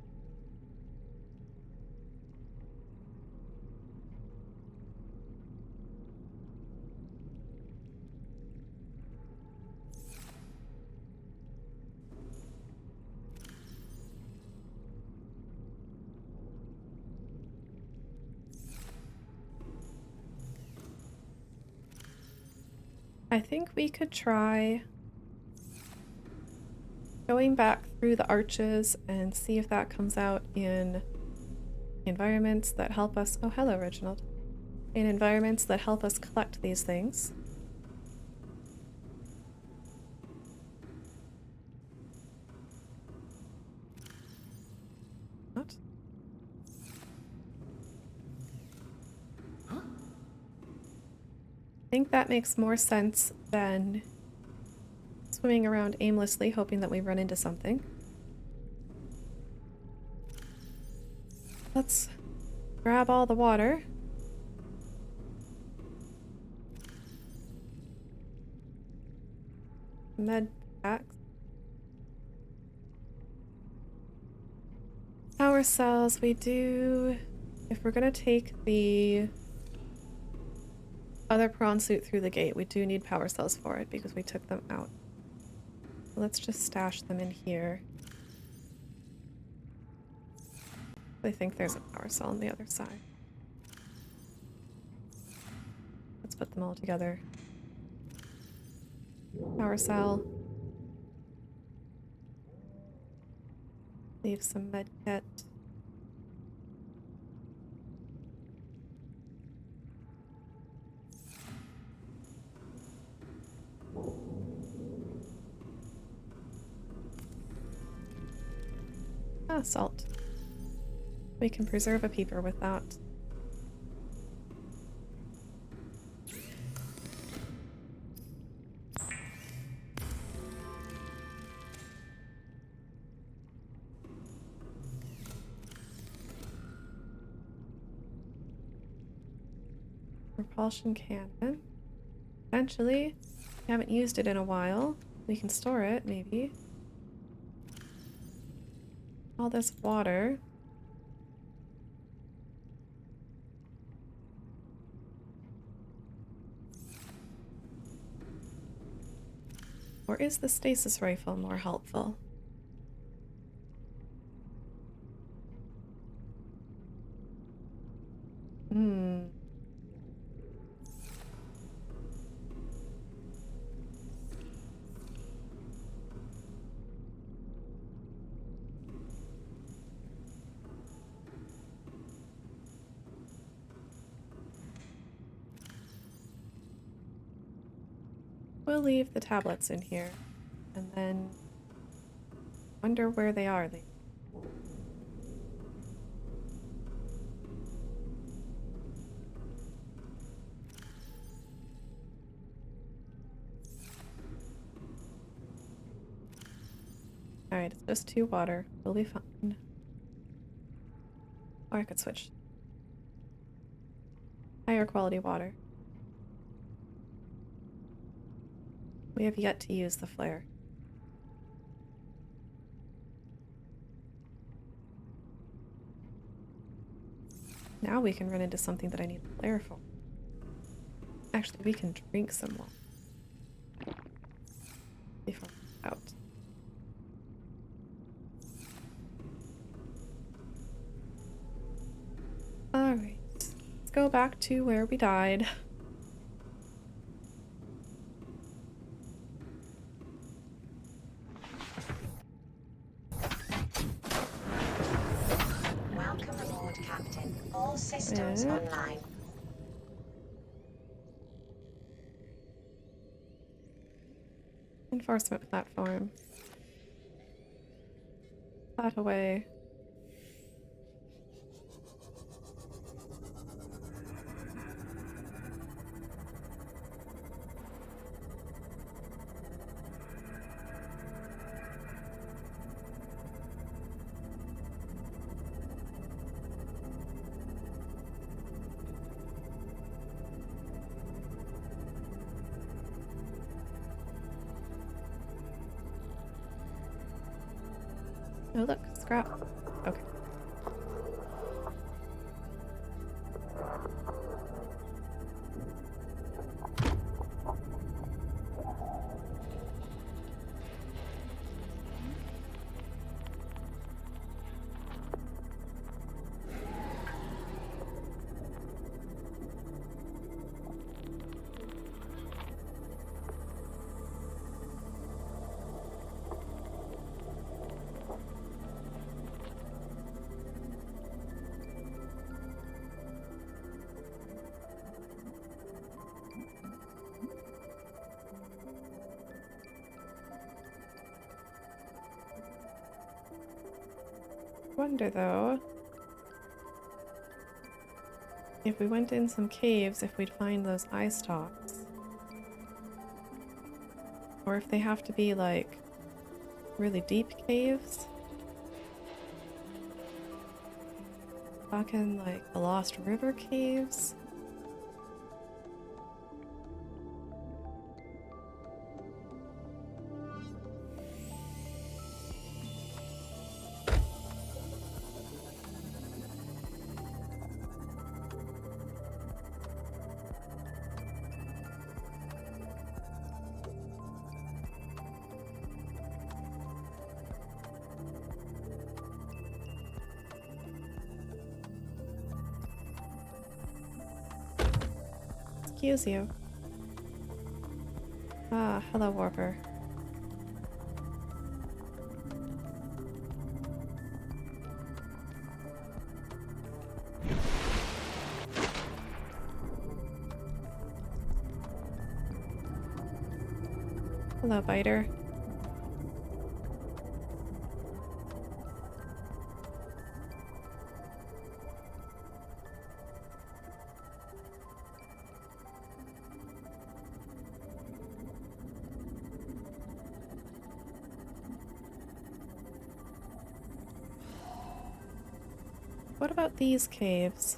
I think we could try going back through the arches and see if that comes out in environments that help us. Oh, hello, Reginald. In environments that help us collect these things. What? I think that makes more sense than swimming around aimlessly, hoping that we run into something. Let's grab all the water. Med packs. Power cells, we do... If we're gonna take the other prawn suit through the gate, we do need power cells for it because we took them out. Let's just stash them in here. I think there's a power cell on the other side. Let's put them all together. Power cell. Leave some med kit. Ah, salt. We can preserve a peeper with that. Propulsion cannon. Potentially. We haven't used it in a while. We can store it, maybe. All this water. Or is the stasis rifle more helpful? Hmm. We'll leave the tablets in here and then wonder where they are later. Alright, it's just 2 water. We'll be fine. Or I could switch. Higher quality water. We have yet to use the flare. Now we can run into something that I need a flare for. Actually, we can drink some more. Before out. Alright. Let's go back to where we died. Welcome aboard, Captain. All systems Yeah. online. Enforcement platform. That away. Oh look, scrap. Okay. Wonder though, if we went in some caves, if we'd find those eye stalks. Or if they have to be like really deep caves. Talking like the Lost River caves. Excuse you. Ah, hello, Warper. Hello, Biter. What about these caves?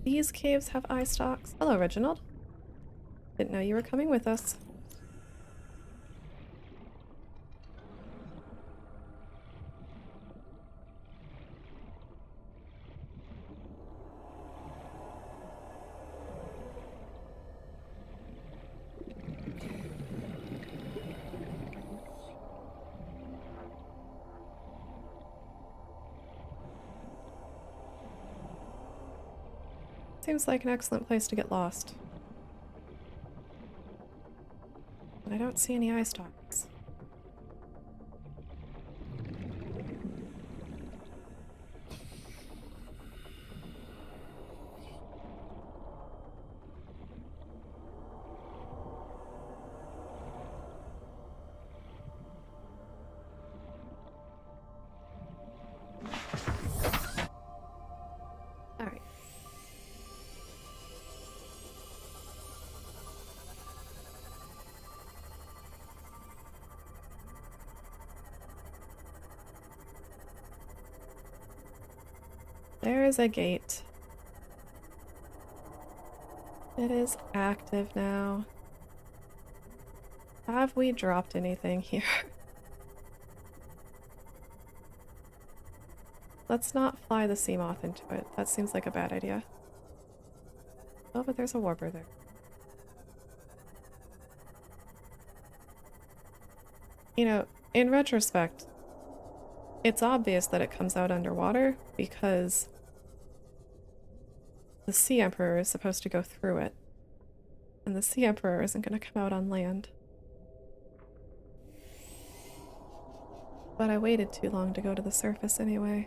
These caves have eye stalks. Hello, Reginald. Didn't know you were coming with us. Seems like an excellent place to get lost. But I don't see any eye stalks. Alright. There is a gate. It is active now. Have we dropped anything here? Let's not fly the sea moth into it. That seems like a bad idea. Oh, but there's a warper there. You know, in retrospect, it's obvious that it comes out underwater because the Sea Emperor is supposed to go through it. And the Sea Emperor isn't going to come out on land. But I waited too long to go to the surface anyway.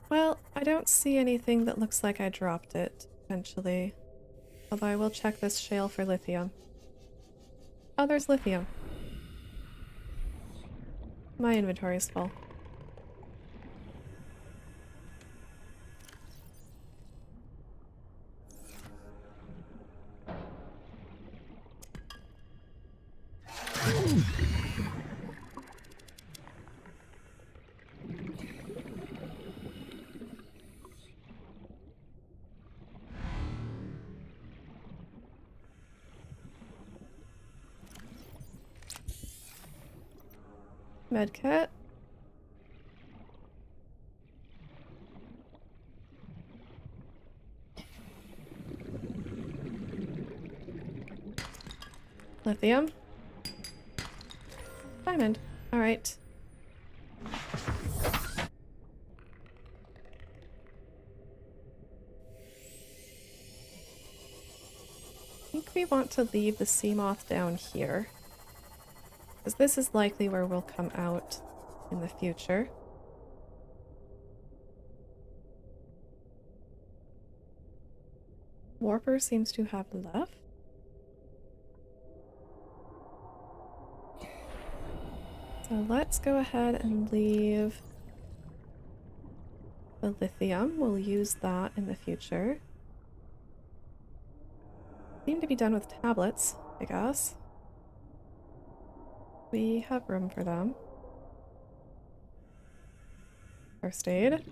Well, I don't see anything that looks like I dropped it, potentially. Although I will check this shale for lithium. Oh, there's lithium. My inventory is full. Medkit. Lithium. Diamond. Alright. I think we want to leave the sea moth down here. Because this is likely where we'll come out in the future. Warper seems to have left. So let's go ahead and leave the lithium. We'll use that in the future. Seem to be done with tablets, I guess. We have room for them. First aid.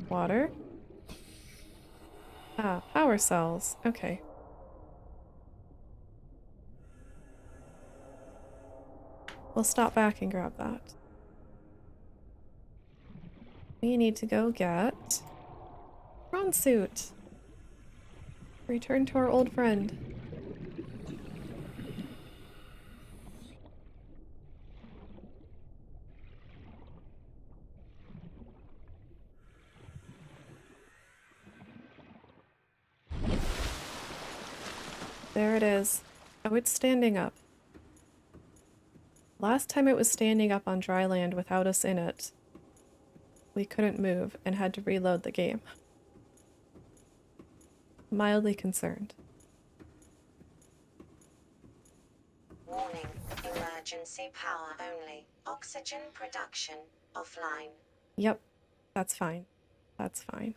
Water. Ah, power cells. Okay. We'll stop back and grab that. We need to go get prawn suit. Return to our old friend. There it is. Oh, it's standing up. Last time it was standing up on dry land without us in it. We couldn't move and had to reload the game. Mildly concerned. Warning. Emergency power only. Oxygen production offline. Yep, that's fine. That's fine.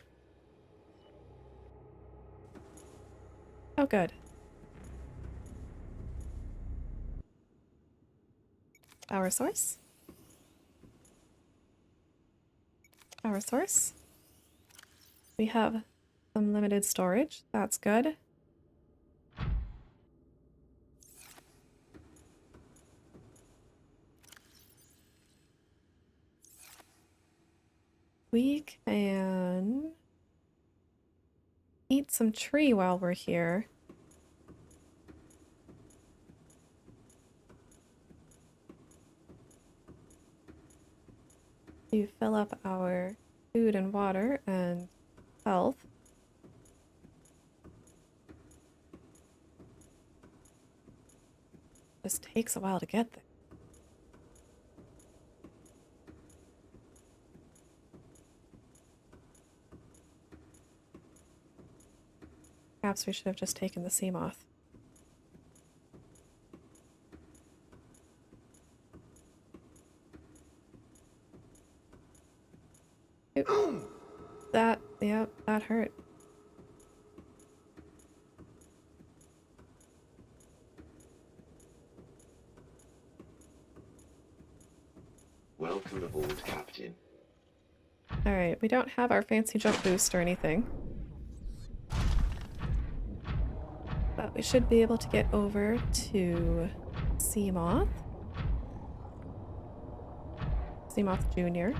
Oh, good. Power source. Power source. We have some limited storage. That's good. We can eat some tree while we're here. To fill up our food and water and health. Just takes a while to get there. Perhaps we should have just taken the sea moth. Oop. That, yep, that hurt. Captain. Alright, we don't have our fancy jump boost or anything. But we should be able to get over to Seamoth. Seamoth Jr.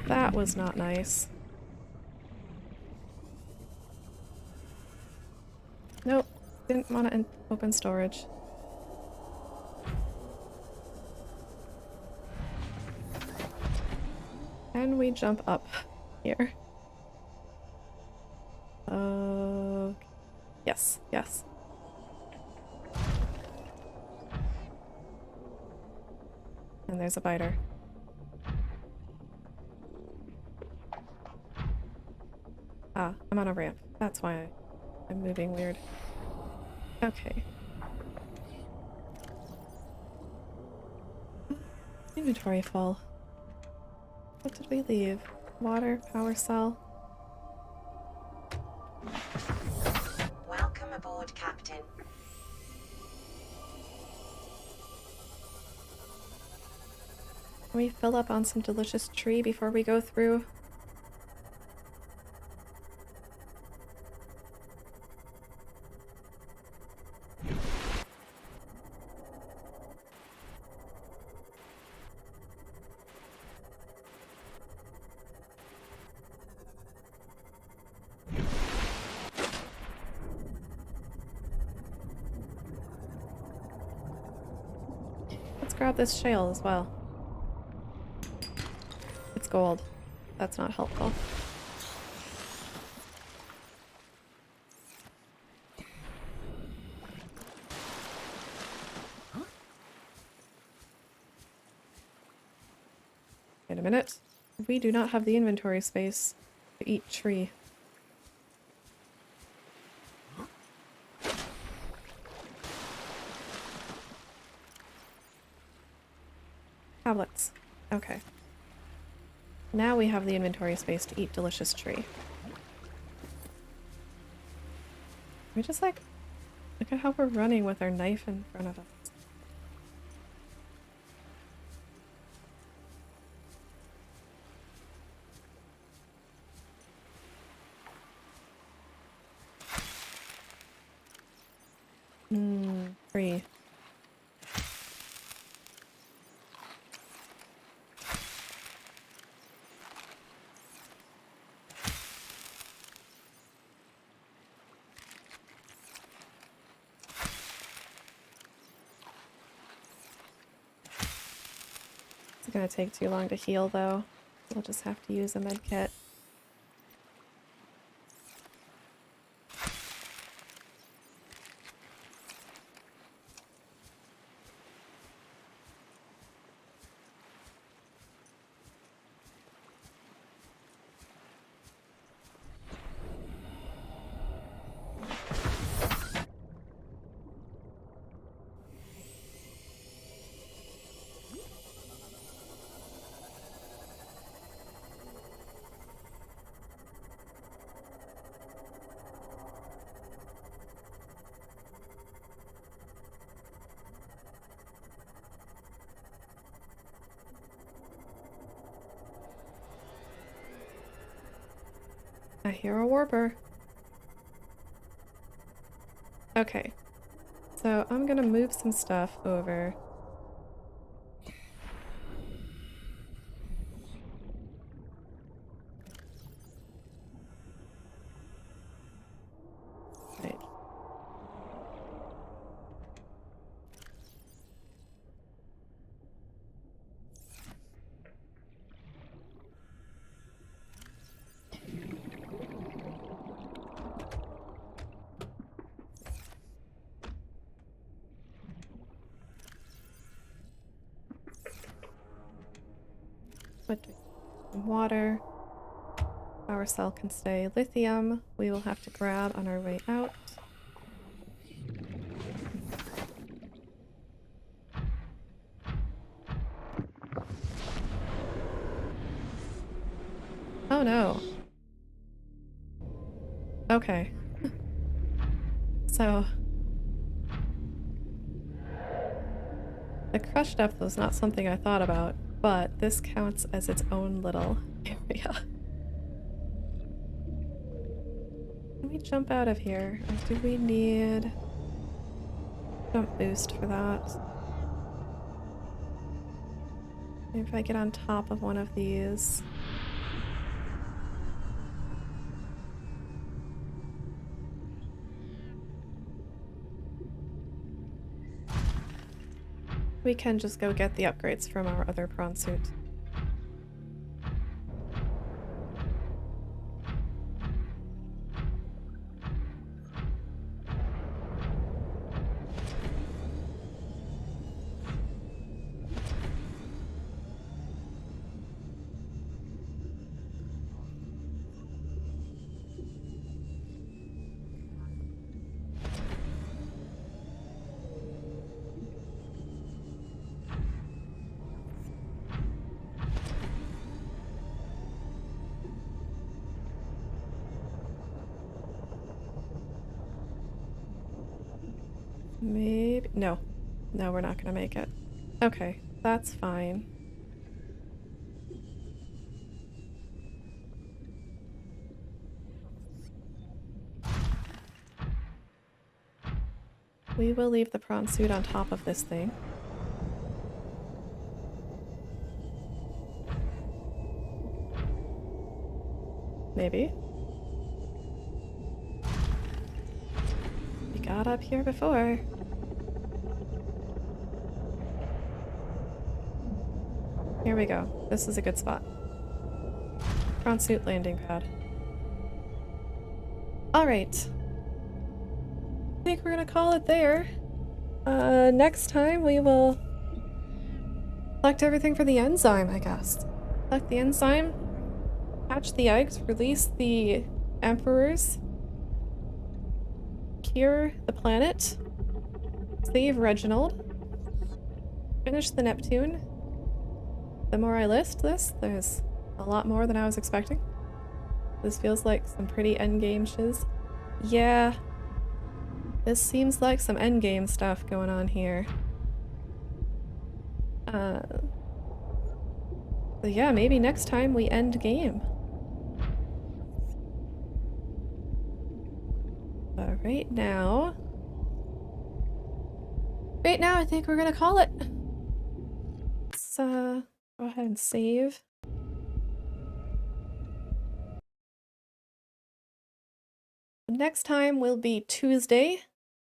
That was not nice. Nope, didn't want to open storage. Can we jump up here? Yes, yes. And there's a biter. Ah, I'm on a ramp. That's why I'm moving weird. Okay. Inventory full. What did we leave? Water, power cell. Welcome aboard, Captain. Can we fill up on some delicious tree before we go through? Let's grab this shale as well. It's gold. That's not helpful. Wait a minute. We do not have the inventory space to eat tree. Tablets. Okay. Now we have the inventory space to eat delicious tree. We just like, look at how we're running with our knife in front of us. Tree. It's gonna take too long to heal though. We'll just have to use a med kit. I hear a warper. Okay. So I'm gonna move some stuff over. Right. What do we water. Power cell can stay. Lithium we will have to grab on our way out. Oh no. Okay. So the crush depth was not something I thought about, but this counts as its own little area. Can we jump out of here? Or do we need jump boost for that? Maybe if I get on top of one of these. We can just go get the upgrades from our other prawn suit. Maybe... No. No, we're not gonna make it. Okay, that's fine. We will leave the prawn suit on top of this thing. Maybe. We got up here before. Here we go. This is a good spot. Prawn suit landing pad. Alright. I think we're gonna call it there. Next time we will collect everything for the enzyme, I guess. Collect the enzyme, hatch the eggs, release the emperors, cure the planet, save Reginald, finish the Neptune. The more I list this, there's a lot more than I was expecting. This feels like some pretty endgame shiz. Yeah. This seems like some endgame stuff going on here. So yeah, maybe next time we end game. But right now, I think we're gonna call it. Let's go ahead and save. Next time will be Tuesday,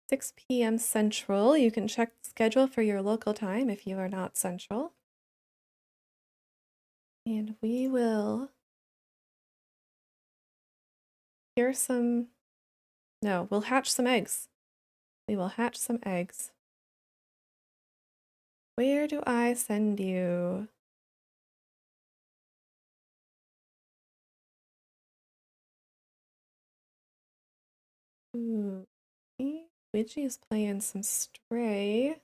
6 p.m. Central. You can check the schedule for your local time if you are not Central. And we will we'll hatch some eggs. We will hatch some eggs. Where do I send you? Ooh, Widgie is playing some Stray.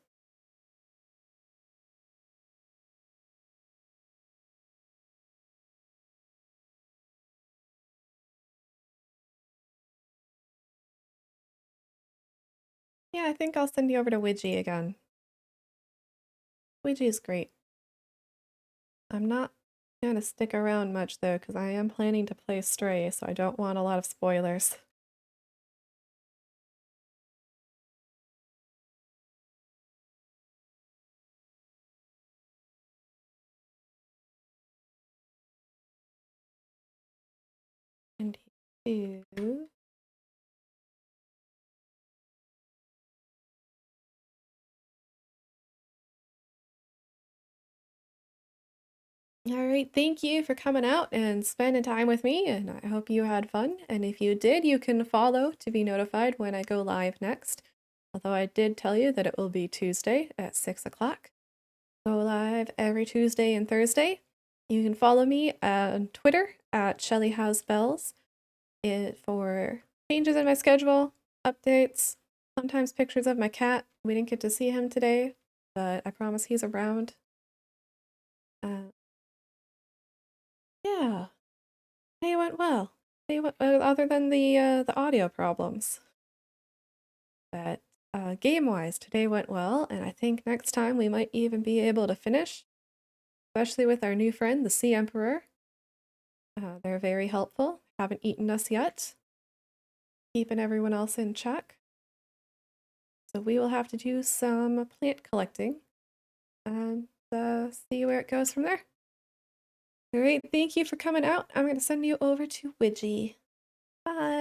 Yeah, I think I'll send you over to Widgie again. Widgie is great. I'm not gonna stick around much though, because I am planning to play Stray, so I don't want a lot of spoilers. And you. All right, thank you for coming out and spending time with me, and I hope you had fun. And if you did, you can follow to be notified when I go live next. Although I did tell you that it will be Tuesday at 6 o'clock. Go live every Tuesday and Thursday. You can follow me on Twitter at ShellyHouseBells for changes in my schedule, updates, sometimes pictures of my cat. We didn't get to see him today, but I promise he's around. Yeah. Hey, it went well. other than the audio problems. But game-wise, today went well, and I think next time we might even be able to finish, especially with our new friend, the Sea Emperor. They're very helpful, haven't eaten us yet, keeping everyone else in check. So we will have to do some plant collecting and see where it goes from there. All right, thank you for coming out. I'm going to send you over to Widgie. Bye.